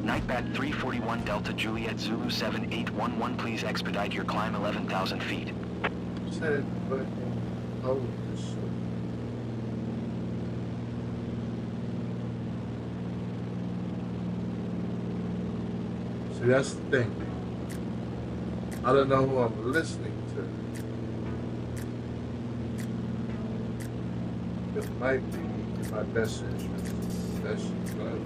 NightBat341 Delta Juliet Zulu 7811, please expedite your climb 11,000 feet. Said fucking holy shit. See, that's the thing. I don't know who I'm listening to. It might be in my best interest that she knows.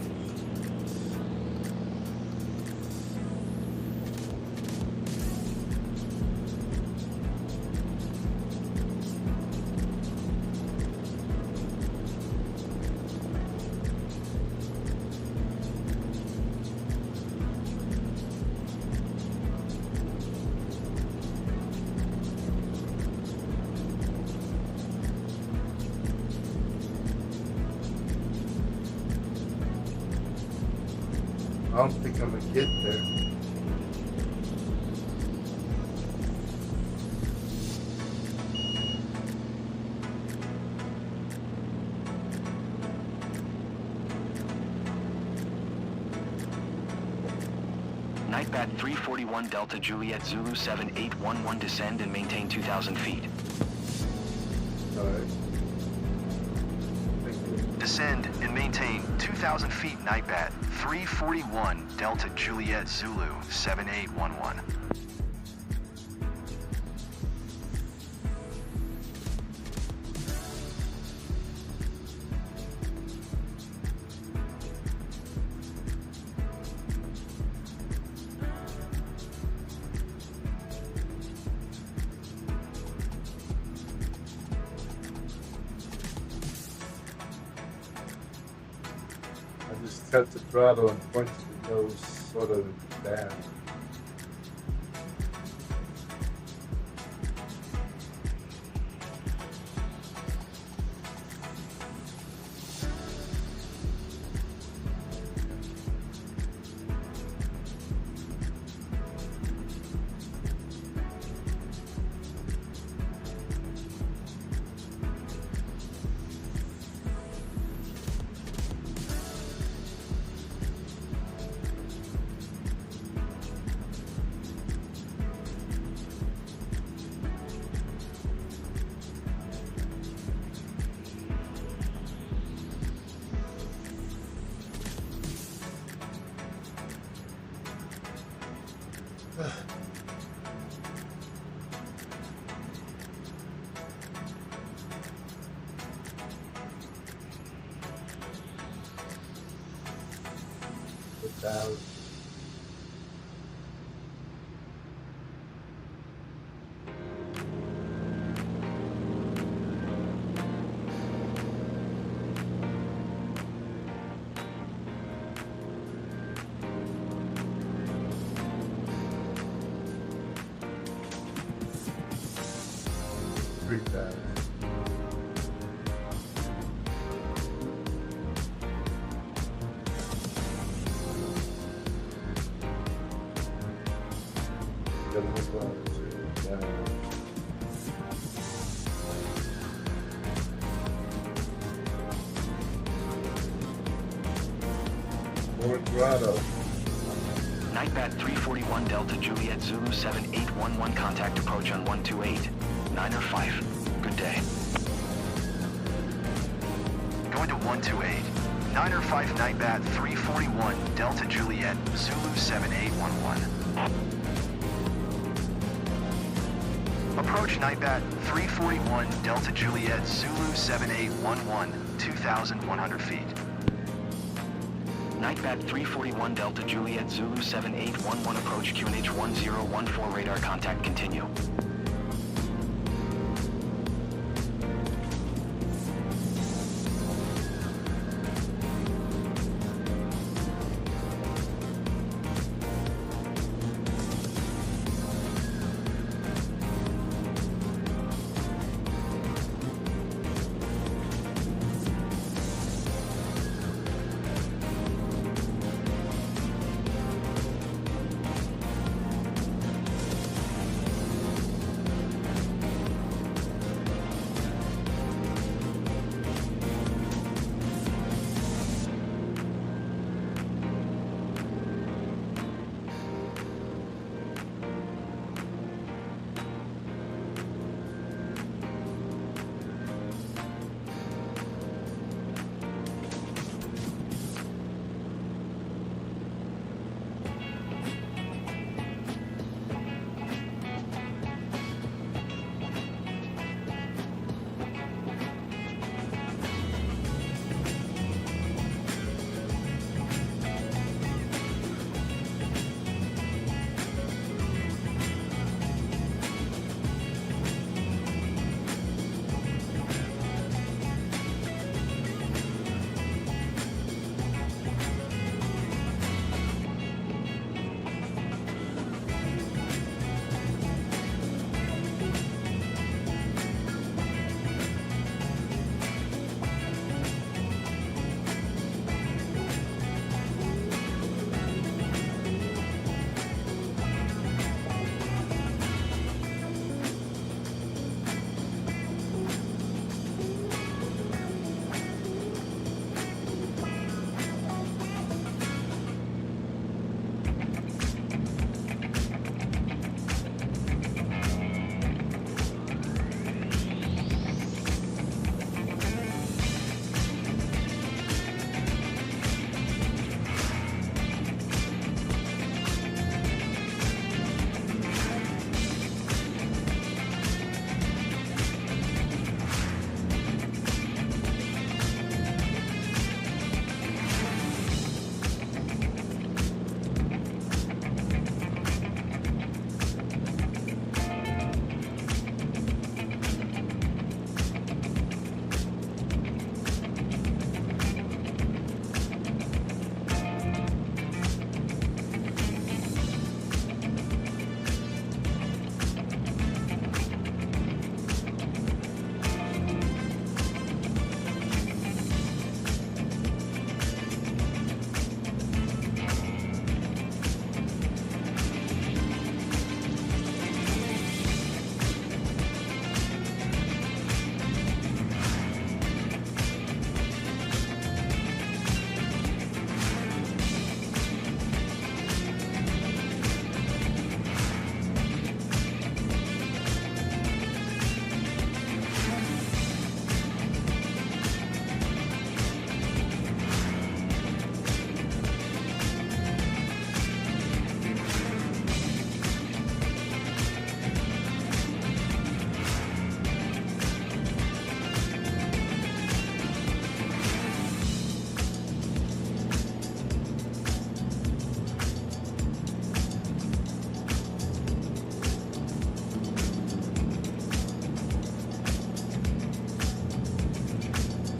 I don't think I'm gonna get there. NightBat341 Delta Juliet Zulu 7811, descend and maintain 2,000 feet. Alright. Descend and maintain 2,000 feet, NightBat 341 Delta Juliet Zulu 7811. I just cut the throttle and pointed the nose sort of down. Down. More throttle. NightBat341 Delta Juliet Zulu 7811, contact approach on 128. 9 or 5. Good day. Going to 128. 9 or 5 NightBat 341 Delta Juliet Zulu 7811. Approach NightBat 341 Delta Juliet Zulu 7811, 2,100 feet. NightBat 341 Delta Juliet Zulu 7811, approach QNH 1014, radar contact, continue.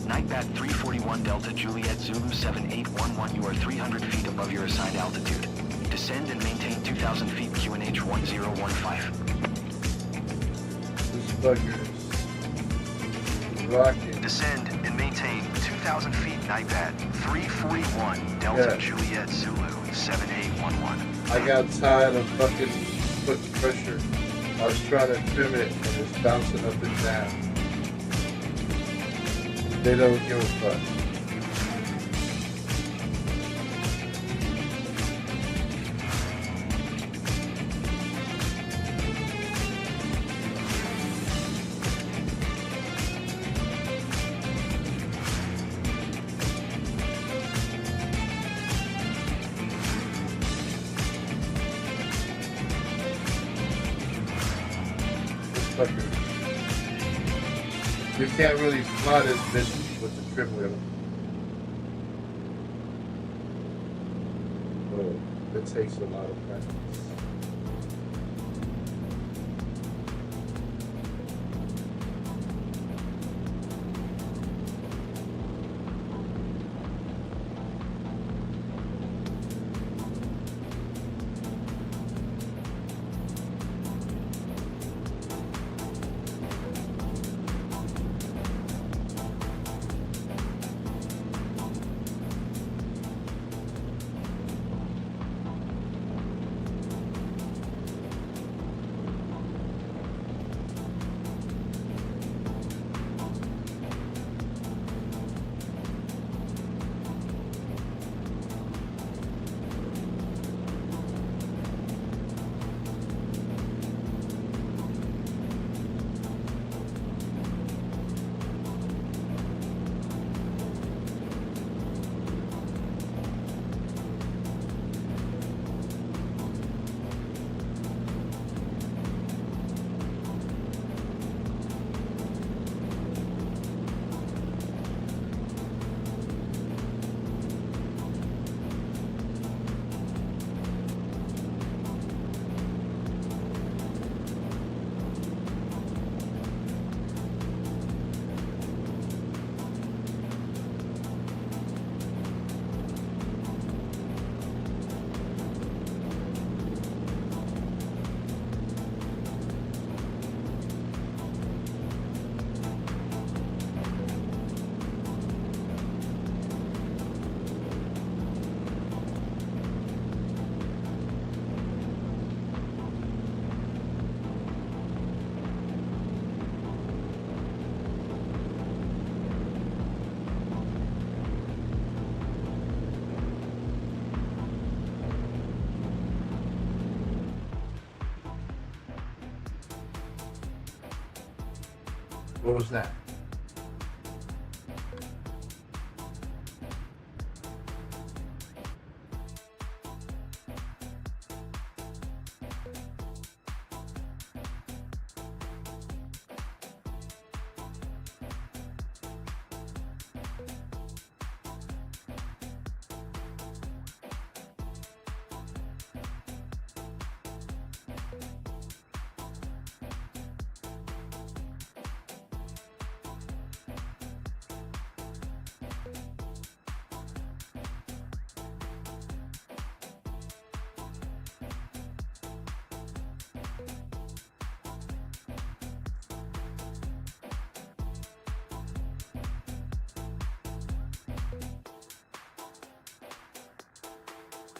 NightBat 341 Delta Juliet Zulu 7811, you are 300 feet above your assigned altitude. Descend and maintain 2,000 feet QNH 1015. This bugger's rocking. Descend and maintain 2,000 feet NightBat 341 Delta Juliet Zulu 7811. I got tired of fucking putting pressure. I was trying to trim it and it's bouncing up and down. They don't give a fuck. You can't really flood as this with the trim wheel. Oh, it takes a lot of practice. What was that?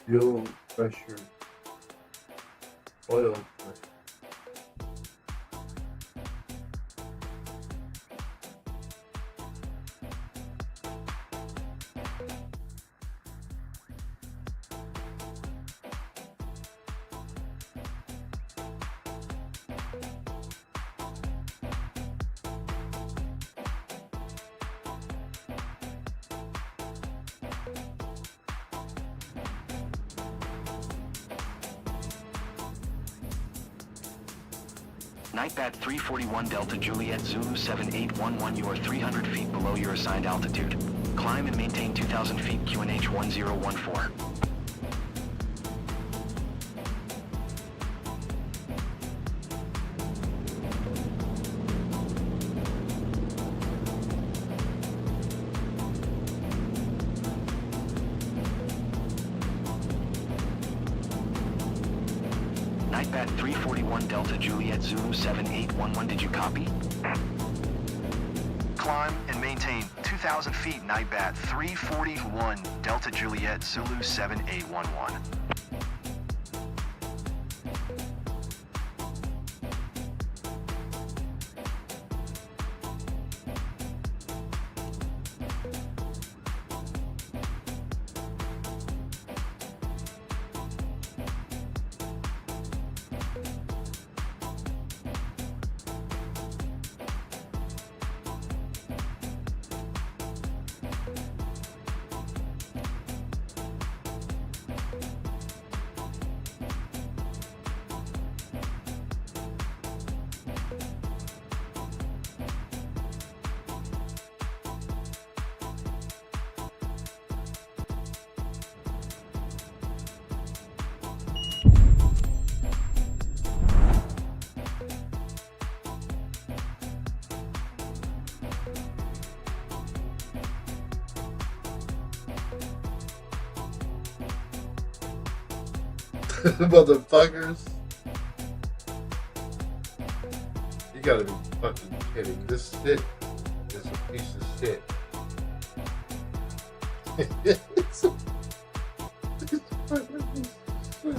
Fuel pressure, oil pressure. NightBat341 Delta Juliet Zulu 7811, you are 300 feet below your assigned altitude. Climb and maintain 2,000 feet QNH 1014. NightBat341 Delta Juliet Zulu 7811, did you copy? Climb and maintain 2,000 feet, NightBat 341 Delta Juliet Zulu 7811. Motherfuckers. You gotta be fucking kidding. This shit is a piece of shit. It's a fucking piece of shit.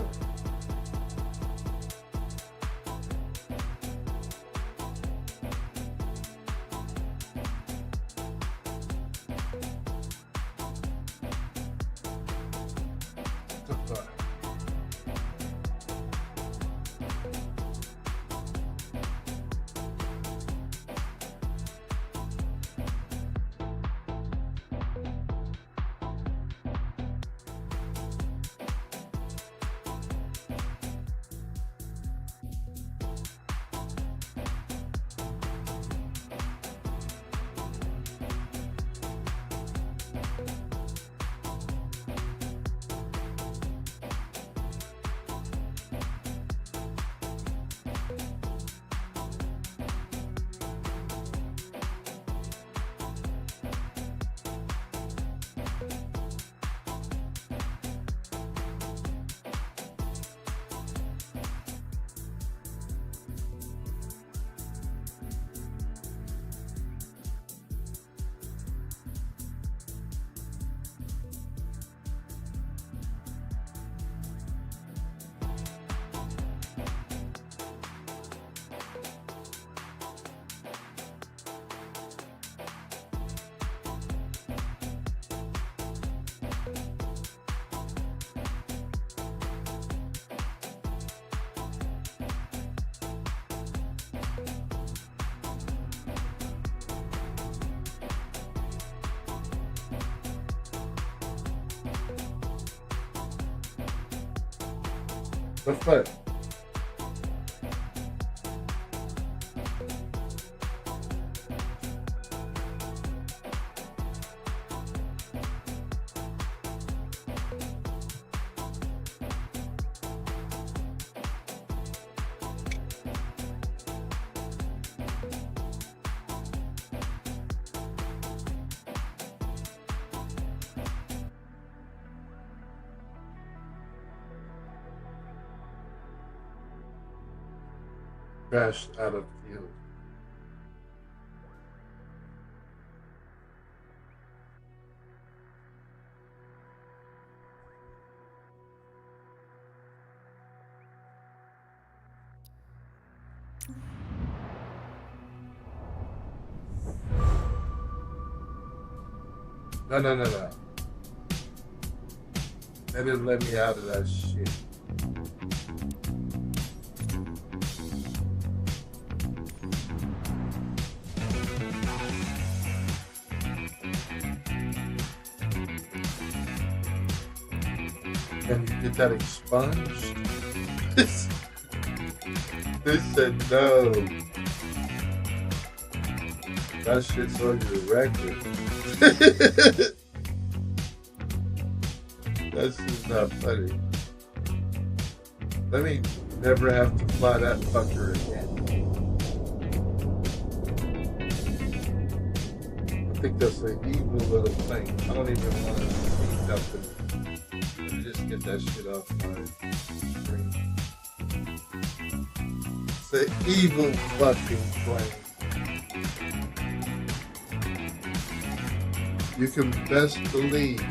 What's that? Crashed out of field. No. They didn't let me out of that shit. Can you get that expunged? This said no. That shit's on your record. That's just not funny. Let me never have to fly that fucker again. I think that's an evil little thing. I don't even want to see nothing. Let me just get that shit off my screen. It's an evil fucking plane. You can best believe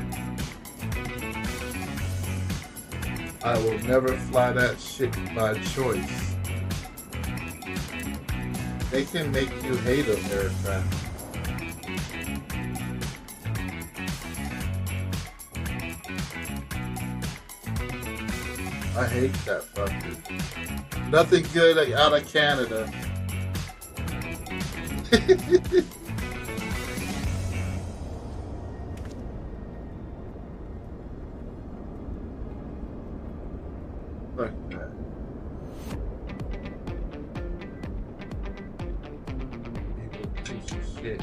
I will never fly that shit by choice. They can make you hate an aircraft. I hate that fucker. Nothing good out of Canada. Fuck that. Evil piece of shit.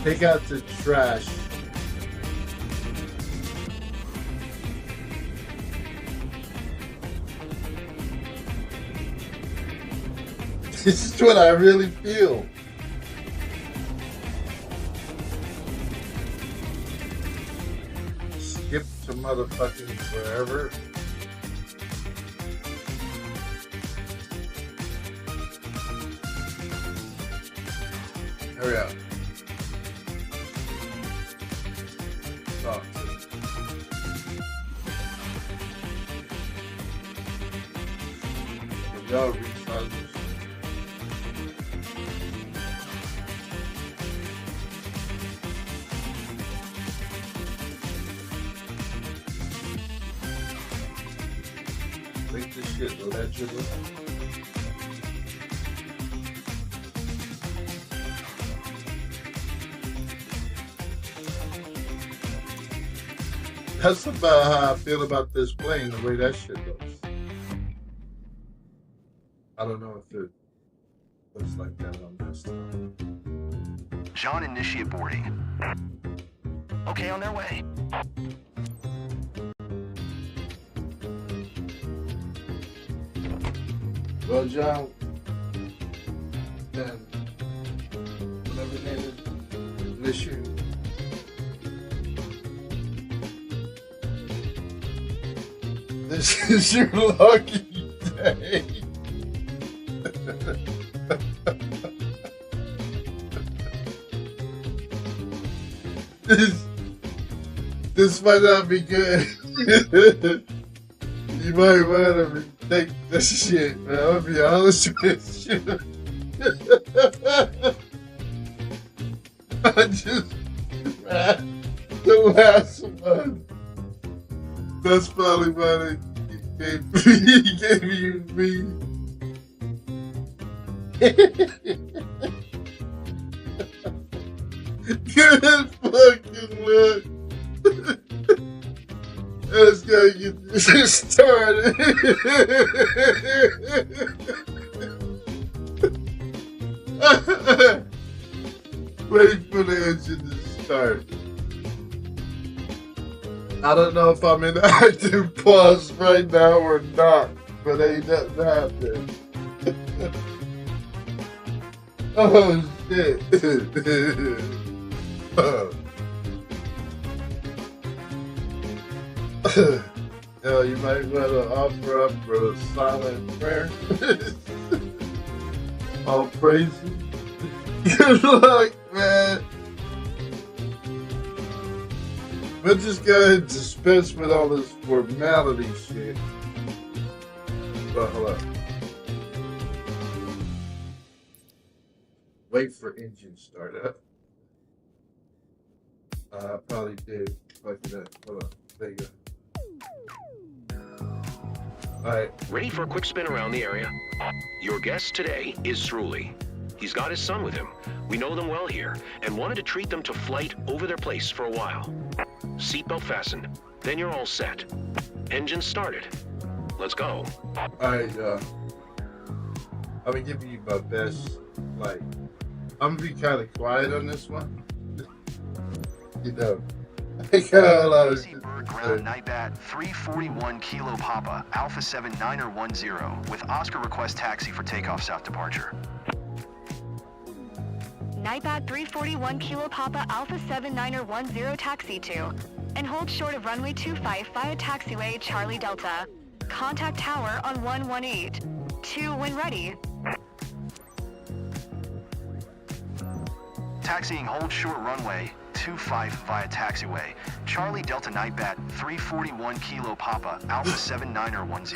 Take out the trash. This is what I really feel. Skip to motherfucking wherever. Hurry up. Oh. Y'all restart this. Make this shit legible. That's about how I feel about this plane, the way that shit looks. I don't know if it looks like that on this time. John, initiate boarding. Okay, on their way. Well, John, then, whatever name is, initiate. This is your lucky day. This might not be good. You might want to rethink this shit, man. I'm gonna be honest with you. I just the last one. That's probably why they gave you me. Good fucking luck. Let's go get this started. Wait for the engine to start. I don't know if I'm in active pause right now or not, but ain't nothing happening. Oh shit. Yo, you might want to offer up for a silent prayer. All praises. Good luck, man. We'll just go ahead and dispense with all this formality shit. But hold on. Wait for engine startup. I probably did like that. Hold on. There you go. Alright. Ready for a quick spin around the area? Your guest today is Sruli. He's got his son with him. We know them well here, and wanted to treat them to flight over their place for a while. Seatbelt fastened. Then you're all set. Engine started. Let's go. Alright, I'm gonna give you my best, like, I'm gonna be kind of quiet on this one. You know, I got a lot of shit. Ground NightBat341 Kilo Papa, Alpha 7 Niner 10, with Oscar request taxi for takeoff south departure. NightBat341 Kilo Papa, Alpha 7 Niner 10 taxi to, and hold short of runway 25 via taxiway Charlie Delta. Contact tower on 118. 2 when ready. Taxiing hold short runway 25 via taxiway. Charlie Delta NightBat 341 Kilo Papa, Alpha 7 Niner 10.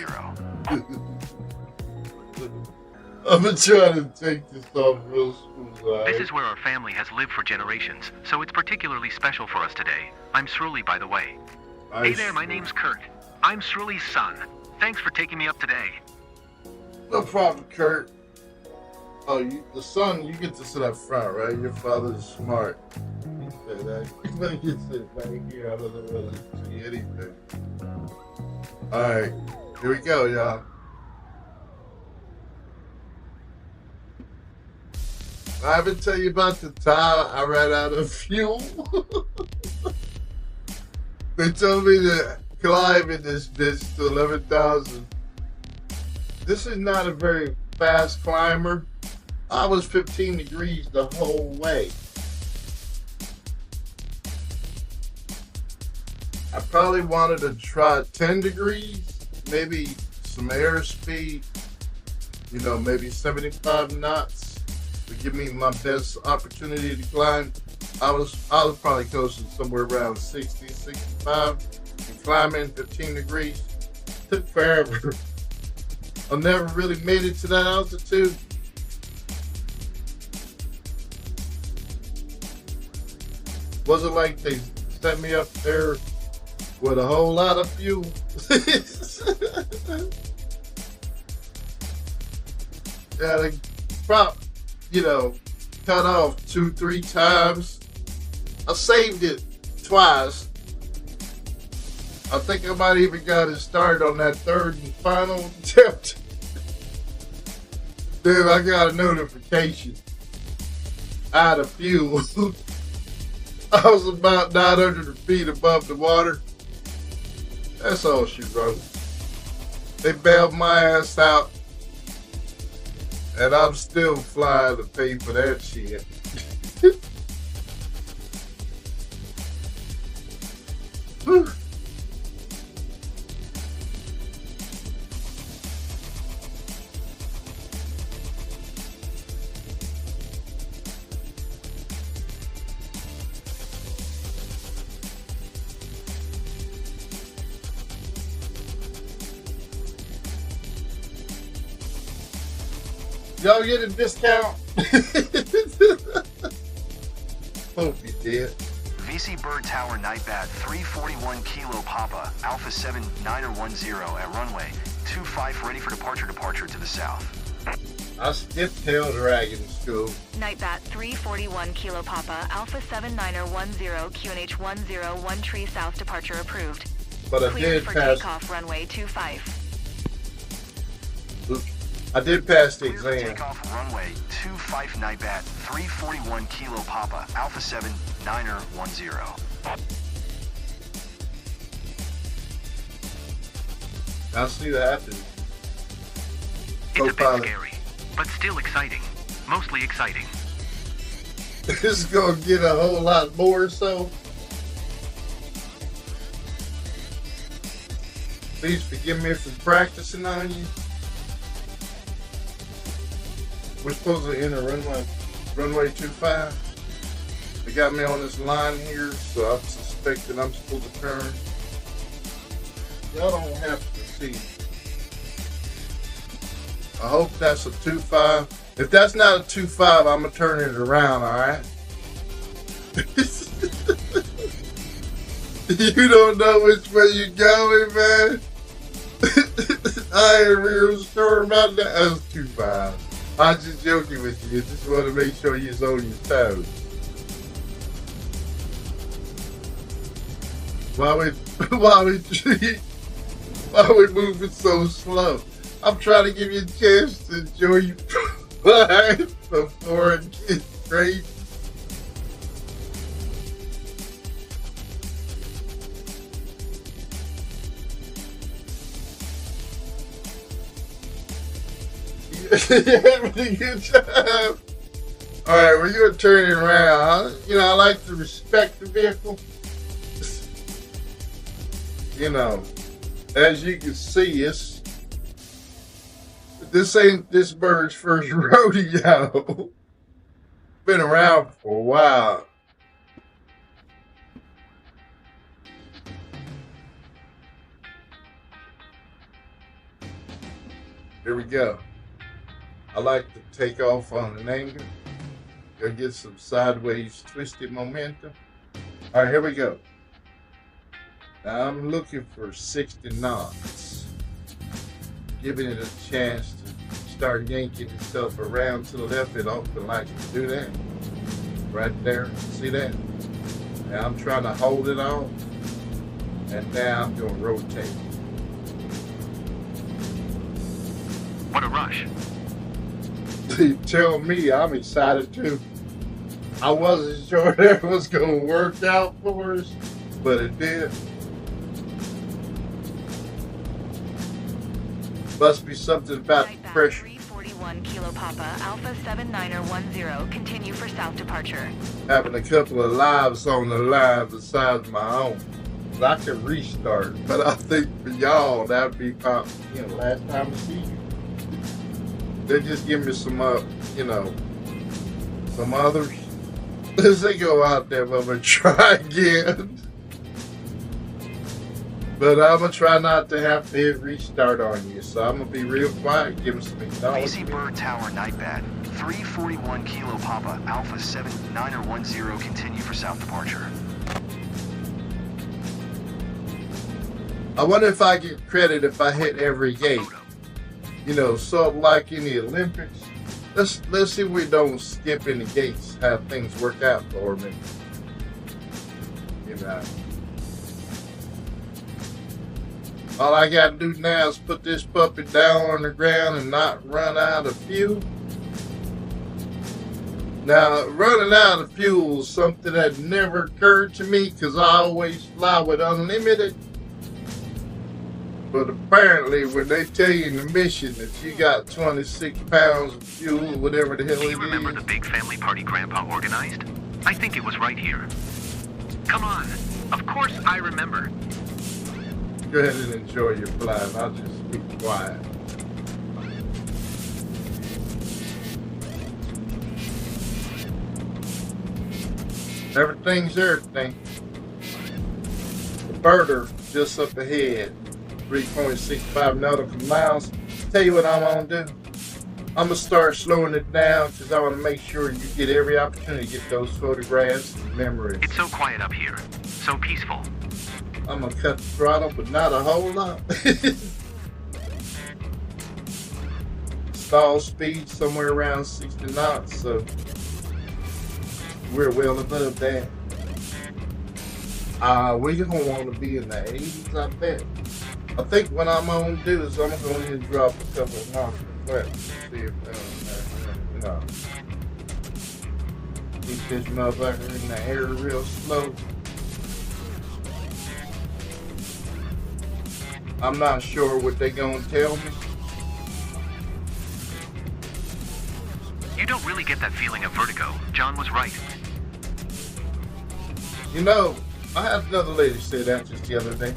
I've been trying to take this off real smooth. This is where our family has lived for generations, so it's particularly special for us today. I'm Sruli, by the way. Hey there, my name's Kurt. I'm Sruli's son. Thanks for taking me up today. No problem, Kurt. Oh, the son, you get to sit up front, right? Your father's smart. You say that. When you sit back here, I don't know whether to see anything. Alright, here we go, y'all. I haven't tell you about the time I ran out of fuel. They told me to climb in this ditch to 11,000. This is not a very fast climber. I was 15 degrees the whole way. I probably wanted to try 10 degrees, maybe some airspeed, you know, maybe 75 knots to give me my best opportunity to climb. I was probably coasting somewhere around 60, 65, and climbing 15 degrees. Took forever. I never really made it to that altitude. Wasn't like they set me up there with a whole lot of fuel. Yeah, they you know, cut off 2-3 times. I saved it twice. I think I might even got it started on that third and final attempt. Then I got a notification out of fuel. I was about 900 feet above the water. That's all she wrote. They bailed my ass out. And I'm still flying to pay for that shit. Whew. Y'all get a discount? Hope you did. VC Bird Tower NightBat341 Kilo Papa Alpha 7 910 at runway 25 ready for departure to the south. I skipped tail dragon school. NightBat341 Kilo Papa Alpha 7 910 QNH 101 tree south departure approved. But I Cleared did for pass. takeoff runway 25. I did pass the Clear for exam. takeoff runway 25 NightBat341 Kilo Papa Alpha 7 910. I'll see that happen. It's a bit scary, but still exciting. Mostly exciting. This is gonna get a whole lot more so. Please forgive me for practicing on you. We're supposed to enter runway 25. They got me on this line here, so I'm suspecting I'm supposed to turn. Y'all don't have to see. I hope that's a 2.5. If that's not a 2.5, I'm gonna turn it around, alright? You don't know which way you're going, man. I ain't real sure about that. That's 2.5. I'm just joking with you. Just want to make sure you're on your toes. Why we moving so slow? I'm trying to give you a chance to enjoy your life before it gets crazy. You're having a good time. Alright, we're going to turn it around. You know, I like to respect the vehicle. You know, as you can see, this ain't this bird's first rodeo. Been around for a while. Here we go. I like to take off on an angle. Gonna get some sideways twisted momentum. All right, here we go. Now I'm looking for 60 knots. Giving it a chance to start yanking itself around to the left. It often likes to do that. Right there, see that? Now I'm trying to hold it on. And now I'm gonna rotate. What a rush. See, tell me, I'm excited too. I wasn't sure that was going to work out for us, but it did. Must be something about the pressure. 341 Kilo Papa, Alpha 7910, continue for south departure. Having a couple of lives on the line besides my own. I could restart, but I think for y'all, that would be about, last time I see you. They just give me some, some others. As they go out there, I'm going to try again. But I'm going to try not to have to hit restart on you. So I'm going to be real quiet, give them some acknowledgement. VC Bird Tower NightBat 341 Kilo Papa, Alpha 7910, continue for south departure. I wonder if I get credit if I hit every gate. Sort of like in the Olympics. Let's see if we don't skip any gates, how things work out for me. All I got to do now is put this puppy down on the ground and not run out of fuel. Now, running out of fuel is something that never occurred to me because I always fly with unlimited. But apparently, when they tell you in the mission that you got 26 pounds of fuel, whatever the hell it is. Do you remember the big family party Grandpa organized? I think it was right here. Come on. Of course I remember. Go ahead and enjoy your flight. I'll just be quiet. Everything's everything. The birder just up ahead. 3.65 nautical miles. Tell you what I'm gonna do. I'm gonna start slowing it down because I want to make sure you get every opportunity to get those photographs and memories. It's so quiet up here, so peaceful. I'm gonna cut the throttle, but not a whole lot. Stall speed somewhere around 60 knots, so we're well above that. We're gonna want to be in the 80s, I bet. I think what I'm gonna do is I'm gonna drop a couple of knocks of flaps. See if keep this motherfucker in the air real slow. I'm not sure what they're gonna tell me. You don't really get that feeling of vertigo. John was right. I had another lady say that just the other day.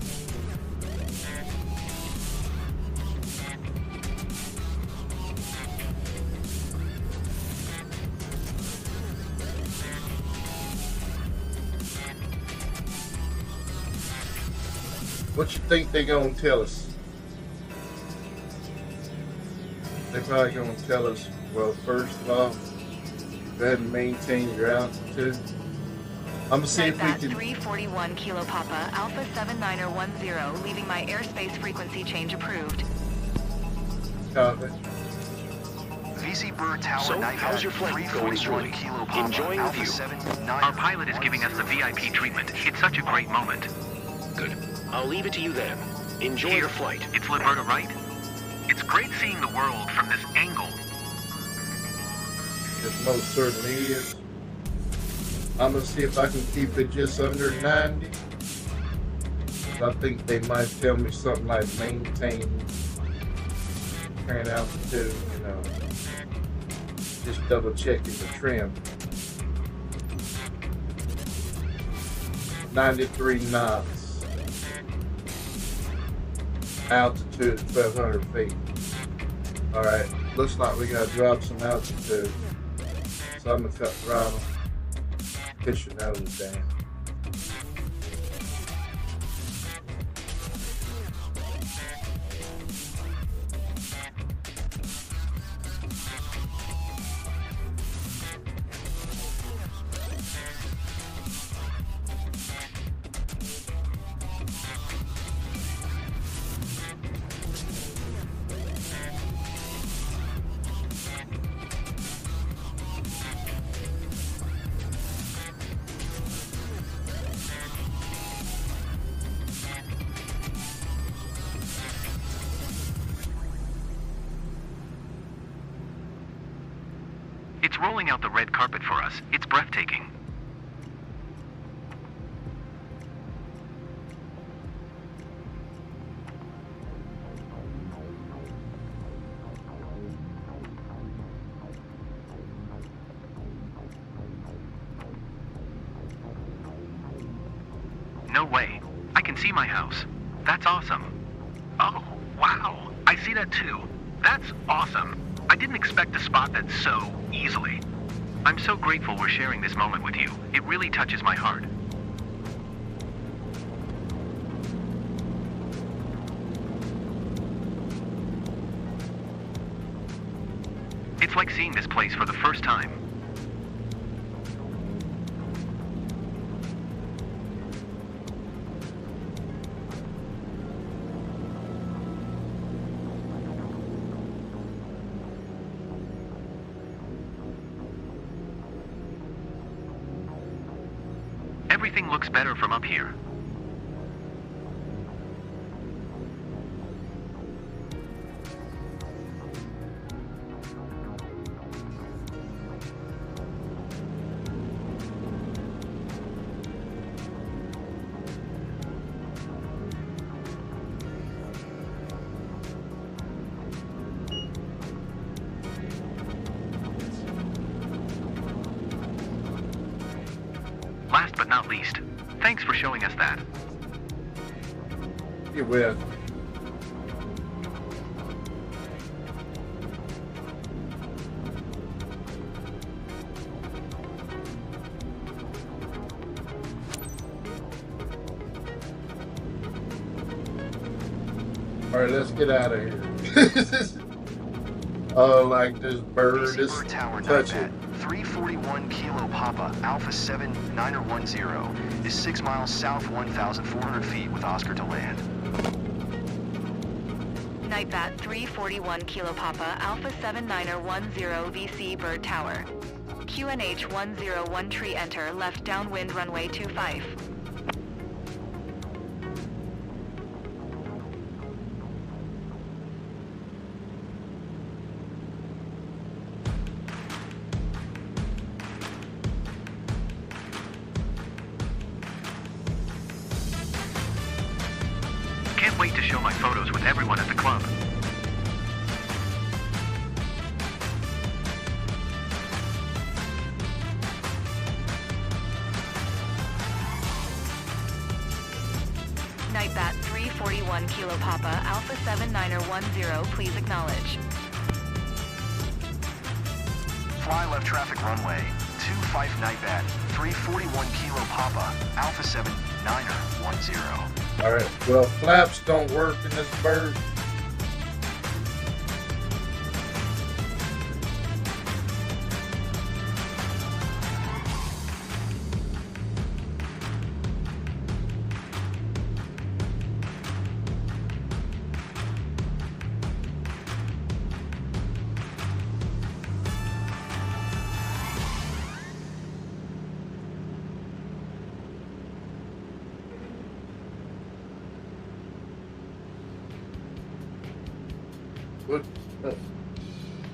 What you think they're gonna tell us? They're probably gonna tell us, well, first of all, go ahead and maintain your altitude. I'm gonna see if we can. 341 Kilo Papa, Alpha 7910, leaving my airspace frequency change approved. Copy. VC Bird Tower So, NightBat how's your flight going, 341 Shirley? Kilo Papa, Enjoying the Alpha view. 7910. Our pilot is giving us the VIP treatment. It's such a great moment. Good. I'll leave it to you then. Enjoy Here, your flight. it's Liberta, right? It's great seeing the world from this angle. It most certainly is. I'm gonna see if I can keep it just under 90. I think they might tell me something like maintain current altitude, just double checking the trim. 93 knots. Altitude 1,200 feet. Alright, looks like we gotta drop some altitude. So I'm gonna cut throttle. Push your nose down. It's rolling out the red carpet for us. It's breathtaking. No way. I can see my house. That's awesome. Oh, wow. I see that too. That's awesome. I didn't expect to spot that so easily. I'm so grateful we're sharing this moment with you. It really touches my heart. It's like seeing this place for the first time. Everything looks better from up here. Last but not least, thanks for showing us that. You will. All right, let's get out of here. Oh, like this bird is Tower touching. NightBat 341 Kilo Papa Alpha 7 910 is 6 miles south 1,400 feet with Oscar to land. NightBat 341 Kilo Papa Alpha 7910 VC Bird Tower. QNH 101 Tree Enter left downwind runway 25. Can't wait to show my photos with everyone at the club. NightBat 341 Kilo Papa Alpha 7910, please acknowledge. Fly left traffic runway 25 NightBat 341 Kilo Papa Alpha 7 910. All right. Well, flaps don't work in this bird.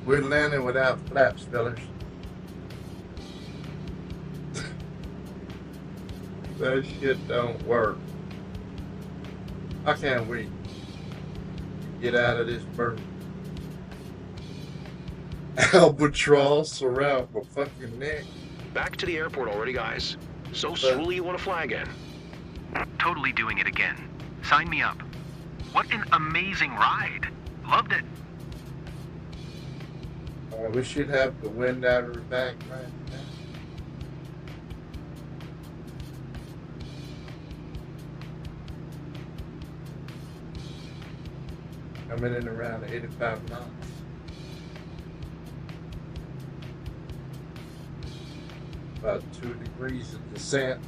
We're landing without flaps, fellas. That shit don't work. I can't wait to get out of this bird. Albatross around my fucking neck. Back to the airport already, guys. So slowly you want to fly again? Totally doing it again. Sign me up. What an amazing ride. Loved it. We should have the wind out of her back right now. Coming in around 85 knots. About 2 degrees of descent.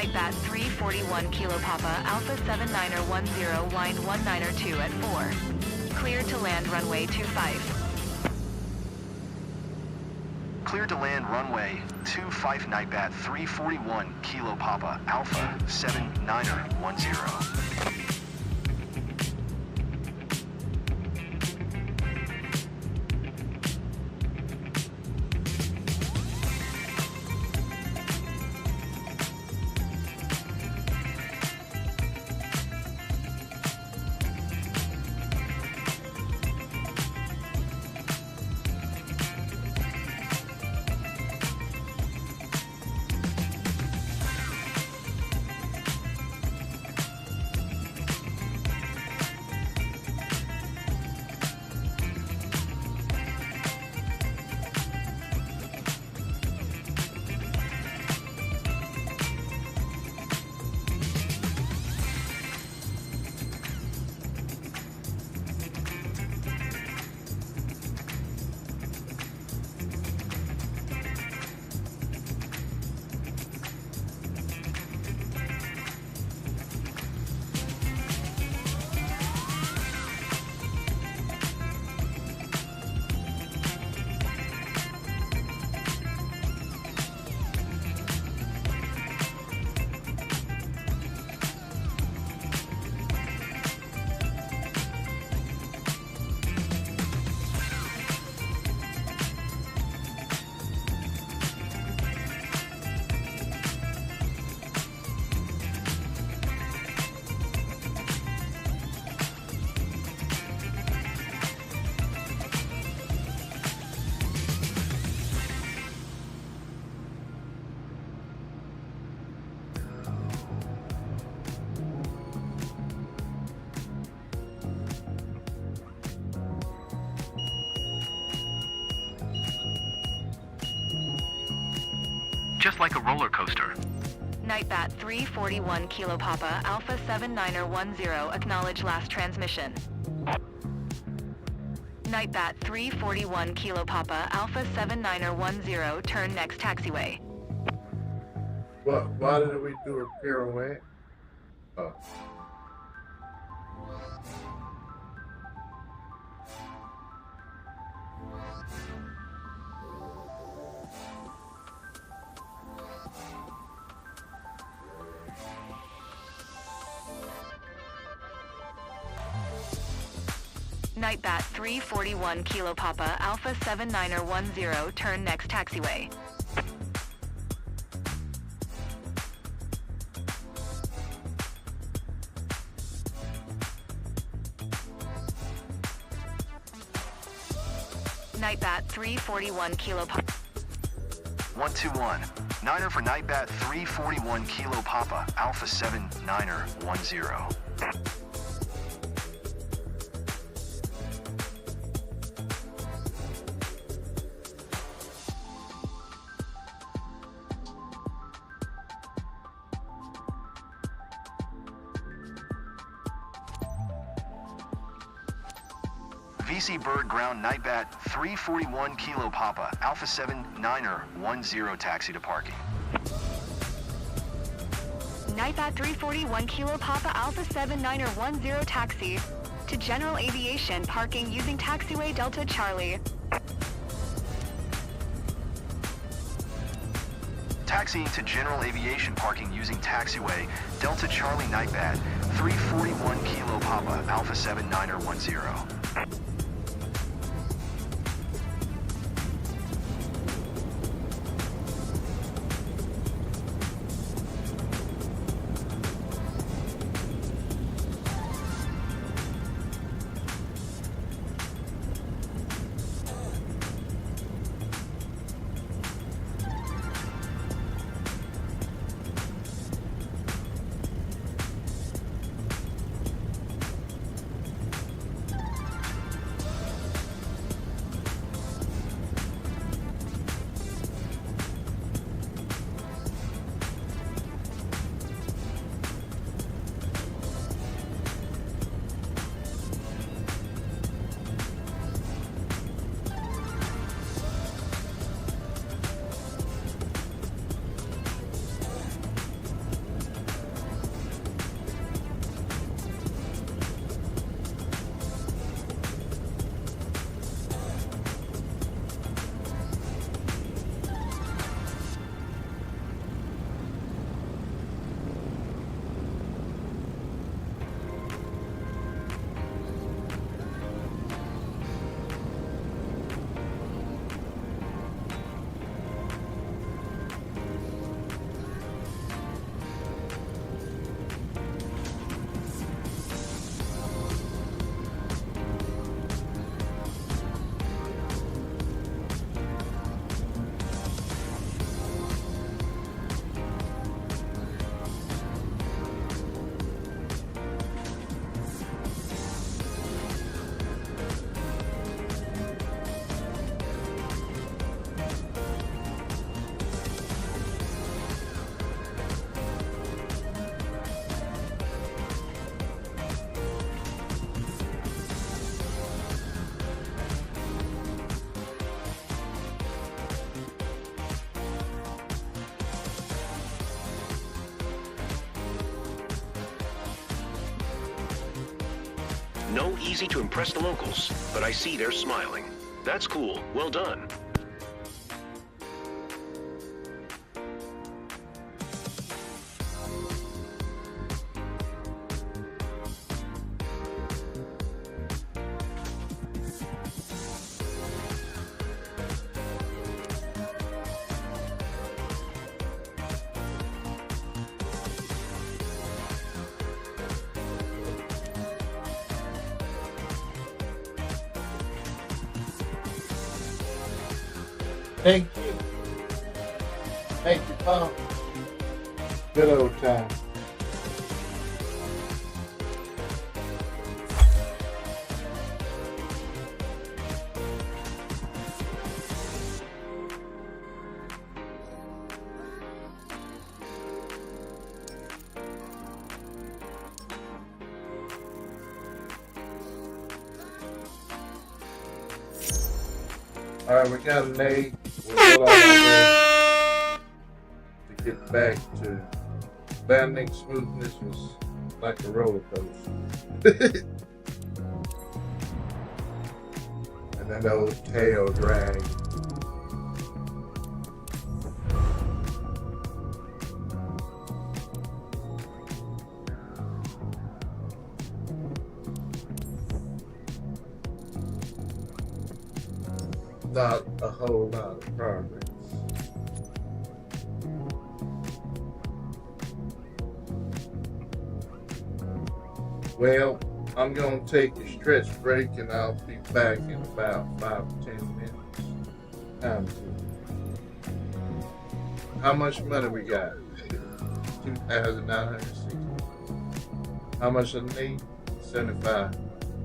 NightBat341 Kilo Papa Alpha 7910 wind 192 at 4. Cleared to land runway 25. Cleared to land runway 25 Nightbat 341 Kilo Papa Alpha 7910. Just like a roller coaster. NightBat 341 Kilo Papa Alpha 7910 acknowledge last transmission. NightBat 341 Kilo Papa Alpha 7910 turn next taxiway. Why did we do a pirouette? NightBat 341 Kilo Papa Alpha 7910 turn next taxiway. NightBat 341 Kilo Papa. 121. Niner for Nightbat 341 Kilo Papa Alpha 7910. VC Bird Ground Nightbat 341 Kilo Papa Alpha 7910 taxi to parking. NightBat 341 Kilo Papa Alpha 7910 taxi to General Aviation parking using taxiway Delta Charlie. Taxiing to General Aviation parking using taxiway Delta Charlie Nightbat 341 Kilo Papa Alpha 7910. No easy to impress the locals, but I see they're smiling. That's cool. Well done. Thank you. Thank you, Paul. Good old time. All right, we got an A. We'll go on our way to get back to landing smoothness was like a roller coaster. And then the old tail drag. Not a whole lot of progress. Well, I'm going to take a stretch break and I'll be back in about 5 to 10 minutes. How much money we got? 2,960. How much I need? 75.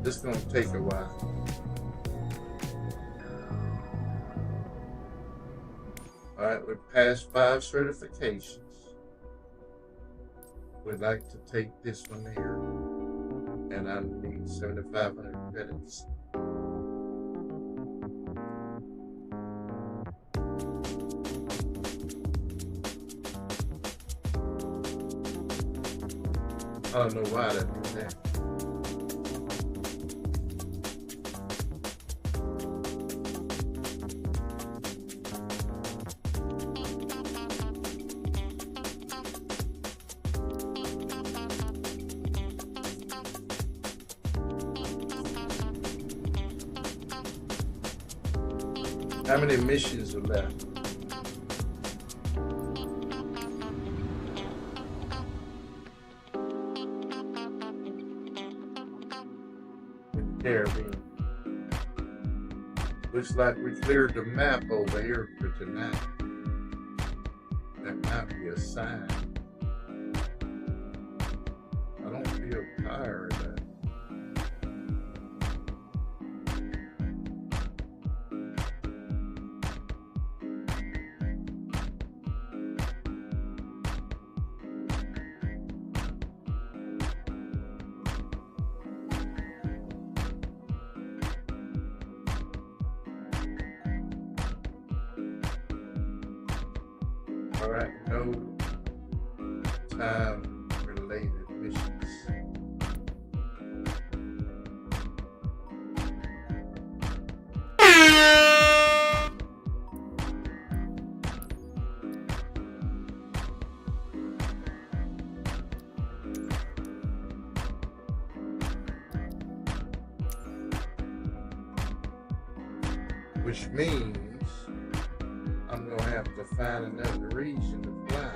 This is going to take a while. All right, we passed 5 certifications. We'd like to take this one here, and I need 7,500 credits. I don't know why that did that. How many missions are left? In the Caribbean. Looks like we cleared the map over here for tonight. That might be a sign. I don't feel tired of that. All right, no time-related missions. Which means I'm gonna have to find another reason to fly.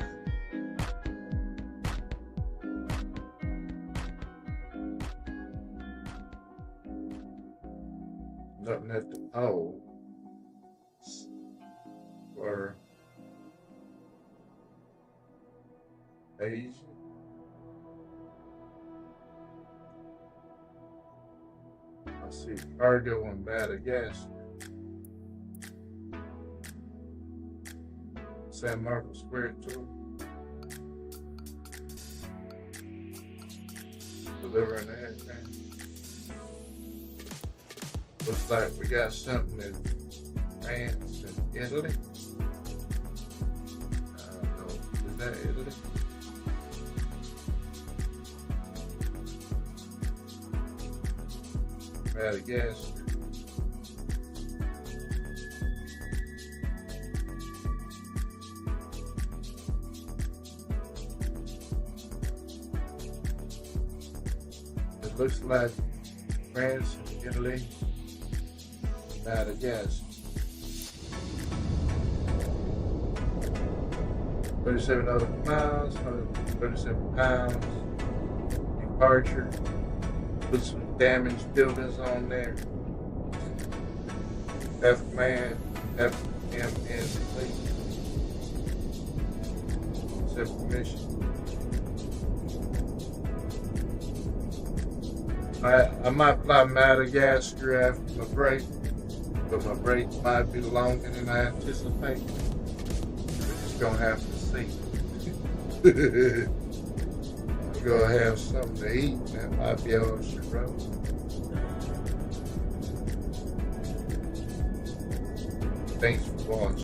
Nothing at the pole for Asia. I see cargo in Madagascar. San Marcos Square too. Delivering everything. Looks like we got something in France and Italy. I don't know. Is that Italy? Madagascar. It looks like France, Italy, Madagascar. 37 other miles, 137 pounds. Departure. Put some damaged buildings on there. F-man, FMNC. Accept permission. I might fly Madagascar after my break, but my break might be longer than I anticipate. We're just gonna have to see. We're gonna have something to eat, and that might be on the road. Thanks for watching.